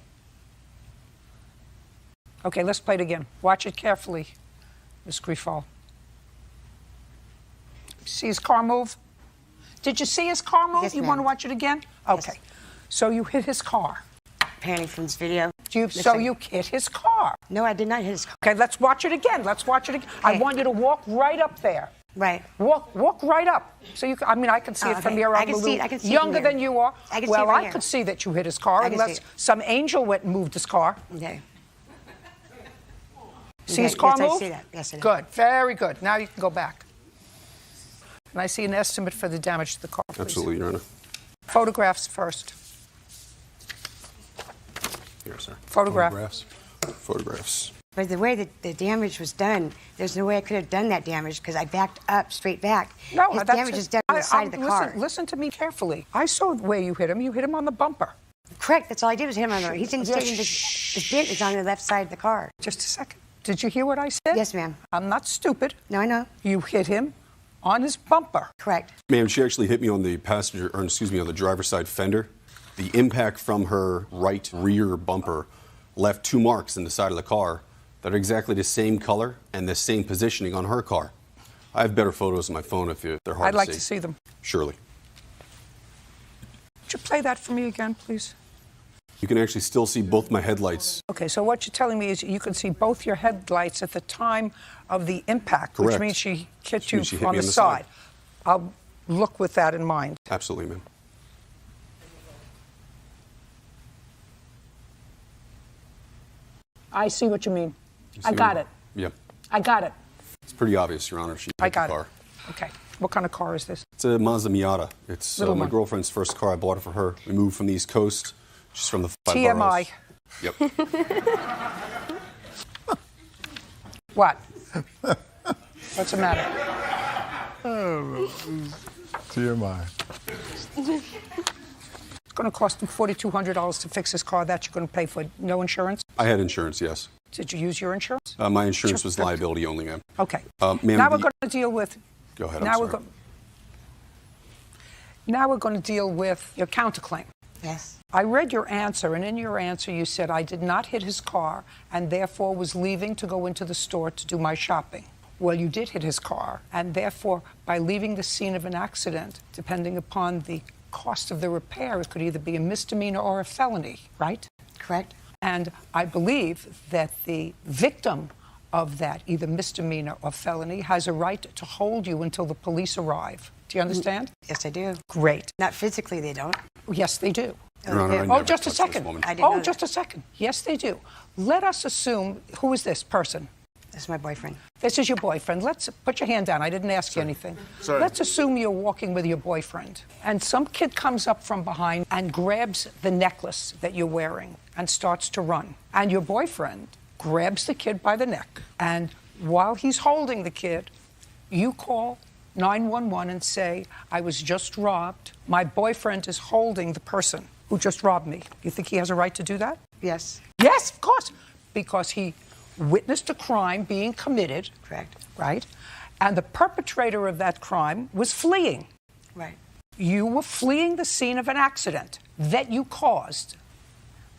Okay, let's play it again. Watch it carefully, Ms. Griefall. See his car move? Did you see his car move? Yes, you ma'am. want to watch it again? Okay. Yes. So you hit his car. Apparently from this video. So you hit his car. No, I did not hit his car. Okay, let's watch it again. Let's watch it again. I want you to walk right up there. Right. Walk right up. So you, I can see it from here. I'm a little younger than you are. Well, I could see that you hit his car unless some angel went and moved his car. Okay. See his car move? I see that. Yes, I do. Good. Very good. Now you can go back. Can I see an estimate for the damage to the car, please? Absolutely, Your Honor. Photographs first. Here, sir. Photographs. But the way that the damage was done, there's no way I could have done that damage because I backed up straight back. No, his damage is done on the side of the car. Listen to me carefully. I saw where you hit him. You hit him on the bumper. Correct. That's all I did was hit him on the He's in the dent is on the left side of the car. Just a second. Did you hear what I said? Yes, ma'am. I'm not stupid. No, I know. You hit him on his bumper. Correct. Ma'am, she actually hit me on the on the driver's side fender. The impact from her right rear bumper left 2 marks in the side of the car that are exactly the same color and the same positioning on her car. I have better photos on my phone if they're hard I'd to like see. to see them. Surely. Would you play that for me again, please? You can actually still see both my headlights. Okay, so what you're telling me is you can see both your headlights at the time of the impact, Correct. which means she hit Which you means she hit on me the on the side. side. I'll look with that in mind. Absolutely, ma'am. I see what you mean. You I see got me? it. Yeah. I got it. It's pretty obvious, Your Honor. She I hit the got car. it. Okay. What kind of car is this? It's a Mazda Miata. It's Little my one. girlfriend's first car. I bought it for her. We moved from the East Coast. She's from the Five TMI. Boroughs. Yep. What? What's the matter? TMI. It's going to cost him $4,200 to fix his car. That you're going to pay for. No insurance? I had insurance, yes. Did you use your insurance? My insurance was liability only, ma'am. Okay. Ma'am, Now we're going to deal with. Go ahead, Now I'm sorry. Now we're going to deal with your counterclaim. Yes. I read your answer, and in your answer you said, I did not hit his car and therefore was leaving to go into the store to do my shopping. Well, you did hit his car, and therefore, by leaving the scene of an accident, depending upon the cost of the repair, it could either be a misdemeanor or a felony, right? Correct. And I believe that the victim of that, either misdemeanor or felony, has a right to hold you until the police arrive. Do you understand? Yes, I do. Great. Not physically, they don't. Yes, they do. Your Honor, I Oh, never just a touched this second. woman. I didn't know Just a second. Yes, they do. Let us assume, who is this person? This is my boyfriend. This is your boyfriend. Let's put your hand down. I didn't ask you anything. Sorry. Let's assume you're walking with your boyfriend, and some kid comes up from behind and grabs the necklace that you're wearing and starts to run. And your boyfriend grabs the kid by the neck, and while he's holding the kid, you call 911 and say, I was just robbed. My boyfriend is holding the person who just robbed me. You think he has a right to do that? Yes. Yes, of course. Because he witnessed a crime being committed. Correct. Right? And the perpetrator of that crime was fleeing. Right. You were fleeing the scene of an accident that you caused.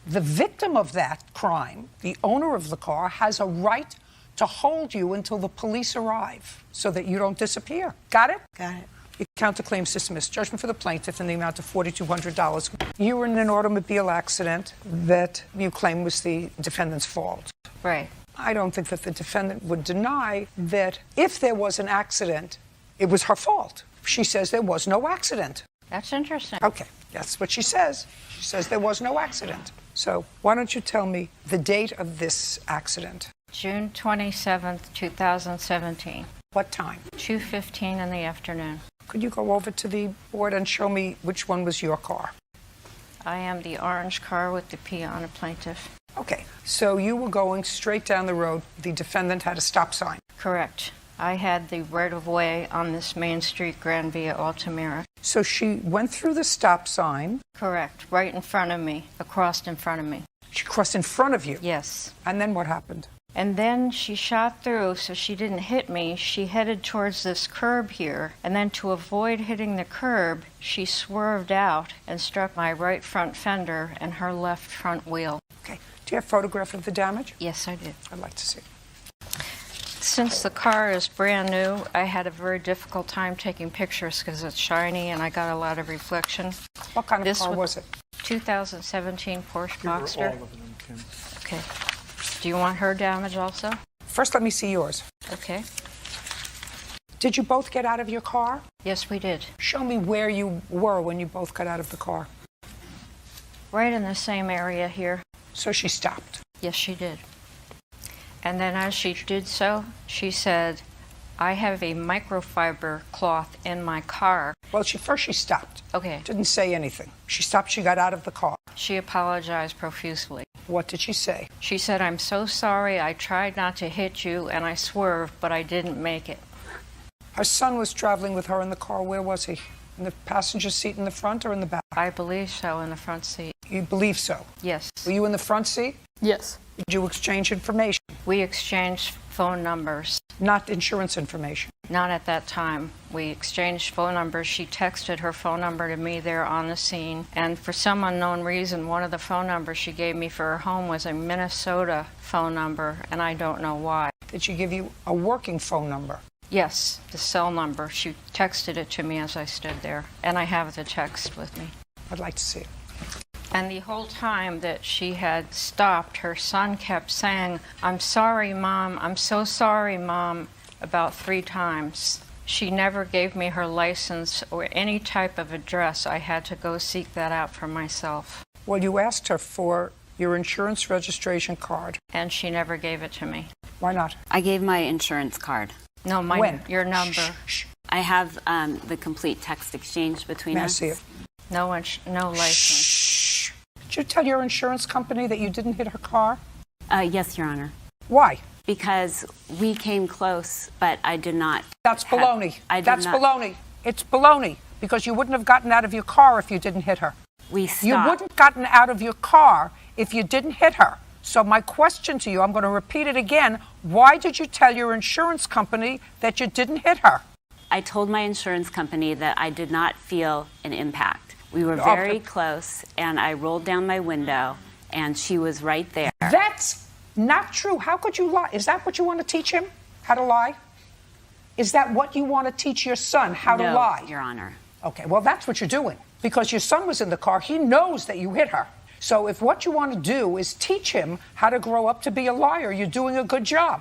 The victim of that crime, the owner of the car, has a right to hold you until the police arrive so that you don't disappear. Got it? Got it. Your counterclaim's dismissed. Judgment for the plaintiff in the amount of $4,200. You were in an automobile accident that you claim was the defendant's fault. Right. I don't think that the defendant would deny that if there was an accident, it was her fault. She says there was no accident. That's interesting. Okay, that's what she says. She says there was no accident. So why don't you tell me the date of this accident? June 27th, 2017. What time? 2:15 in the afternoon. Could you go over to the board and show me which one was your car? I am the orange car with the P on a plaintiff. Okay, so you were going straight down the road. The defendant had a stop sign. Correct. I had the right-of-way on this main street, Grand Via Altamira. So she went through the stop sign. Correct. Right in front of me, across in front of me. She crossed in front of you? Yes. And then what happened? And then she shot through, so she didn't hit me. She headed towards this curb here, and then to avoid hitting the curb, she swerved out and struck my right front fender and her left front wheel. Okay. Do you have a photograph of the damage? Yes, I did. I'd like to see. Since the car is brand new, I had a very difficult time taking pictures because it's shiny and I got a lot of reflection. What kind of car was it? 2017 Porsche Boxster. Okay. Do you want her damage also? First, let me see yours. Okay. Did you both get out of your car? Yes, we did. Show me where you were when you both got out of the car. Right in the same area here. So she stopped? Yes, she did. And then as she did so, she said, I have a microfiber cloth in my car. Well, first she stopped. Okay. Didn't say anything. She stopped, she got out of the car. She apologized profusely. What did she say? She said, I'm so sorry, I tried not to hit you and I swerved, but I didn't make it. Her son was traveling with her in the car. Where was he? In the passenger seat in the front or in the back? I believe so, in the front seat. You believe so? Yes. Were you in the front seat? Yes. Did you exchange information? We exchanged phone numbers. Not insurance information? Not at that time. We exchanged phone numbers. She texted her phone number to me there on the scene. And for some unknown reason, one of the phone numbers she gave me for her home was a Minnesota phone number, and I don't know why. Did she give you a working phone number? Yes, the cell number. She texted it to me as I stood there, and I have the text with me. I'd like to see it. And the whole time that she had stopped, her son kept saying, "I'm sorry, Mom. I'm so sorry, Mom," about 3 times. She never gave me her license or any type of address. I had to go seek that out for myself. Well, you asked her for your insurance registration card. And she never gave it to me. Why not? I gave my insurance card. No, your number. I have the complete text exchange between May I us. see it? No license. Did you tell your insurance company that you didn't hit her car? Yes, Your Honor. Why? Because we came close, but I did not. That's baloney. That's not. baloney. It's baloney. Because you wouldn't have gotten out of your car if you didn't hit her. We stopped. You wouldn't have gotten out of your car if you didn't hit her. So my question to you, I'm going to repeat it again. Why did you tell your insurance company that you didn't hit her? I told my insurance company that I did not feel an impact. We were very close, and I rolled down my window, and she was right there. That's not true. How could you lie? Is that what you want to teach him? How to lie? Is that what you want to teach your son? How to lie? Your Honor. Okay, well, that's what you're doing. Because your son was in the car, he knows that you hit her. So if what you want to do is teach him how to grow up to be a liar, you're doing a good job.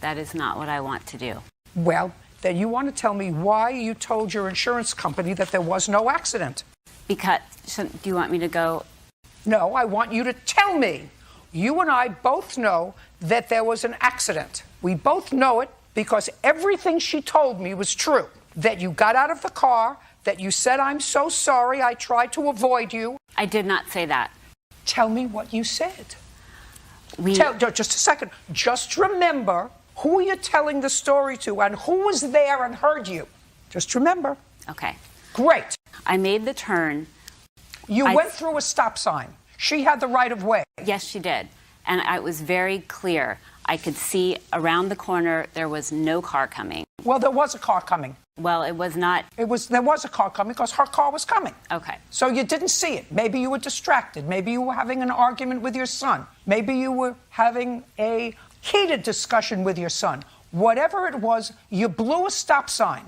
That is not what I want to do. Well, then you want to tell me why you told your insurance company that there was no accident. Because, do you want me to go? No, I want you to tell me. You and I both know that there was an accident. We both know it because everything she told me was true. That you got out of the car, that you said, "I'm so sorry, I tried to avoid you." I did not say that. Tell me what you said. Just a second. Just remember who you're telling the story to and who was there and heard you. Just remember. Okay. Great. I made the turn. You went through a stop sign. She had the right of way. Yes, she did. And it was very clear. I could see around the corner there was no car coming. Well, there was a car coming. Well, it was not. There was a car coming because her car was coming. Okay. So you didn't see it. Maybe you were distracted. Maybe you were having an argument with your son. Maybe you were having a heated discussion with your son. Whatever it was, you blew a stop sign.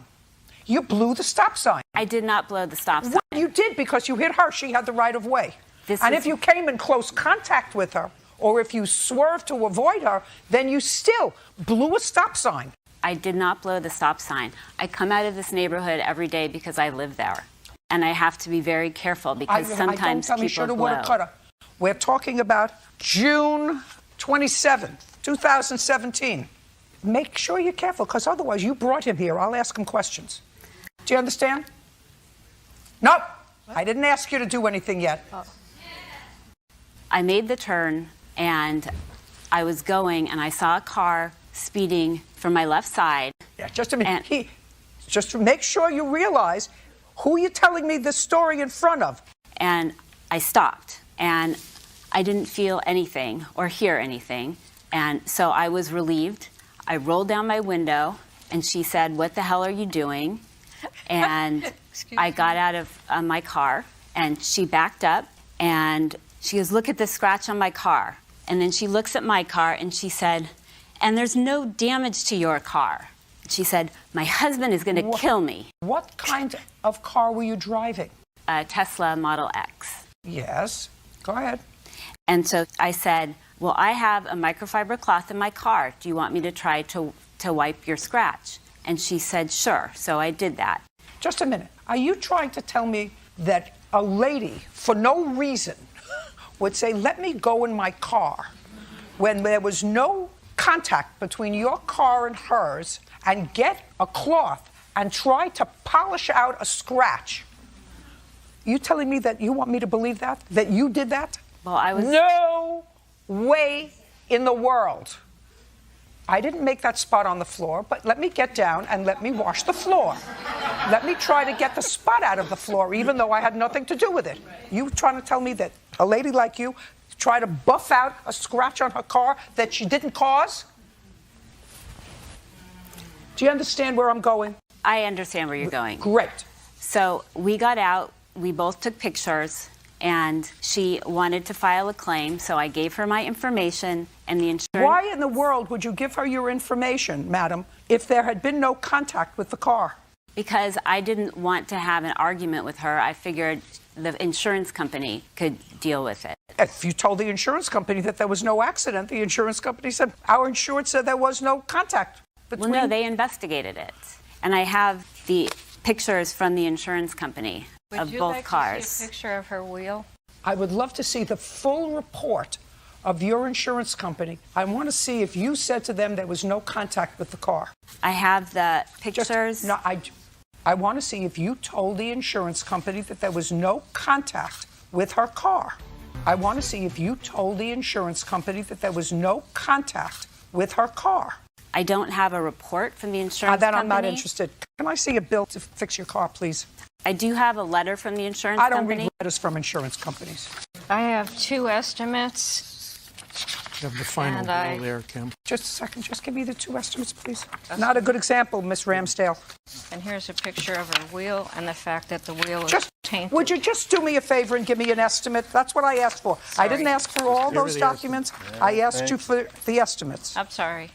You blew the stop sign. I did not blow the stop sign. Well, you did because you hit her. She had the right of way. If you came in close contact with her, or if you swerved to avoid her, then you still blew a stop sign. I did not blow the stop sign. I come out of this neighborhood every day because I live there. And I have to be very careful because sometimes people blow. We're talking about June 27th, 2017. Make sure you're careful because otherwise you brought him here. I'll ask him questions. Do you understand? Nope. I didn't ask you to do anything yet. I made the turn and I was going and I saw a car speeding from my left side. Yeah, just a minute. Just to make sure you realize who you're telling me this story in front of. And I stopped and I didn't feel anything or hear anything. And so I was relieved. I rolled down my window and she said, "What the hell are you doing?" And I got out of my car and she backed up and she goes, "Look at the scratch on my car." And then she looks at my car and she said, "And there's no damage to your car." She said, "My husband is going to kill me." What kind of car were you driving? A Tesla Model X. Yes. Go ahead. And so I said, "Well, I have a microfiber cloth in my car. Do you want me to try to wipe your scratch?" And she said, "Sure." So I did that. Just a minute. Are you trying to tell me that a lady, for no reason, would say, "Let me go in my car," when there was no contact between your car and hers, and get a cloth and try to polish out a scratch? You telling me that you want me to believe that? That you did that? Well, I was... No way in the world. I didn't make that spot on the floor, but let me get down and let me wash the floor. Let me try to get the spot out of the floor, even though I had nothing to do with it. You trying to tell me that a lady like you tried to buff out a scratch on her car that she didn't cause? Do you understand where I'm going? I understand where you're going. Great. So we got out, we both took pictures, and she wanted to file a claim, so I gave her my information and the insurance. Why in the world would you give her your information, madam, if there had been no contact with the car? Because I didn't want to have an argument with her. I figured the insurance company could deal with it. If you told the insurance company that there was no accident, the insurance company said, our insurance said there was no contact between... Well, no, they investigated it. And I have the pictures from the insurance company of both cars. Would you like to see a picture of her wheel? I would love to see the full report of your insurance company. I want to see if you said to them there was no contact with the car. I have the pictures. I want to see if you told the insurance company that there was no contact with her car. I want to see if you told the insurance company that there was no contact with her car. I don't have a report from the insurance Then company. I'm not interested. Can I see a bill to fix your car, please? I do have a letter from the insurance I don't company. read letters from insurance companies. I have 2 estimates. You have the final bill there, Kim. Just a second. Just give me the 2 estimates, please. Not a good example, Miss Ramsdale. And here's a picture of her wheel and the fact that the wheel is tainted. Would you just do me a favor and give me an estimate? That's what I asked for. I didn't ask for all those documents. I asked you for the estimates. I'm sorry.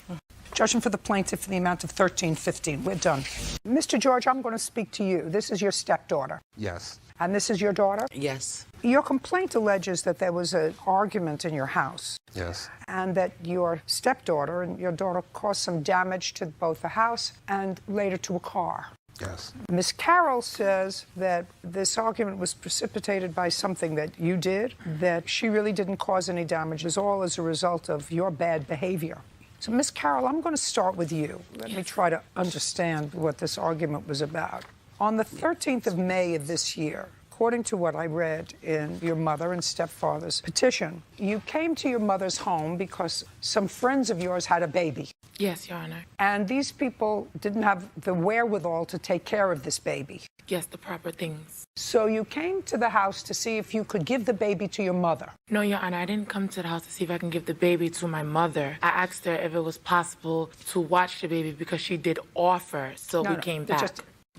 Judging for the plaintiff in the amount of $13.15. We're done. Mr. George, I'm going to speak to you. This is your stepdaughter. Yes. And this is your daughter? Yes. Your complaint alleges that there was an argument in your house. Yes. And that your stepdaughter and your daughter caused some damage to both the house and later to a car. Yes. Ms. Carroll says that this argument was precipitated by something that you did, that she really didn't cause any damages, all as a result of your bad behavior. So, Ms. Carroll, I'm going to start with you. Let me try to understand what this argument was about. On the 13th of May of this year, according to what I read in your mother and stepfather's petition, you came to your mother's home because some friends of yours had a baby. Yes, Your Honor. And these people didn't have the wherewithal to take care of this baby. Yes, the proper things. So you came to the house to see if you could give the baby to your mother. No, Your Honor, I didn't come to the house to see if I can give the baby to my mother. I asked her if it was possible to watch the baby because she did offer, so we came back.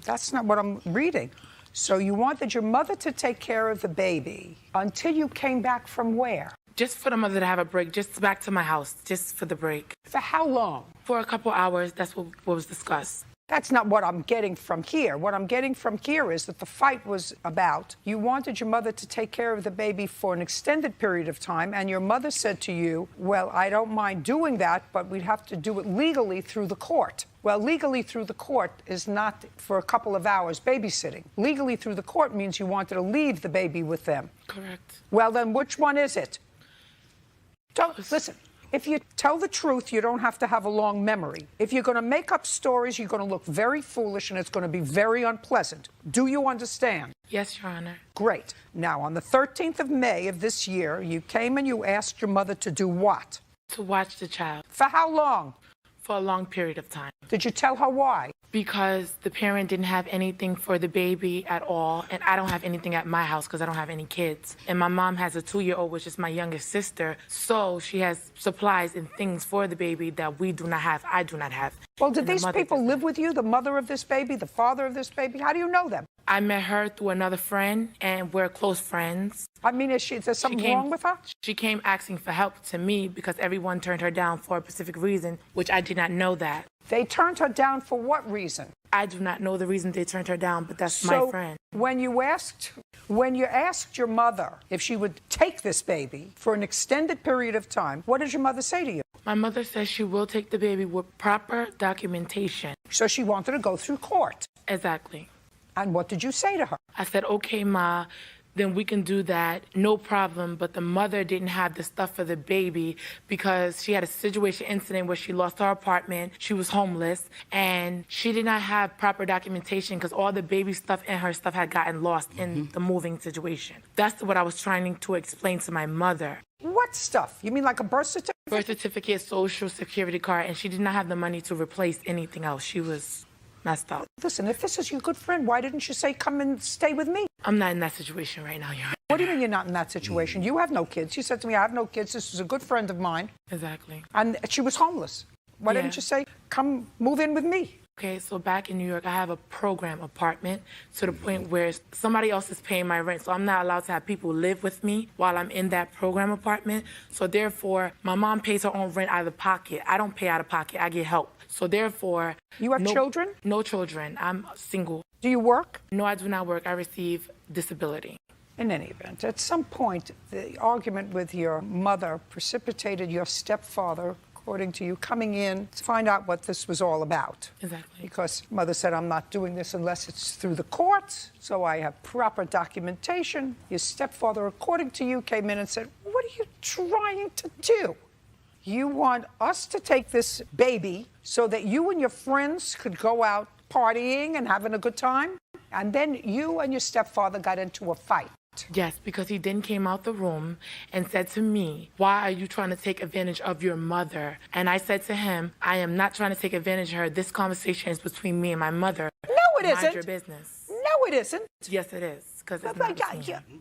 That's not what I'm reading. So you wanted your mother to take care of the baby until you came back from where? Just for the mother to have a break, just back to my house, just for the break. For how long? For a couple hours, that's what was discussed. That's not what I'm getting from here. What I'm getting from here is that the fight was about you wanted your mother to take care of the baby for an extended period of time, and your mother said to you, well, I don't mind doing that, but we'd have to do it legally through the court. Well, legally through the court is not for a couple of hours babysitting. Legally through the court means you wanted to leave the baby with them. Correct. Well, then which one is it? Listen. If you tell the truth, you don't have to have a long memory. If you're going to make up stories, you're going to look very foolish and it's going to be very unpleasant. Do you understand? Yes, Your Honor. Great. Now, on the 13th of May of this year, you came and you asked your mother to do what? To watch the child. For how long? For a long period of time. Did you tell her why? Because the parent didn't have anything for the baby at all, and I don't have anything at my house because I don't have any kids. And my mom has a 2-year-old, which is my youngest sister, so she has supplies and things for the baby that we do not have, I do not have. Well, did these people live with you, the mother of this baby, the father of this baby? How do you know them? I met her through another friend, and we're close friends. I mean, is there something wrong with her? She came asking for help to me because everyone turned her down for a specific reason, which I did not know that. They turned her down for what reason? I do not know the reason they turned her down, but that's my friend. When you asked your mother if she would take this baby for an extended period of time, what did your mother say to you? My mother says she will take the baby with proper documentation. So she wanted to go through court. Exactly. And what did you say to her? I said, okay, Ma, then we can do that, no problem. But the mother didn't have the stuff for the baby because she had a situation incident where she lost her apartment, she was homeless, and she did not have proper documentation because all the baby stuff and her stuff had gotten lost in the moving situation. That's what I was trying to explain to my mother. What stuff? You mean like a birth certificate? Birth certificate, social security card, and she did not have the money to replace anything else. She was messed up. Listen, if this is your good friend, why didn't you say, come and stay with me? I'm not in that situation right now, Your Honor. What do you mean you're not in that situation? You have no kids. You said to me, I have no kids. This is a good friend of mine. Exactly. And she was homeless. Why didn't you say, come move in with me? Okay, so back in New York, I have a program apartment to the point where somebody else is paying my rent. So I'm not allowed to have people live with me while I'm in that program apartment. So therefore, my mom pays her own rent out of pocket. I don't pay out of pocket. I get help. So therefore... You have children? No children. I'm single. Do you work? No, I do not work. I receive disability. In any event, at some point, the argument with your mother precipitated your stepfather, according to you, coming in to find out what this was all about. Exactly. Because mother said, I'm not doing this unless it's through the courts, so I have proper documentation. Your stepfather, according to you, came in and said, what are you trying to do? You want us to take this baby so that you and your friends could go out partying and having a good time? And then you and your stepfather got into a fight. Yes, because he then came out the room and said to me, why are you trying to take advantage of your mother? And I said to him, I am not trying to take advantage of her. This conversation is between me and my mother. No, it isn't. Mind your business. No, it isn't. Yes, it is. Because it's not between me.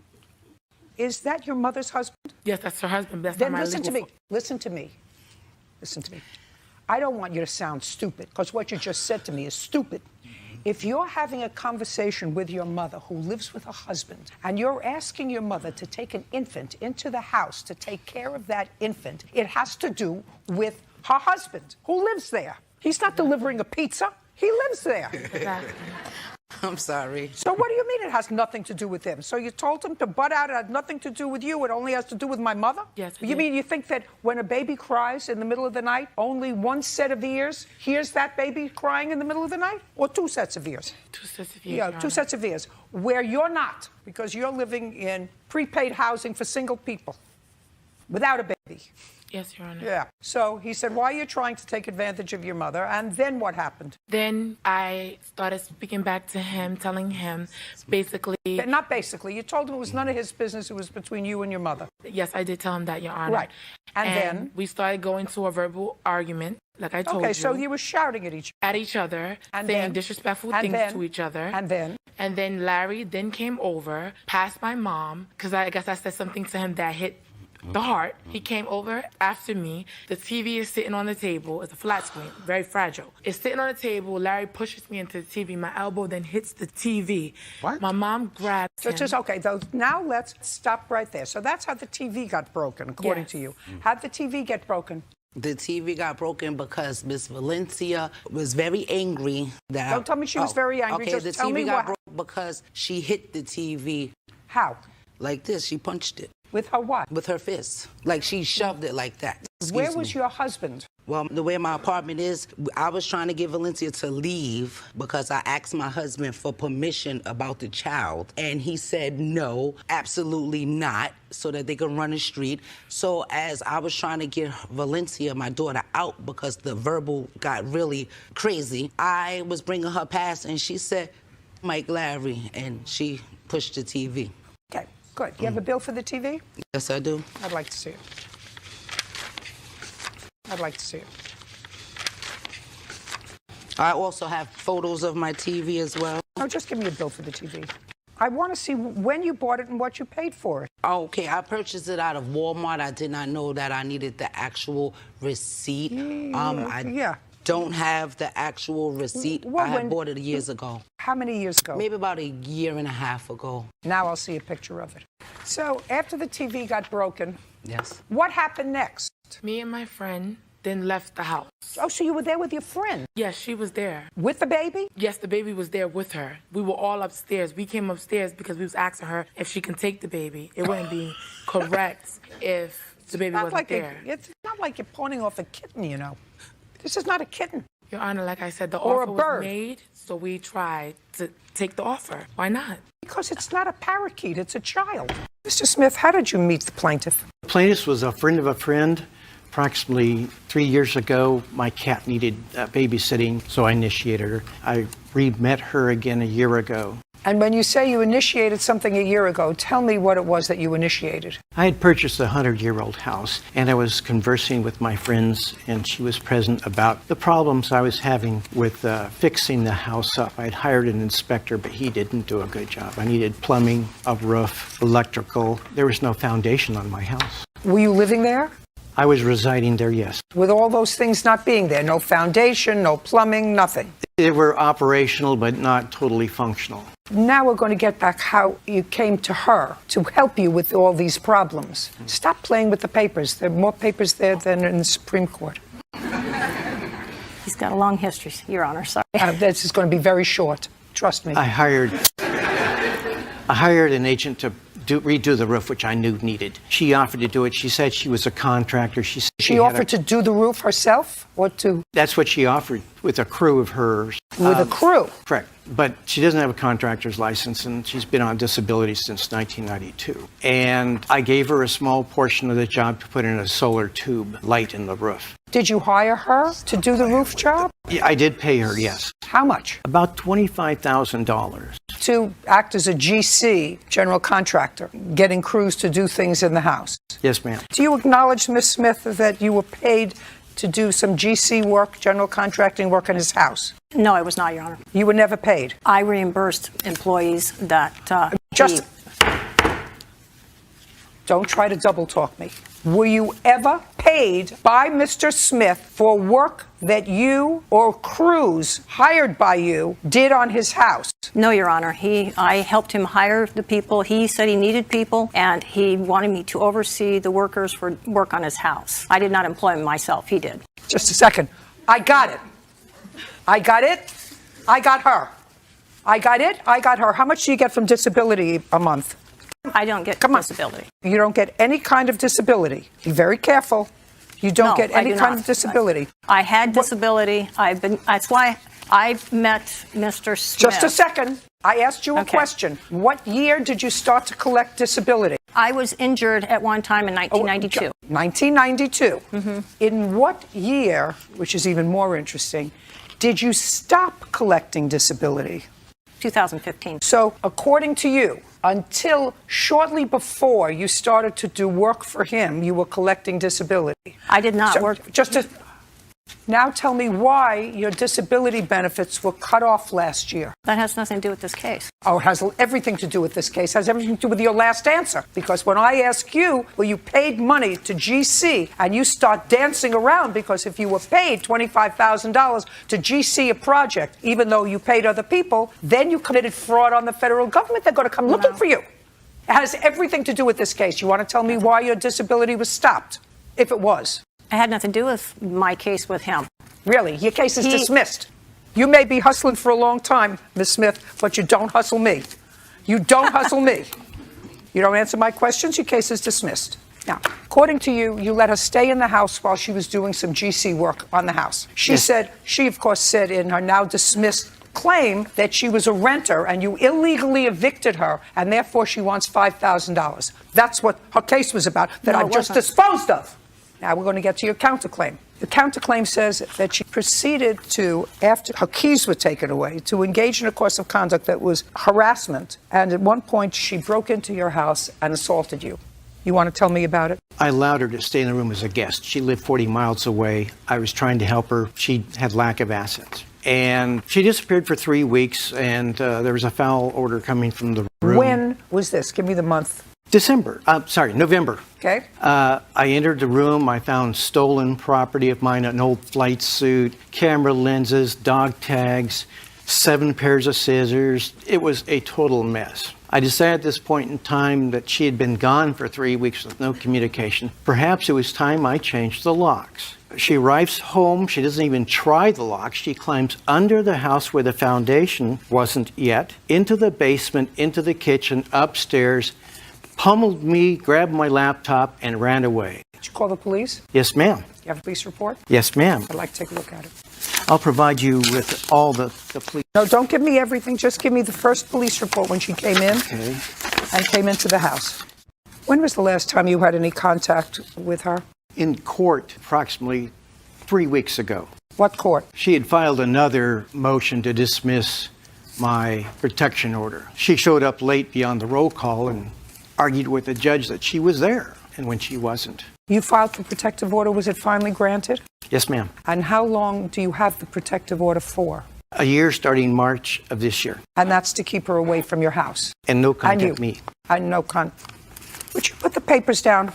Is that your mother's husband? Yes, that's her husband. That's Then not my listen to legal me. Listen to me. Listen to me. I don't want you to sound stupid, because what you just said to me is stupid. If you're having a conversation with your mother who lives with her husband, and you're asking your mother to take an infant into the house to take care of that infant, it has to do with her husband who lives there. He's not delivering a pizza. He lives there. Exactly. I'm sorry. So what do you mean it has nothing to do with him? So you told him to butt out, it had nothing to do with you, it only has to do with my mother? Yes. You mean you think that when a baby cries in the middle of the night, only one set of ears hears that baby crying in the middle of the night? Or two sets of ears? Two sets of ears. Yeah, two sets of ears. Where you're not, because you're living in prepaid housing for single people without a baby. Yes, Your Honor. Yeah. So he said, why are you trying to take advantage of your mother? And then what happened? Then I started speaking back to him, telling him basically... Not basically. You told him it was none of his business. It was between you and your mother. Yes, I did tell him that, Your Honor. Right. And then? We started going to a verbal argument, like I told you. Okay, so you were shouting at each other, and saying then, disrespectful and things then, to each other. And then? And then Larry then came over, past my mom, because I guess I said something to him that hit the heart. He came over after me. The TV is sitting on the table. It's a flat screen, very fragile. It's sitting on the table. Larry pushes me into the TV. My elbow then hits the TV. What? My mom grabs him. Okay, now let's stop right there. So that's how the TV got broken, according to you. How'd the TV get broken? The TV got broken because Miss Valencia was very angry. Don't tell me she was very angry. Okay, Just the tell TV me got what. broke because she hit the TV. How? Like this. She punched it. With her what? With her fist. Like she shoved it like that. Where was your husband? Well, the way my apartment is, I was trying to get Valencia to leave because I asked my husband for permission about the child. And he said no, absolutely not, so that they could run the street. So as I was trying to get Valencia, my daughter, out because the verbal got really crazy, I was bringing her past and she said, Mike Larry, and she pushed the TV. Okay, good. You have a bill for the TV? Yes, I do. I'd like to see it. I'd like to see it. I also have photos of my TV as well. No, just give me a bill for the TV. I want to see when you bought it and what you paid for it. Okay, I purchased it out of Walmart. I did not know that I needed the actual receipt. I don't have the actual receipt. I had bought it years ago. How many years ago? Maybe about a year and a half ago. Now I'll see a picture of it. So after the TV got broken, yes, what happened next? Me and my friend then left the house. Oh, so you were there with your friend? Yes, she was there. With the baby? Yes, the baby was there with her. We were all upstairs. We came upstairs because we was asking her if she can take the baby. It wouldn't be correct if the baby wasn't there. It's not like you're pawning off a kitten, you know. This is not a kitten. Your Honor, like I said, the Or a offer was bird. made, so we tried to take the offer. Why not? Because it's not a parakeet, it's a child. Mr. Smith, how did you meet the plaintiff? The plaintiff was a friend of a friend. Approximately 3 years ago, my cat needed babysitting, so I initiated her. I re-met her again a year ago. And when you say you initiated something a year ago, tell me what it was that you initiated. I had purchased a 100-year-old house, and I was conversing with my friends, and she was present about the problems I was having with fixing the house up. I had hired an inspector, but he didn't do a good job. I needed plumbing, a roof, electrical. There was no foundation on my house. Were you living there? I was residing there, yes. With all those things not being there, no foundation, no plumbing, nothing. They were operational, but not totally functional. Now we're going to get back how you came to her to help you with all these problems. Stop playing with the papers. There are more papers there than in the Supreme Court. He's got a long history, Your Honor. Sorry. This is going to be very short. Trust me. I hired an agent to redo the roof, which I knew needed. She offered to do it. She said she was a contractor. She offered to do the roof herself? What to? That's what she offered with a crew of hers. With a crew? Correct. But she doesn't have a contractor's license, and she's been on disability since 1992. And I gave her a small portion of the job to put in a solar tube light in the roof. Did you hire her to do the roof job? Yeah, I did pay her, yes. How much? About $25,000. To act as a GC, general contractor, getting crews to do things in the house. Yes, ma'am. Do you acknowledge, Ms. Smith, that you were paid to do some GC work, general contracting work in his house? No, I was not, Your Honor. You were never paid? I reimbursed employees that... Don't try to double talk me. Were you ever paid by Mr. Smith for work that you or crews hired by you did on his house? No, Your Honor. I helped him hire the people. He said he needed people, and he wanted me to oversee the workers for work on his house. I did not employ him myself. He did. Just a second. I got it. I got it. I got her. I got it. I got her. How much do you get from disability a month? I don't get disability. You don't get any kind of disability. Be very careful. You don't get any kind of disability. I had disability. That's why I met Mr. Smith. Just a second. I asked you a question. What year did you start to collect disability? I was injured at one time in 1992. 1992. Mm-hmm. In what year, which is even more interesting, did you stop collecting disability? 2015. So, according to you, until shortly before you started to do work for him, you were collecting disability. I did not work. Now tell me why your disability benefits were cut off last year. That has nothing to do with this case. Oh, it has everything to do with this case. It has everything to do with your last answer. Because when I ask you, well, you paid money to GC, and you start dancing around because if you were paid $25,000 to GC a project, even though you paid other people, then you committed fraud on the federal government. They're going to come looking for you. It has everything to do with this case. You want to tell me why your disability was stopped, if it was? It had nothing to do with my case with him. Really? Your case is dismissed. You may be hustling for a long time, Ms. Smith, but you don't hustle me. You don't hustle me. You don't answer my questions, your case is dismissed. Now, according to you, you let her stay in the house while she was doing some GC work on the house. She of course said in her now dismissed claim that she was a renter and you illegally evicted her and therefore she wants $5,000. That's what her case was about, that I've just disposed of. Now we're going to get to your counterclaim. The counterclaim says that she proceeded to, after her keys were taken away, to engage in a course of conduct that was harassment. And at one point, she broke into your house and assaulted you. You want to tell me about it? I allowed her to stay in the room as a guest. She lived 40 miles away. I was trying to help her. She had lack of assets. And she disappeared for 3 weeks, and there was a foul order coming from the room. When was this? Give me the month. November. Okay. I entered the room. I found stolen property of mine, an old flight suit, camera lenses, dog tags, 7 pairs of scissors. It was a total mess. I decided at this point in time that she had been gone for 3 weeks with no communication. Perhaps it was time I changed the locks. She arrives home. She doesn't even try the locks. She climbs under the house where the foundation wasn't yet, into the basement, into the kitchen, upstairs, pummeled me, grabbed my laptop, and ran away. Did you call the police? Yes, ma'am. You have a police report? Yes, ma'am. I'd like to take a look at it. I'll provide you with all the police. No, don't give me everything. Just give me the first police report when she came in and came into the house. When was the last time you had any contact with her? In court, approximately 3 weeks ago. What court? She had filed another motion to dismiss my protection order. She showed up late beyond the roll call and argued with the judge that she was there, and when she wasn't. You filed for protective order. Was it finally granted? Yes, ma'am. And how long do you have the protective order for? A year starting March of this year. And that's to keep her away from your house? And no contact me. And no Would you put the papers down?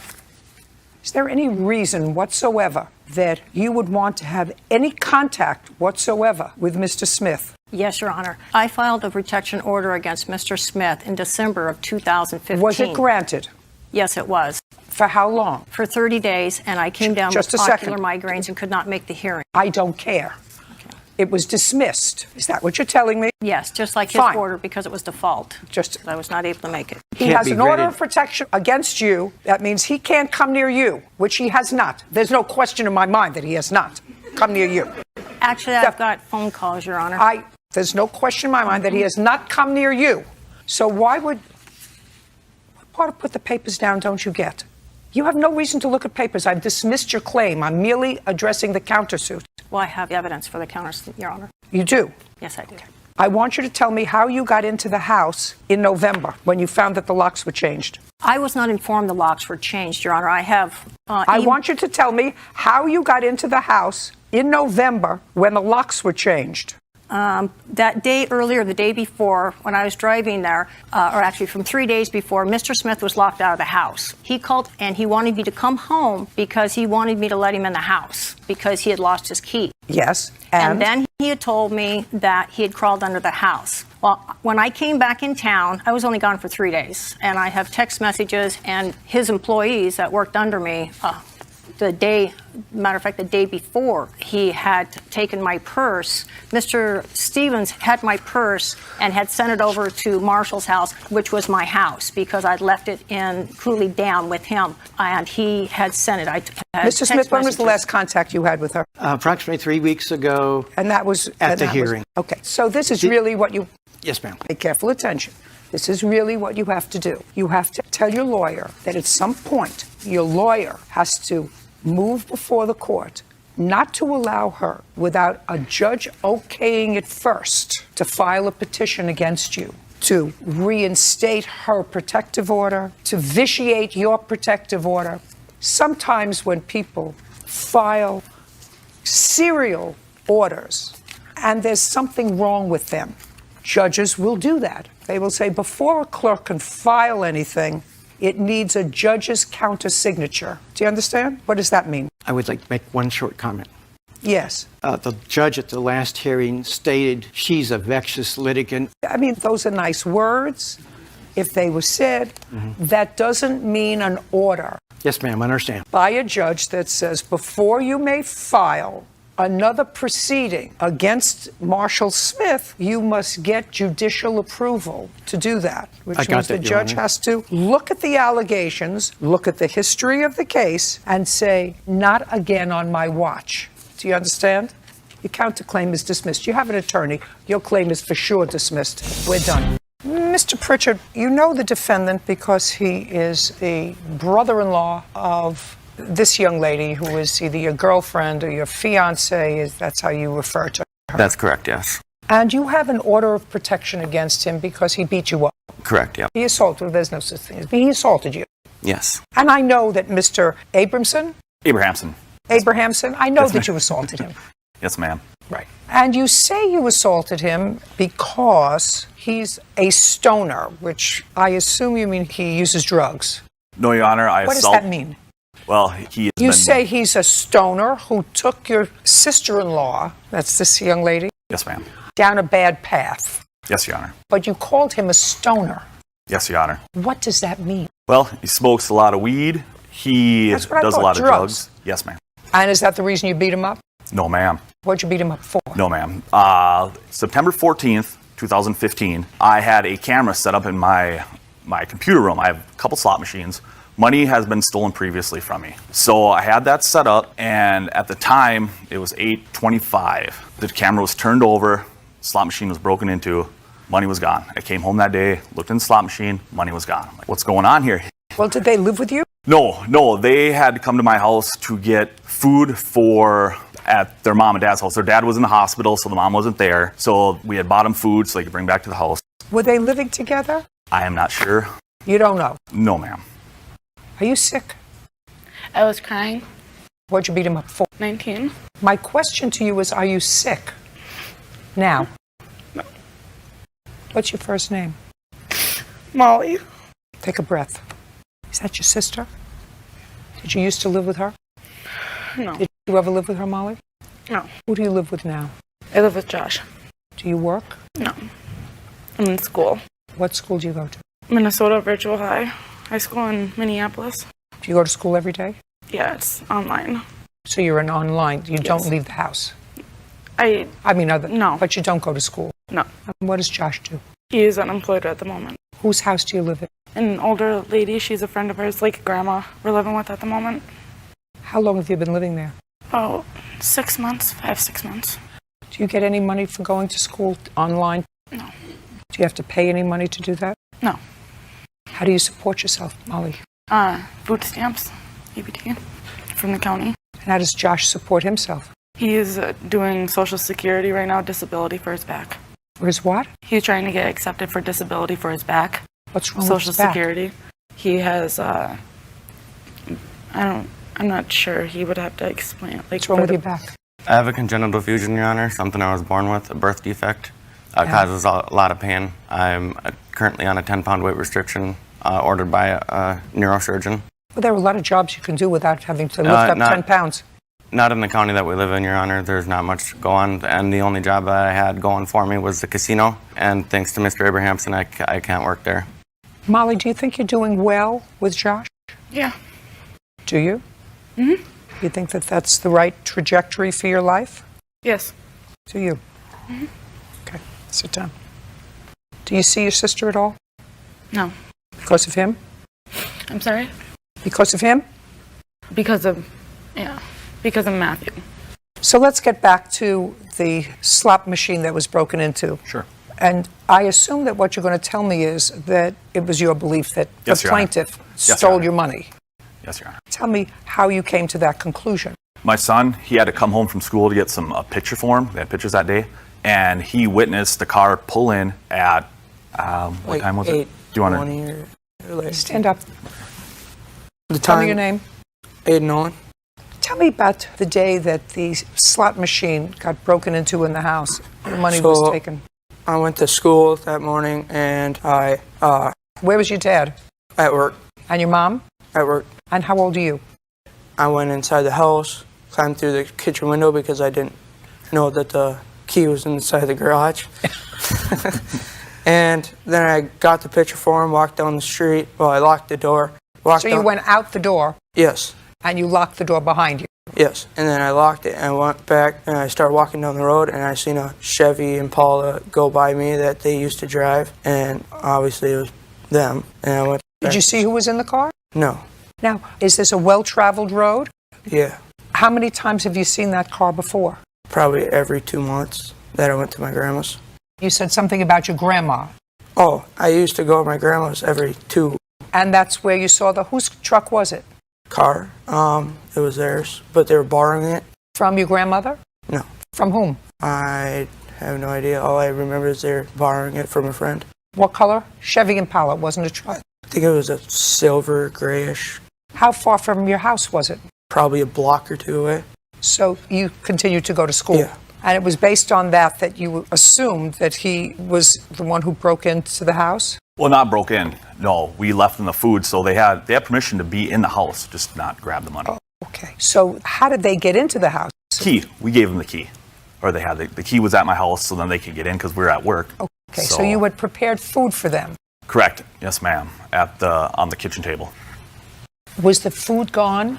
Is there any reason whatsoever that you would want to have any contact whatsoever with Mr. Smith? Yes, Your Honor. I filed a protection order against Mr. Smith in December of 2015. Was it granted? Yes, it was. For how long? For 30 days, and I came down Just with a ocular second. migraines and could not make the hearing. I don't care. It was dismissed. Is that what you're telling me? Yes, just like his Fine. order, because it was default. I was not able to make it. He has an order of protection against you. That means he can't come near you, which he has not. There's no question in my mind that he has not come near you. Actually, I've got phone calls, Your Honor. There's no question in my mind that he has not come near you. So what part of put the papers down don't you get? You have no reason to look at papers. I've dismissed your claim. I'm merely addressing the countersuit. Well, I have evidence for the countersuit, Your Honor. You do? Yes, I do. I want you to tell me how you got into the house in November when you found that the locks were changed. I was not informed the locks were changed, Your Honor. I have... I want you to tell me how you got into the house in November when the locks were changed. That day earlier, the day before, when I was driving there, or actually from 3 days before, Mr. Smith was locked out of the house. He called and he wanted me to come home because he wanted me to let him in the house because he had lost his key. Yes. And then he had told me that he had crawled under the house. Well, when I came back in town, I was only gone for 3 days. And I have text messages and his employees that worked under me, the day before, he had taken my purse. Mr. Stevens had my purse and had sent it over to Marshall's house, which was my house, because I'd left it in Cooley Down with him, and he had sent it. Mr. Smith, when was the last contact you had with her? Approximately 3 weeks ago. And that was at the hearing. Okay, so this is really what you... Yes, ma'am. Pay careful attention. This is really what you have to do. You have to tell your lawyer that at some point, your lawyer has to move before the court not to allow her, without a judge okaying it first, to file a petition against you, to reinstate her protective order, to vitiate your protective order. Sometimes when people file serial orders and there's something wrong with them, judges will do that. They will say, before a clerk can file anything, it needs a judge's counter-signature. Do you understand? What does that mean? I would like to make one short comment. Yes. The judge at the last hearing stated she's a vexed litigant. I mean, those are nice words. If they were said, that doesn't mean an order. Yes, ma'am, I understand. By a judge that says, before you may file another proceeding against Marshall Smith, you must get judicial approval to do that, which means the judge has to look at the allegations, look at the history of the case, and say, not again on my watch. Do you understand? Your counterclaim is dismissed. You have an attorney. Your claim is for sure dismissed. We're done. Mr. Pritchard, you know the defendant because he is the brother-in-law of this young lady who is either your girlfriend or your fiance, that's how you refer to her. That's correct, yes. And you have an order of protection against him because he beat you up. Correct, yeah. He assaulted, there's no such thing as he assaulted you. Yes. And I know that Mr. Abrahamson, I know that you assaulted him. Yes, ma'am. Right. And you say you assaulted him because he's a stoner, which I assume you mean he uses drugs. No, Your Honor, What does that mean? Well, he has You say he's a stoner who took your sister-in-law, that's this young lady, Yes, ma'am. down a bad path. Yes, Your Honor. But you called him a stoner. Yes, Your Honor. What does that mean? Well, he smokes a lot of weed. He That's what I does a thought, lot of drugs. drugs. Yes, ma'am. And is that the reason you beat him up? No, ma'am. What'd you beat him up for? No, ma'am. September 14th, 2015, I had a camera set up in my computer room. I have a couple slot machines. Money has been stolen previously from me. So I had that set up, and at the time, it was 8:25. The camera was turned over, slot machine was broken into, money was gone. I came home that day, looked in the slot machine, money was gone. I'm like, what's going on here? Well, did they live with you? No, they had to come to my house to get food for, at their mom and dad's house. Their dad was in the hospital, so the mom wasn't there. So we had bought them food so they could bring back to the house. Were they living together? I am not sure. You don't know? No, ma'am. Are you sick? I was crying. What'd you beat him up for? 19. My question to you is, are you sick now? No. What's your first name? Molly. Take a breath. Is that your sister? Did you used to live with her? No. Did you ever live with her, Molly? No. Who do you live with now? I live with Josh. Do you work? No. I'm in school. What school do you go to? Minnesota Virtual High School in Minneapolis. Do you go to school every day? Yeah, it's online. So you're an online, you don't Yes. leave the house? I mean, no. But you don't go to school? No. And what does Josh do? He is unemployed at the moment. Whose house do you live in? An older lady, she's a friend of hers, like grandma, we're living with at the moment. How long have you been living there? Oh, 6 months, 5-6 months. Do you get any money for going to school online? No. Do you have to pay any money to do that? No. How do you support yourself, Molly? Food stamps, EBT, from the county. And how does Josh support himself? He is doing Social Security right now, disability for his back. For his what? He's trying to get accepted for disability for his back. What's wrong with Social his back? Security. He has, I'm not sure. He would have to explain. Like, What's wrong with your back? I have a congenital fusion, Your Honor, something I was born with, a birth defect. Causes a lot of pain. I'm currently on a 10-pound weight restriction ordered by a neurosurgeon. Well, there are a lot of jobs you can do without having to lift up 10 pounds. Not in the county that we live in, Your Honor. There's not much to go on, and the only job that I had going for me was the casino, and thanks to Mr. Abrahamson, I can't work there. Molly, do you think you're doing well with Josh? Yeah. Do you? Mm-hmm. You think that that's the right trajectory for your life? Yes. Do you? Mm-hmm. Okay, sit down. Do you see your sister at all? No. Because of him? I'm sorry? Because of him? Because of Matthew. So let's get back to the slot machine that was broken into. Sure. And I assume that what you're going to tell me is that it was your belief that Yes, the Your Honor. plaintiff Yes, Your stole Honor. your money. Yes, Your Honor. Tell me how you came to that conclusion. My son, he had to come home from school to get a picture for him. They had pictures that day. And he witnessed the car pull in at, what time was it? Do you want to? Stand up. The Tell me time, your name. Aiden Owen. Tell me about the day that the slot machine got broken into in the house. The money was taken. I went to school that morning and Where was your dad? At work. And your mom? At work. And how old are you? I went inside the house, climbed through the kitchen window because I didn't know that the key was inside the garage. And then I got the picture for him, walked down the street. Well, I locked the door. So you went out the door? Yes. And you locked the door behind you? Yes. And then I locked it and went back and I started walking down the road and I seen a Chevy Impala go by me that they used to drive. And obviously it was them. And I went back. Did you see who was in the car? No. Now, is this a well-traveled road? Yeah. How many times have you seen that car before? Probably every 2 months that I went to my grandma's. You said something about your grandma. Oh, I used to go to my grandma's every 2. And that's where you saw whose truck was it? Car. It was theirs, but they were borrowing it. From your grandmother? No. From whom? I have no idea. All I remember is they're borrowing it from a friend. What color? Chevy Impala. It wasn't a truck. I think it was a silver, grayish. How far from your house was it? Probably a block or 2 away. So you continued to go to school? Yeah. And it was based on that you assumed that he was the one who broke into the house? Well, not broke in. No, we left them the food, so they had permission to be in the house, just not grab the money. Oh, okay. So how did they get into the house? Key. We gave them the key. Or they had the key was at my house, so then they could get in because we were at work. Okay, so you had prepared food for them? Correct. Yes, ma'am. On the kitchen table. Was the food gone?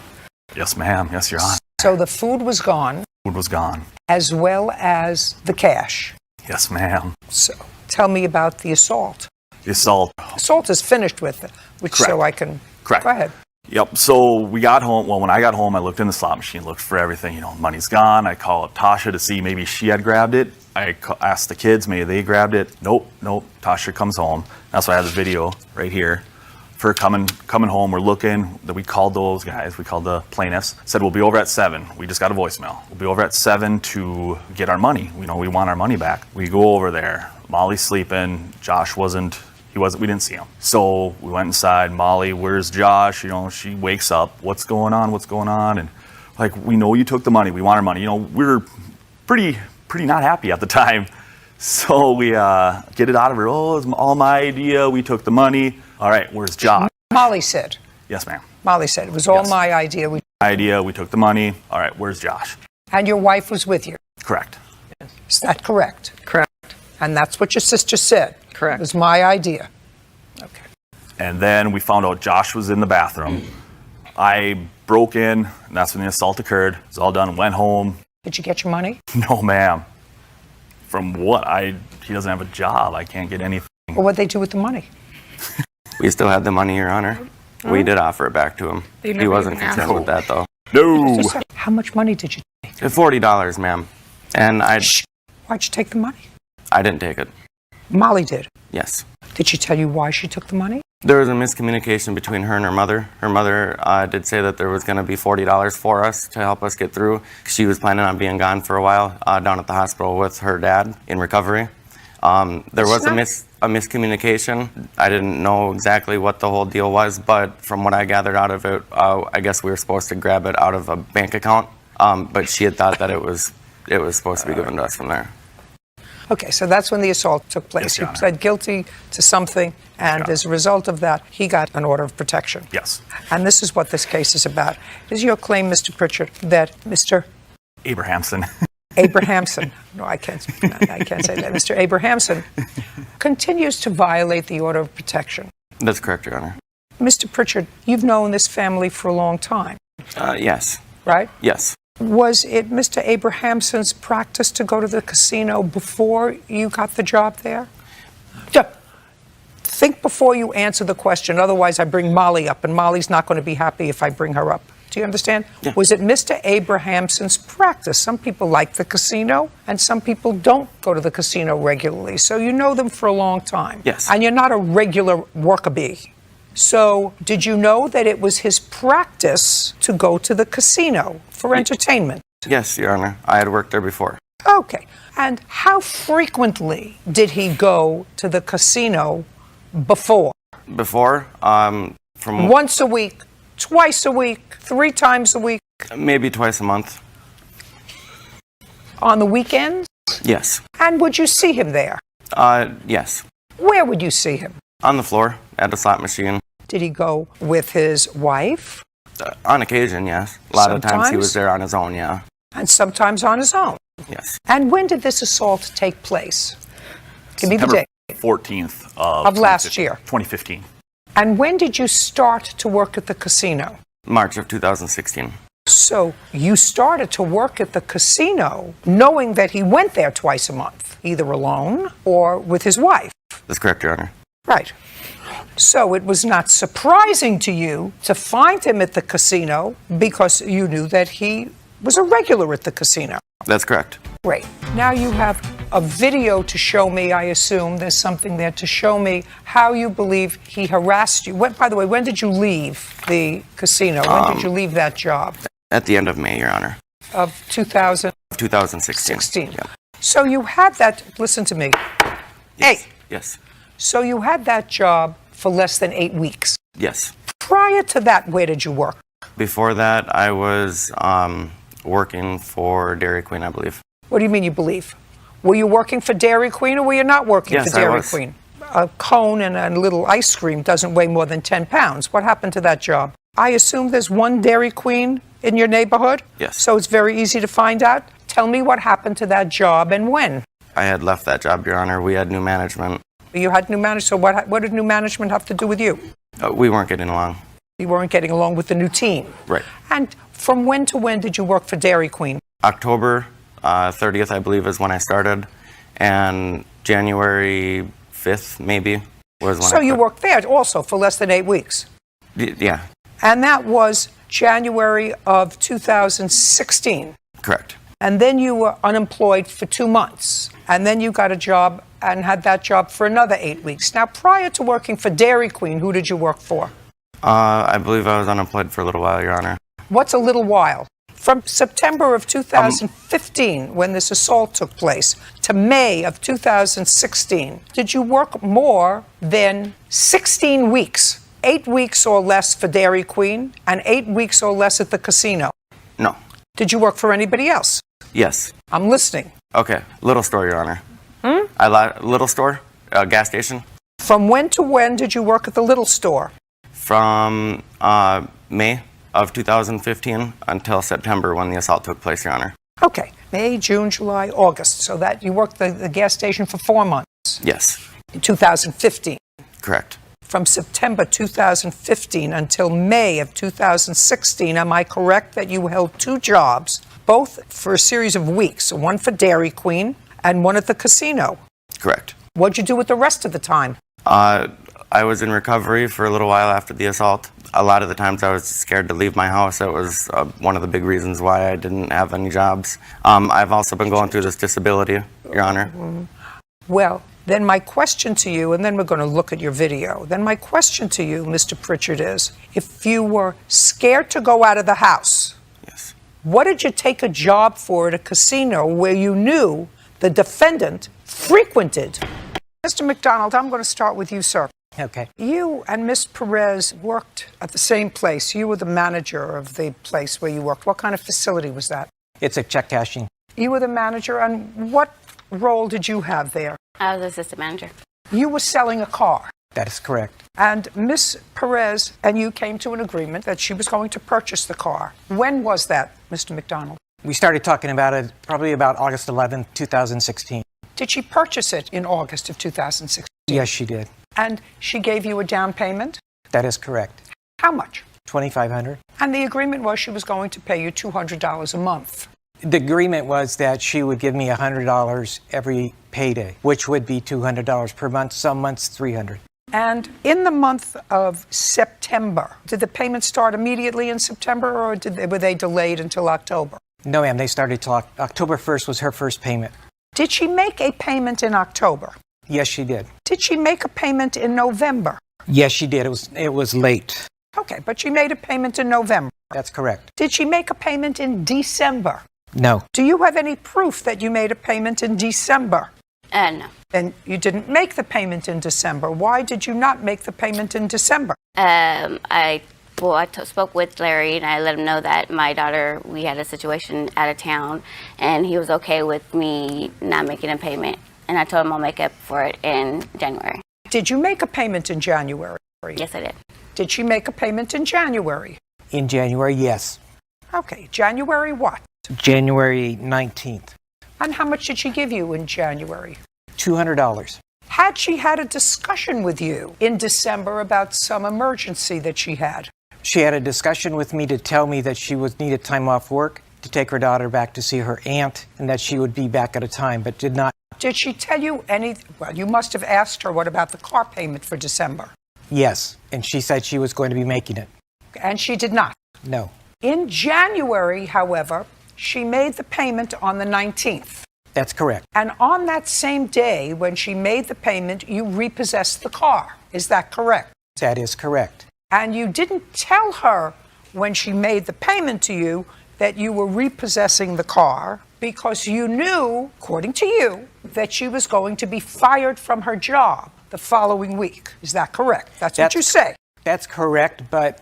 Yes, ma'am. Yes, Your Honor. So the food was gone? Food was gone. As well as the cash? Yes, ma'am. So tell me about the assault. The assault. Assault is finished with, which Correct. so I can... Correct. Go ahead. Yep. So we got home. Well, when I got home, I looked in the slot machine, looked for everything. Money's gone. I called up Tasha to see maybe she had grabbed it. I asked the kids, maybe they grabbed it. Nope. Tasha comes home. That's why I have the video right here for coming home. We're looking. We called those guys. We called the plaintiffs. Said we'll be over at 7. We just got a voicemail. We'll be over at 7 to get our money. We want our money back. We go over there. Molly's sleeping. Josh wasn't. We didn't see him. So we went inside. Molly, where's Josh? She wakes up. What's going on? What's going on? And like, we know you took the money. We want our money. We were pretty not happy at the time. So we get it out of her. Oh, it's all my idea. We took the money. All right, where's Josh? Molly said. Yes, ma'am. Molly said, it was all my idea. We took the money. All right, where's Josh? And your wife was with you. Correct. Is that correct? Correct. And that's what your sister said. Correct. It was my idea. Okay. And then we found out Josh was in the bathroom. I broke in, and that's when the assault occurred. It was all done, went home. Did you get your money? No, ma'am. From what? He doesn't have a job. I can't get anything. Well, what'd they do with the money? We still had the money, Your Honor. We did offer it back to him. He wasn't concerned with that, though. No. How much money did you take? $40, ma'am. And Why'd you take the money? I didn't take it. Molly did. Yes. Did she tell you why she took the money? There was a miscommunication between her and her mother. Her mother did say that there was going to be $40 for us to help us get through. She was planning on being gone for a while down at the hospital with her dad in recovery. There was a miscommunication. I didn't know exactly what the whole deal was, but from what I gathered out of it, I guess we were supposed to grab it out of a bank account, but she had thought that it was supposed to be given to us from there. Okay, so that's when the assault took place. Yes, He pled guilty to something, and as a result of that, he got an order of protection. Yes. And this is what this case is about. Is your claim, Mr. Pritchard, that Mr. Abrahamson. Abrahamson, no, I can't say that. Mr. Abrahamson continues to violate the order of protection. That's correct, Your Honor. Mr. Pritchard, you've known this family for a long time. Yes. Right? Yes. Was it Mr. Abrahamson's practice to go to the casino before you got the job there? Think before you answer the question, otherwise I bring Molly up, and Molly's not going to be happy if I bring her up. Do you understand? Yeah. Was it Mr. Abrahamson's practice? Some people like the casino, and some people don't go to the casino regularly. So you know them for a long time. Yes. And you're not a regular worker bee. So did you know that it was his practice to go to the casino for entertainment? Yes, Your Honor. I had worked there before. Okay. And how frequently did he go to the casino before? Before? From Once a week, twice a week, 3 times a week? maybe twice a month. On the weekends? Yes. And would you see him there? Yes. Where would you see him? On the floor at a slot machine. Did he go with his wife? On occasion, yes. A lot of times he Sometimes? was there on his own, yeah. And sometimes on his own? Yes. And when did this assault take place? Give me the September date. 14th Of last year. 2015. And when did you start to work at the casino? March of 2016. So you started to work at the casino knowing that he went there twice a month, either alone or with his wife. That's correct, Your Honor. Right. So it was not surprising to you to find him at the casino because you knew that he was a regular at the casino. That's correct. Great. Now you have a video to show me, I assume. There's something there to show me how you believe he harassed you. By the way, when did you leave the casino? When did you leave that job? At the end of May, Your Honor. Of 2016. Yeah. So you had that, listen to me. Yes. Hey. Yes. So you had that job for less than 8 weeks. Yes. Prior to that, where did you work? Before that, I was working for Dairy Queen, I believe. What do you mean you believe? Were you working for Dairy Queen or were you not working Yes, for I Dairy was. Queen? A cone and a little ice cream doesn't weigh more than 10 pounds. What happened to that job? I assume there's one Dairy Queen in your neighborhood? Yes. So it's very easy to find out? Tell me what happened to that job and when. I had left that job, Your Honor. We had new management. You had new management, so what did new management have to do with you? We weren't getting along. You weren't getting along with the new team. Right. And from when to when did you work for Dairy Queen? October 30th, I believe, is when I started. And January 5th, maybe, was when So I you quit. worked there also for less than 8 weeks. Yeah, And that was January of 2016. correct. And then you were unemployed for 2 months. And then you got a job and had that job for another 8 weeks. Now, prior to working for Dairy Queen, who did you work for? I believe I was unemployed for a little while, Your Honor. What's a little while? From September of 2015, when this assault took place, to May of 2016, did you work more than 16 weeks? 8 weeks or less for Dairy Queen and 8 weeks or less at the casino? No. Did you work for anybody else? Yes. I'm listening. Okay. Little store, Your Honor. Little store, gas station. From when to when did you work at the little store? From May of 2015 until September when the assault took place, Your Honor. Okay. May, June, July, August. So that you worked the gas station for 4 months. Yes. In 2015. Correct. From September 2015 until May of 2016, am I correct that you held 2 jobs, both for a series of weeks, one for Dairy Queen and one at the casino? Correct. What'd you do with the rest of the time? I was in recovery for a little while after the assault. A lot of the times I was scared to leave my house. That was one of the big reasons why I didn't have any jobs. I've also been going through this disability, Your Honor. Well, then my question to you, and then we're going to look at your video. Then my question to you, Mr. Pritchard, is if you were scared to go out of the house, yes, what did you take a job for at a casino where you knew the defendant frequented? Mr. McDonald, I'm going to start with you, sir. Okay. You and Miss Perez worked at the same place. You were the manager of the place where you worked. What kind of facility was that? It's a check cashing. You were the manager, and what role did you have there? I was assistant manager. You were selling a car. That is correct. And Miss Perez and you came to an agreement that she was going to purchase the car. When was that, Mr. McDonald? We started talking about it probably about August 11th, 2016. Did she purchase it in August of 2016? Yes, she did. And she gave you a down payment? That is correct. How much? $2,500. And the agreement was she was going to pay you $200 a month. The agreement was that she would give me $100 every payday, which would be $200 per month, some months $300. And in the month of September, did the payment start immediately in September, or were they delayed until October? No, ma'am, they started till October 1st was her first payment. Did she make a payment in October? Yes, she did. Did she make a payment in November? Yes, she did. It was late. Okay, but she made a payment in November. That's correct. Did she make a payment in December? No. Do you have any proof that you made a payment in December? No. Then you didn't make the payment in December. Why did you not make the payment in December? I spoke with Larry and I let him know that my daughter, we had a situation out of town, and he was okay with me not making a payment. And I told him I'll make up for it in January. Did you make a payment in January? Yes, I did. Did she make a payment in January? In January, yes. Okay, January what? January 19th. And how much did she give you in January? $200. Had she had a discussion with you in December about some emergency that she had? She had a discussion with me to tell me that she needed time off work to take her daughter back to see her aunt and that she would be back at a time, but did not. Did she tell you well, you must have asked her what about the car payment for December? Yes, and she said she was going to be making it. And she did not? No. In January, however, she made the payment on the 19th. That's correct. And on that same day, when she made the payment, you repossessed the car. Is that correct? That is correct. And you didn't tell her when she made the payment to you that you were repossessing the car because you knew, according to you, that she was going to be fired from her job the following week. Is that correct? That's what you say. That's correct, but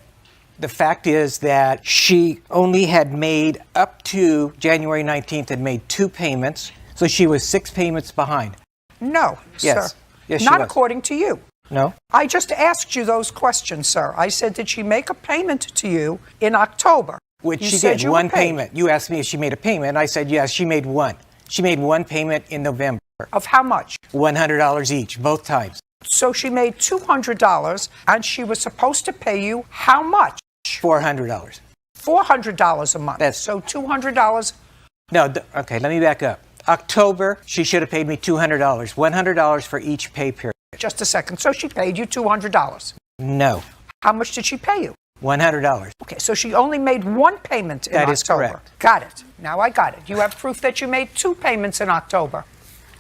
the fact is that she only had made up to January 19th and made 2 payments, so she was 6 payments behind. No, yes. sir. Yes, Not she was. according to you. No? I just asked you those questions, sir. I said, did she make a payment to you in October? Which You she said did, you were one paid. payment. You asked me if she made a payment, and I said yes, she made one. She made one payment in November. Of how much? $100 each, both times. So she made $200, and she was supposed to pay you how much? $400. $400 a month. So $200. No, okay, let me back up. October, she should have paid me $200, $100 for each pay period. Just a second. So she paid you $200. No, How much did she pay you? $100. Okay, so she only made one payment in That is October. correct. Got it. Now I got it. You have proof that you made 2 payments in October.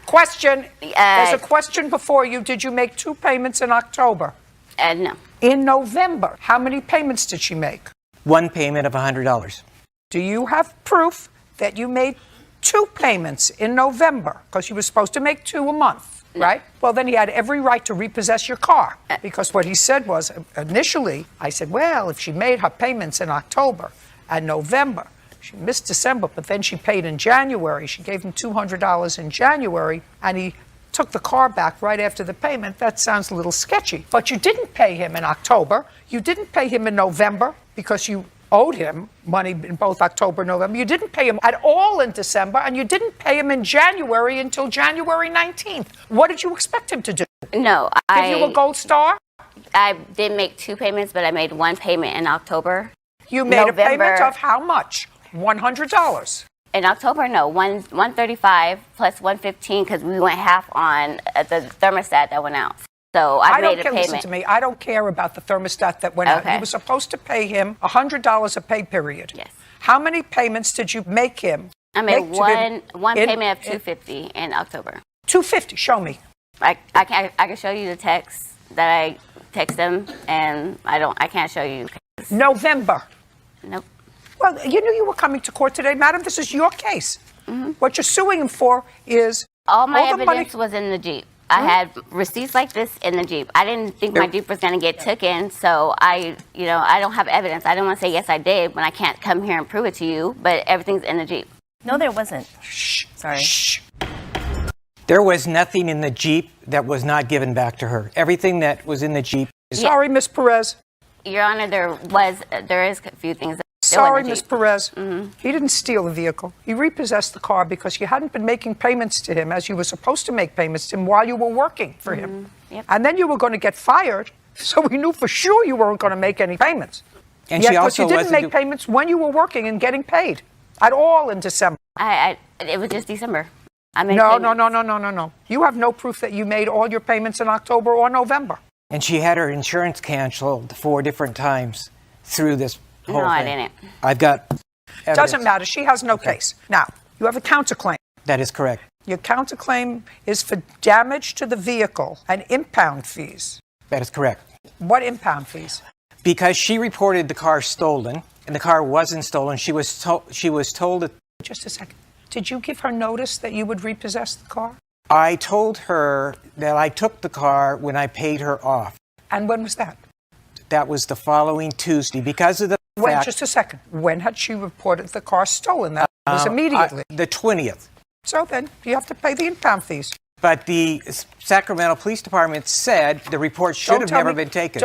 Question. There's a question before you. Did you make 2 payments in October? No. In November, how many payments did she make? 1 payment of $100. Do you have proof that you made 2 payments in November? Because you were supposed to make 2 a month, right? Well, then he had every right to repossess your car. Because what he said was, initially, I said, well, if she made her payments in October and November, she missed December, but then she paid in January. She gave him $200 in January, and he took the car back right after the payment. That sounds a little sketchy. But you didn't pay him in October. You didn't pay him in November because you owed him money in both October and November. You didn't pay him at all in December, and you didn't pay him in January until January 19th. What did you expect him to do? No, Give you a gold star? I did make 2 payments, but I made 1 payment in October. You made a payment of how much? $100. In October, no, 135 plus 115 because we went half on the thermostat that went out. So I made a payment. Listen to me. I don't care about the thermostat that went out. You were supposed to pay him $100 a pay period. Yes. How many payments did you make him? I made one payment of $250 in October. $250. Show me. I can show you the text that I text them, and I can't show you. November. Nope. Well, you knew you were coming to court today, madam. This is your case. What you're suing him for is all my the money. evidence was in the Jeep. I had receipts like this in the Jeep. I didn't think my Jeep was going to get taken, so I don't have evidence. I don't want to say yes, I did when I can't come here and prove it to you. But everything's in the Jeep. No, there wasn't. Shh. Sorry. Shh. There was nothing in the Jeep that was not given back to her. Everything that was in the Jeep. Sorry, Miss Perez. Your Honor, there is a few things. Sorry, Miss Perez. He didn't steal the vehicle. He repossessed the car because you hadn't been making payments to him as you were supposed to make payments to him while you were working for him. Yep. And then you were going to get fired, so we knew for sure you weren't going to make any payments. And yet, she also you didn't make payments when you were working and getting paid at all in December. It was just December. I made No. You have no proof that you made all your payments in October or November. And she had her insurance canceled 4 different times through this whole thing. No, I didn't. I've got evidence. Doesn't matter. She has no case. Now, you have a counterclaim. That is correct. Your counterclaim is for damage to the vehicle and impound fees. That is correct. What impound fees? Because she reported the car stolen, and the car wasn't stolen, she was told that... Just a second. Did you give her notice that you would repossess the car? I told her that I took the car when I paid her off. And when was that? That was the following Tuesday. Because of the fact... Just a second. When had she reported the car stolen? That was immediately. The 20th. So then you have to pay the impound fees. But the Sacramento Police Department said the report should have never been taken.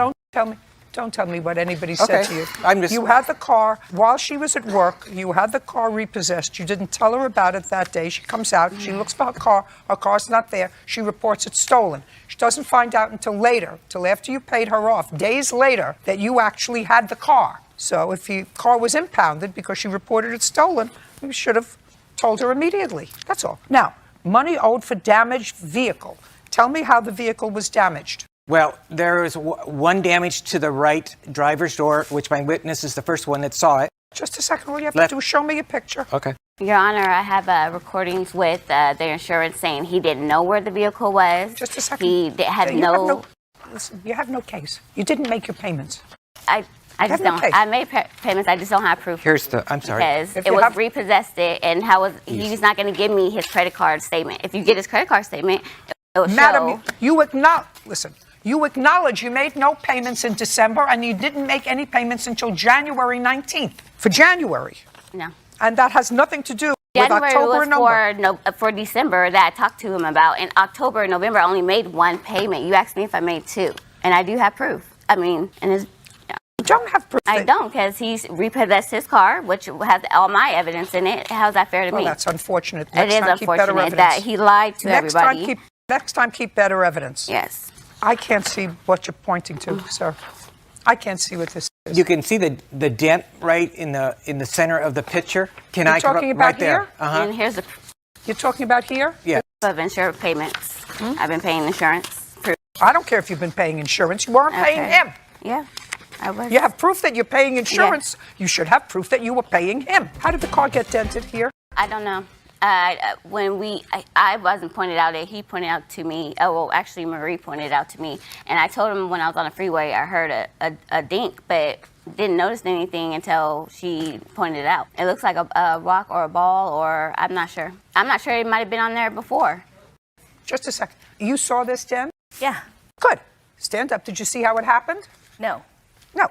Don't tell me what anybody said to you. I'm just... You had the car, while she was at work, you had the car repossessed. You didn't tell her about it that day. She comes out, she looks for her car's not there. She reports it stolen. She doesn't find out until later, till after you paid her off, days later, that you actually had the car. So if the car was impounded because she reported it stolen, you should have told her immediately. That's all. Now, money owed for damaged vehicle. Tell me how the vehicle was damaged. Well, there was one damage to the right driver's door, which my witness is the first one that saw it. Just a second. All you have to do is show me a picture. Okay. Your Honor, I have recordings with the insurance saying he didn't know where the vehicle was. Just a second. He had no... Listen, you have no case. You didn't make your payments. I just don't. I made payments. I just don't have proof. I'm sorry. Because it was repossessed and he's not going to give me his credit card statement. If you get his credit card statement, it will show. Madam, you acknowledge you made no payments in December and you didn't make any payments until January 19th. For January. No. And that has nothing to do with October and November. For December that I talked to him about. In October and November, I only made 1 payment. You asked me if I made 2. And I do have proof. I mean, you don't have proof. I don't, because he's repossessed his car, which has all my evidence in it. How's that fair to me? Well, that's unfortunate. It is unfortunate that he lied to everybody. Next time, keep better evidence. Yes. I can't see what you're pointing to, sir. I can't see what this is. You can see the dent right in the center of the picture. You're talking about right here? there? And here's the... You're talking about here? Yeah. Of insurance payments. I've been paying insurance. I don't care if you've been paying insurance. You weren't paying him. Yeah, I was. You have proof that you're paying insurance. Yeah. You should have proof that you were paying him. How did the car get dented here? I don't know. I wasn't pointed out it, he pointed out to me. Oh, well, actually, Marie pointed it out to me, and I told him when I was on the freeway, I heard a dink, but didn't notice anything until she pointed it out. It looks like a rock or a ball, or I'm not sure. I'm not sure it might have been on there before. Just a second. You saw this, Jen? Yeah. Good. Stand up. Did you see how it happened? No. No.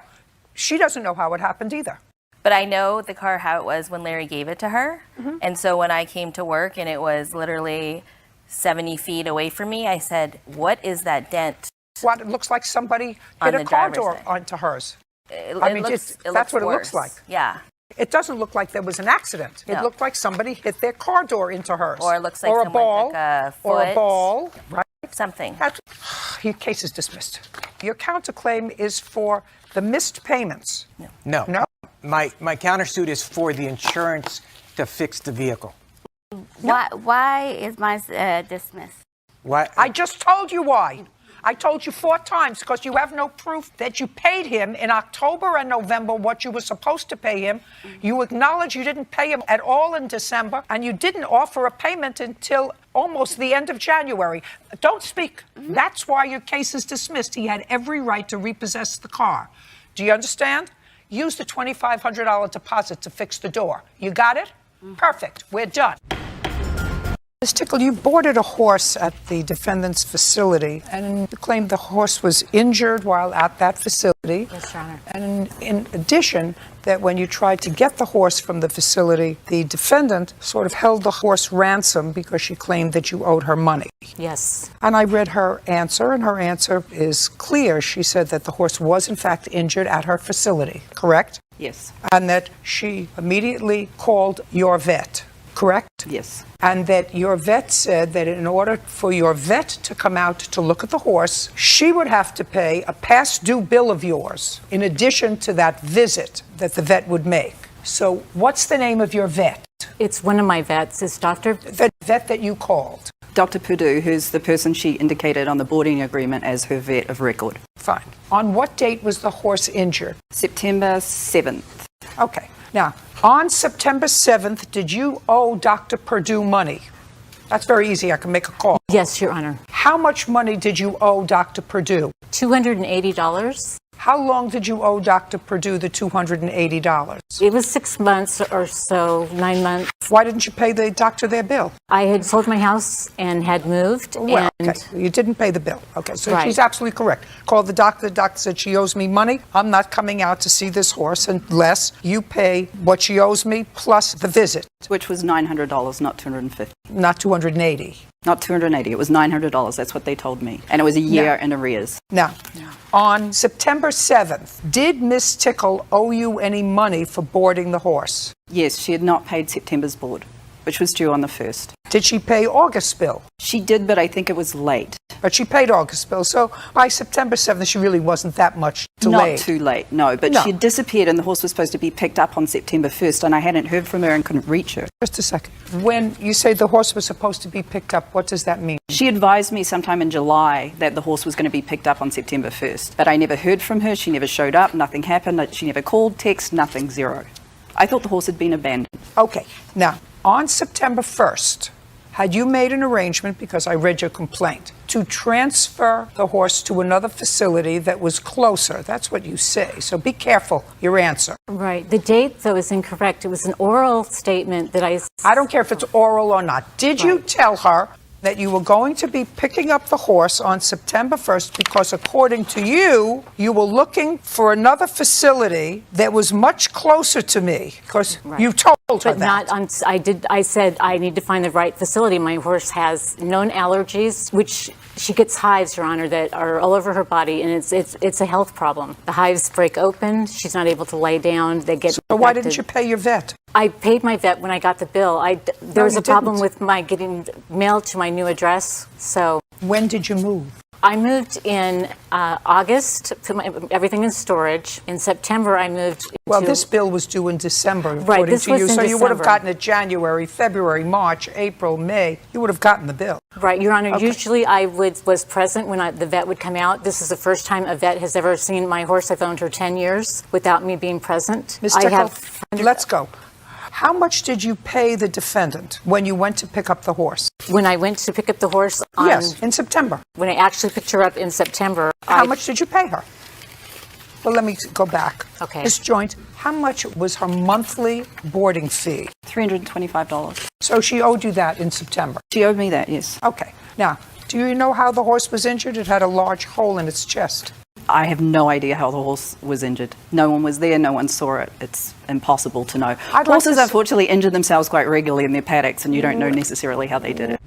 She doesn't know how it happened either. But I know the car how it was when Larry gave it to her. And so when I came to work and it was literally 70 feet away from me, I said, what is that dent? What? It looks like somebody hit a car door onto hers. That's what it looks like. Yeah. It doesn't look like there was an accident. It No. looked like somebody hit their car door into hers. Or it looks like or a someone ball, took a or a foot. ball, right? Something. Your case is dismissed. Your counterclaim is for the missed payments. No. No? My countersuit is for the insurance to fix the vehicle. Why is mine dismissed? Why? I just told you why. I told you 4 times because you have no proof that you paid him in October and November what you were supposed to pay him. You acknowledge you didn't pay him at all in December, and you didn't offer a payment until almost the end of January. Don't speak. That's why your case is dismissed. He had every right to repossess the car. Do you understand? Use the $2,500 deposit to fix the door. You got it? Perfect. We're done. Ms. Tickle, you boarded a horse at the defendant's facility, and you claimed the horse was injured while at that facility. Yes, Your Honor. And in addition, that when you tried to get the horse from the facility, the defendant sort of held the horse ransom because she claimed that you owed her money. Yes. And I read her answer, and her answer is clear. She said that the horse was, in fact, injured at her facility, correct? Yes. And that she immediately called your vet, correct? Yes. And that your vet said that in order for your vet to come out to look at the horse, she would have to pay a past due bill of yours in addition to that visit that the vet would make. So what's the name of your vet? It's one of my vets. It's Dr. The vet that you called. Dr. Purdue, who's the person she indicated on the boarding agreement as her vet of record. Fine. On what date was the horse injured? September 7th. Okay. Now, on September 7th, did you owe Dr. Purdue money? That's very easy. I can make a call. Yes, Your Honor. How much money did you owe Dr. Purdue? $280. How long did you owe Dr. Purdue the $280? It was 6 months or so, 9 months. Why didn't you pay the doctor their bill? I had sold my house and had moved. Well, and okay. You didn't pay the bill. Okay, so Right. she's absolutely correct. Called the doctor. The doctor said she owes me money. I'm not coming out to see this horse unless you pay what she owes me plus the visit. Which was $900, not $250. Not $280. Not $280. It was $900. That's what they told me. And it was a year in arrears. Now, on September 7th, did Miss Tickle owe you any money for boarding the horse? Yes, she had not paid September's board, which was due on the 1st. Did she pay August's bill? She did, but I think it was late. But she paid August's bill, so by September 7th, she really wasn't that much delayed. Not too late, no. But she had disappeared and the horse was supposed to be picked up on September 1st and I hadn't heard from her and couldn't reach her. Just a second. When you say the horse was supposed to be picked up, what does that mean? She advised me sometime in July that the horse was going to be picked up on September 1st. But I never heard from her. She never showed up. Nothing happened. She never called, text, nothing, zero. I thought the horse had been abandoned. Okay. Now, on September 1st, had you made an arrangement, because I read your complaint, to transfer the horse to another facility that was closer? That's what you say. So be careful your answer. Right. The date, though, is incorrect. It was an oral statement that I don't care if it's oral or not. Did you tell her that you were going to be picking up the horse on September 1st because, according to you, you were looking for another facility that was much closer to me? Because you told her But that. not on, I said I need to find the right facility. My horse has known allergies, which she gets hives, Your Honor, that are all over her body, and it's a health problem. The hives break open. She's not able to lay down. They get So why infected. didn't you pay your vet? I paid my vet when I got the bill. There was you a problem didn't. with my getting mail to my new address. So when did you move? I moved in August, put everything in storage. In September, I moved. Well, to, this bill was due in December, Right, according this to you. was in So you would have December. gotten it January, February, March, April, May. You would have gotten the bill. Right, Your Honor. Okay. Usually, I was present when the vet would come out. This is the first time a vet has ever seen my horse. I've owned her 10 years without me being present. Ms. Tickle, let's go. How much did you pay the defendant when you went to pick up the horse? When I went to pick up the horse on... Yes, in September. When I actually picked her up in September... How much did you pay her? Well, let me go back. Okay. Ms. Joint, how much was her monthly boarding fee? $325. So she owed you that in September? She owed me that, yes. Okay. Now, do you know how the horse was injured? It had a large hole in its chest. I have no idea how the horse was injured. No one was there, no one saw it. It's impossible to know. Horses unfortunately injure themselves quite regularly in their paddocks, and you don't know necessarily how they did it.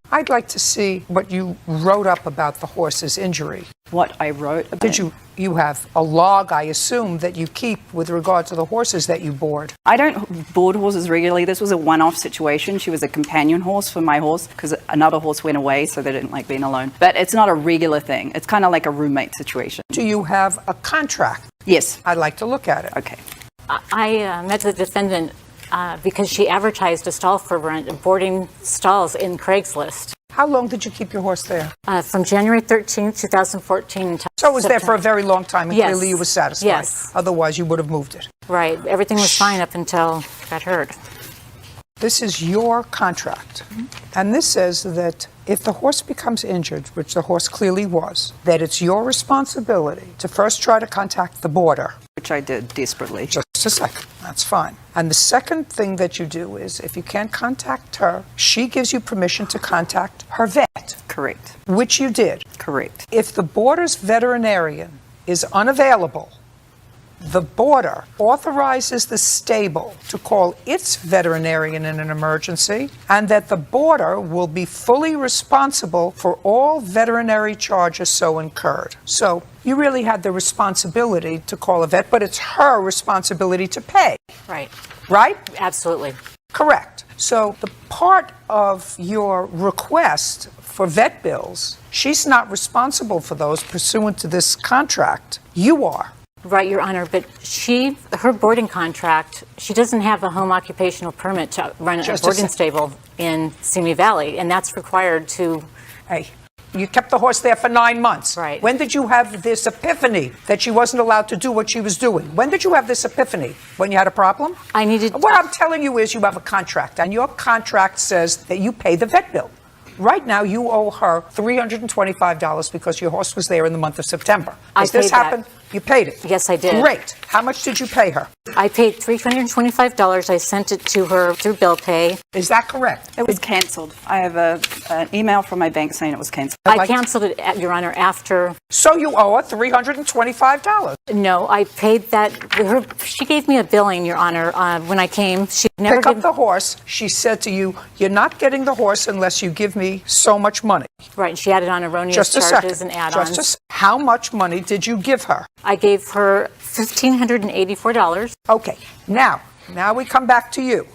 I'd like to see what you wrote up about the horse's injury. What I wrote about Did you have a log, I assume, that you keep with regard to the horses that you board? I don't board horses regularly. This was a one-off situation. She was a companion horse for my horse because another horse went away, so they didn't like being alone. But it's not a regular thing. It's kind of like a roommate situation. Do you have a contract? Yes. I'd like to look at it. Okay. I met the defendant because she advertised a stall for rent, boarding stalls in Craigslist. How long did you keep your horse there? From January 13th, 2014 until So it was there for a very long time, and Yes. clearly you were satisfied. Yes. Otherwise, you would have moved it. Right. Everything was fine up until I got hurt. This is your contract. And this says that if the horse becomes injured, which the horse clearly was, that it's your responsibility to first try to contact the boarder. Which I did desperately. Just a second. That's fine. And the second thing that you do is if you can't contact her, she gives you permission to contact her vet. Correct. Which you did. Correct. If the boarder's veterinarian is unavailable, the boarder authorizes the stable to call its veterinarian in an emergency, and that the boarder will be fully responsible for all veterinary charges so incurred. So you really had the responsibility to call a vet, but it's her responsibility to pay. Right. Right? Absolutely. Correct. So the part of your request for vet bills, she's not responsible for those pursuant to this contract. You are. Right, Your Honor, but her boarding contract, she doesn't have a home occupational permit to run a boarding stable in Simi Valley, and that's required to... Hey, you kept the horse there for 9 months. Right. When did you have this epiphany that she wasn't allowed to do what she was doing? When did you have this epiphany? When you had a problem? What I'm telling you is you have a contract, and your contract says that you pay the vet bill. Right now, you owe her $325 because your horse was there in the month of September. Has this happened? You paid it? Yes, I did. Great. How much did you pay her? I paid $325. I sent it to her through bill pay. Is that correct? It was cancelled. I have an email from my bank saying it was cancelled. I canceled it, Your Honor, after... So you owe her $325? No, I paid that... She gave me a billing, Your Honor, when I came. She never Pick up the horse. She said to you, you're not getting the horse unless you give me so much money. Right, and she added on erroneous charges and add-ons. How much money did you give her? I gave her $1,584. Okay, now we come back to you.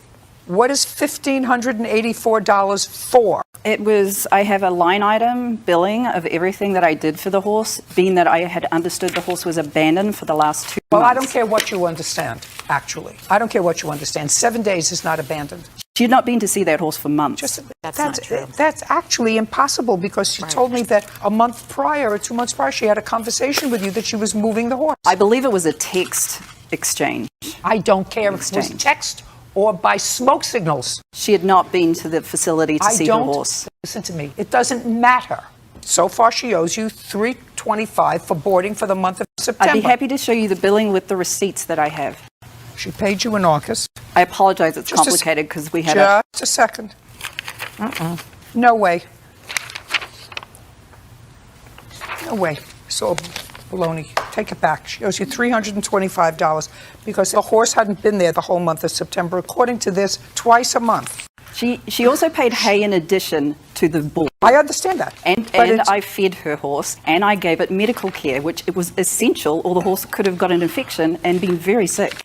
What is $1,584 for? It was, I have a line item billing of everything that I did for the horse, being that I had understood the horse was abandoned for the last 2 months. Well, I don't care what you understand, actually. I don't care what you understand. 7 days is not abandoned. She had not been to see that horse for months. That's not true. That's actually impossible because she told me that a month prior or 2 months prior, she had a conversation with you that she was moving the horse. I believe it was a text exchange. I don't care if it was text or by smoke signals. She had not been to the facility to see her horse. Listen to me. It doesn't matter. So far, she owes you $325 for boarding for the month of September. I'd be happy to show you the billing with the receipts that I have. She paid you in August. I apologize. It's complicated because we had Just a second. No way. No way. So baloney. Take it back. She owes you $325 because the horse hadn't been there the whole month of September. According to this, twice a month. She also paid hay in addition to the bull. I understand that. And I fed her horse and I gave it medical care, which it was essential, or the horse could have got an infection and been very sick.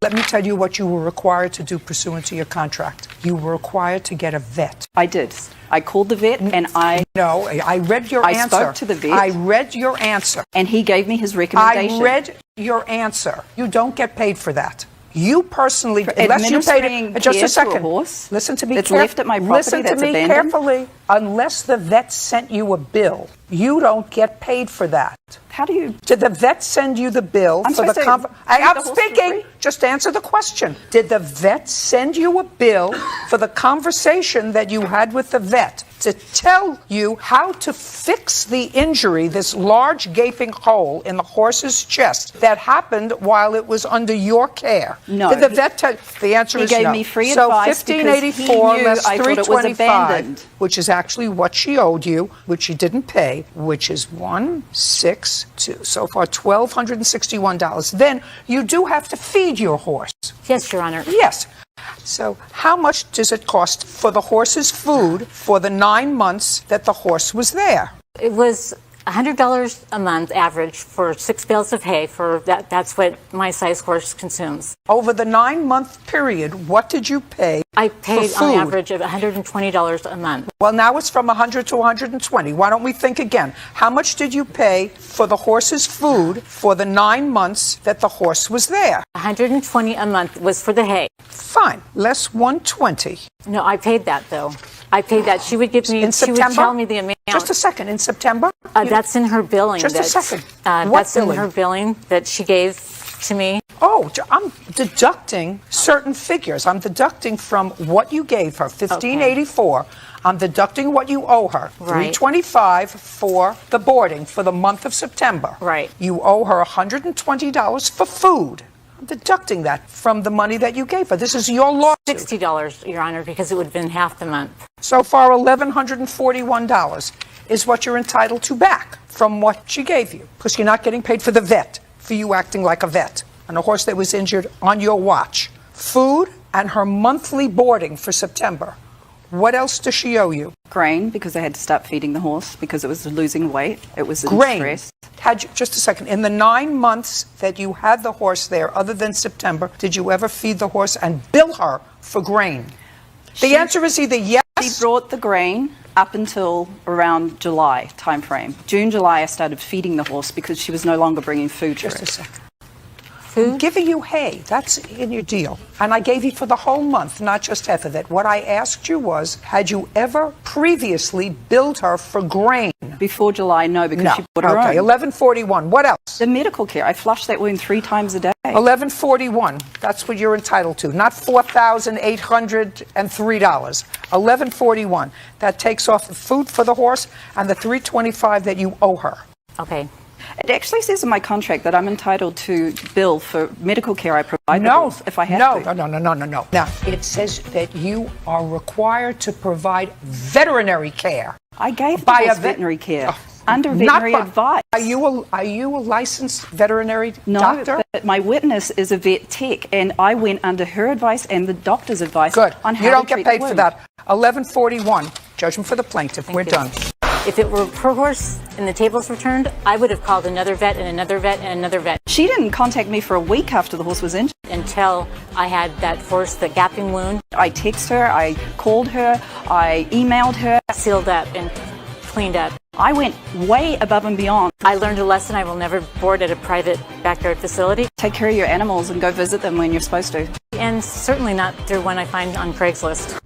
Let me tell you what you were required to do pursuant to your contract. You were required to get a vet. I did. I called the vet and I read your answer. I spoke to the vet. I read your answer. And he gave me his recommendation. I read your answer. You don't get paid for that. You personally, unless you paid administering it, just care a to second. a horse Listen to me. that's left at my property Listen that's to me abandoned? carefully. Unless the vet sent you a bill, you don't get paid for that. How do you? Did the vet send you the bill I'm for the supposed to feed I'm the horse for speaking. free? Just answer the question. Did the vet send you a bill for the conversation that you had with the vet to tell you how to fix the injury, this large gaping hole in the horse's chest that happened while it was under your care? No. Did the vet tell? The answer He is gave no. me free so advice because he 1584 knew less I thought it was 325, abandoned. which is actually what she owed you, which she didn't pay, which is 162. So far, $1,261. Then you do have to feed your horse. Yes, Your Honor. Yes. So how much does it cost for the horse's food for the 9 months that the horse was there? It was $100 a month average for 6 bales of hay. That's what my size horse consumes. Over the 9-month period, what did you pay? I paid for on food? average of $120 a month. Well, now it's from 100 to 120. Why don't we think again? How much did you pay for the horse's food for the 9 months that the horse was there? $120 a month was for the hay. Fine, less 120. No, I paid that though. I paid that. She would give me. In She would September? tell me the amount. Just a second. In September? That's in her billing. Just a second. What That's billing? in her billing that she gave to me. Oh, I'm deducting certain figures. I'm deducting from what you gave her, 1584. I'm deducting what you owe her, Right. $325 for the boarding for the month of September. Right. You owe her $120 for food. I'm deducting that from the money that you gave her. This is your lawsuit. $60, Your Honor, because it would have been half the month. So far, $1,141 is what you're entitled to back from what she gave you, because you're not getting paid for the vet, for you acting like a vet on a horse that was injured on your watch. Food and her monthly boarding for September. What else does she owe you? Grain, because I had to start feeding the horse because it was losing weight. It was in Grain. stress. Had you, just a second. In the 9 months that you had the horse there, other than September, did you ever feed the horse and bill her for grain? The answer is either yes. She brought the grain up until around July timeframe. June, July, I started feeding the horse because she was no longer bringing food to Just it. a second. I'm giving you hay. That's in your deal. And I gave you for the whole month, not just half of it. What I asked you was, had you ever previously billed her for grain? Before July, no, because she bought her Okay, own. 1141. What else? The medical care. I flushed that wound 3 times a day. 1141. That's what you're entitled to, not $4,803. 1141. That takes off the food for the horse and the $325 that you owe her. Okay. It actually says in my contract that I'm entitled to bill for medical care I provide the horse if I have to. No. Now, it says that you are required to provide veterinary care. I gave the By horse a vet- veterinary care under Not veterinary by- advice. Are you a licensed veterinary No, doctor? but my witness is a vet tech, and I went under her advice and the doctor's advice Good. on how You don't to get treat the paid for wound. that. 1141. Judgment for the plaintiff. We're done. If it were her horse and the tables were turned, I would have called another vet and another vet and another vet. She didn't contact me for a week after the horse was injured. Until I had that horse, the gapping wound. I texted her, I called her, I emailed her. Sealed up and cleaned up. I went way above and beyond. I learned a lesson. I will never board at a private backyard facility. Take care of your animals and go visit them when you're supposed to. And certainly not through one I find on Craigslist.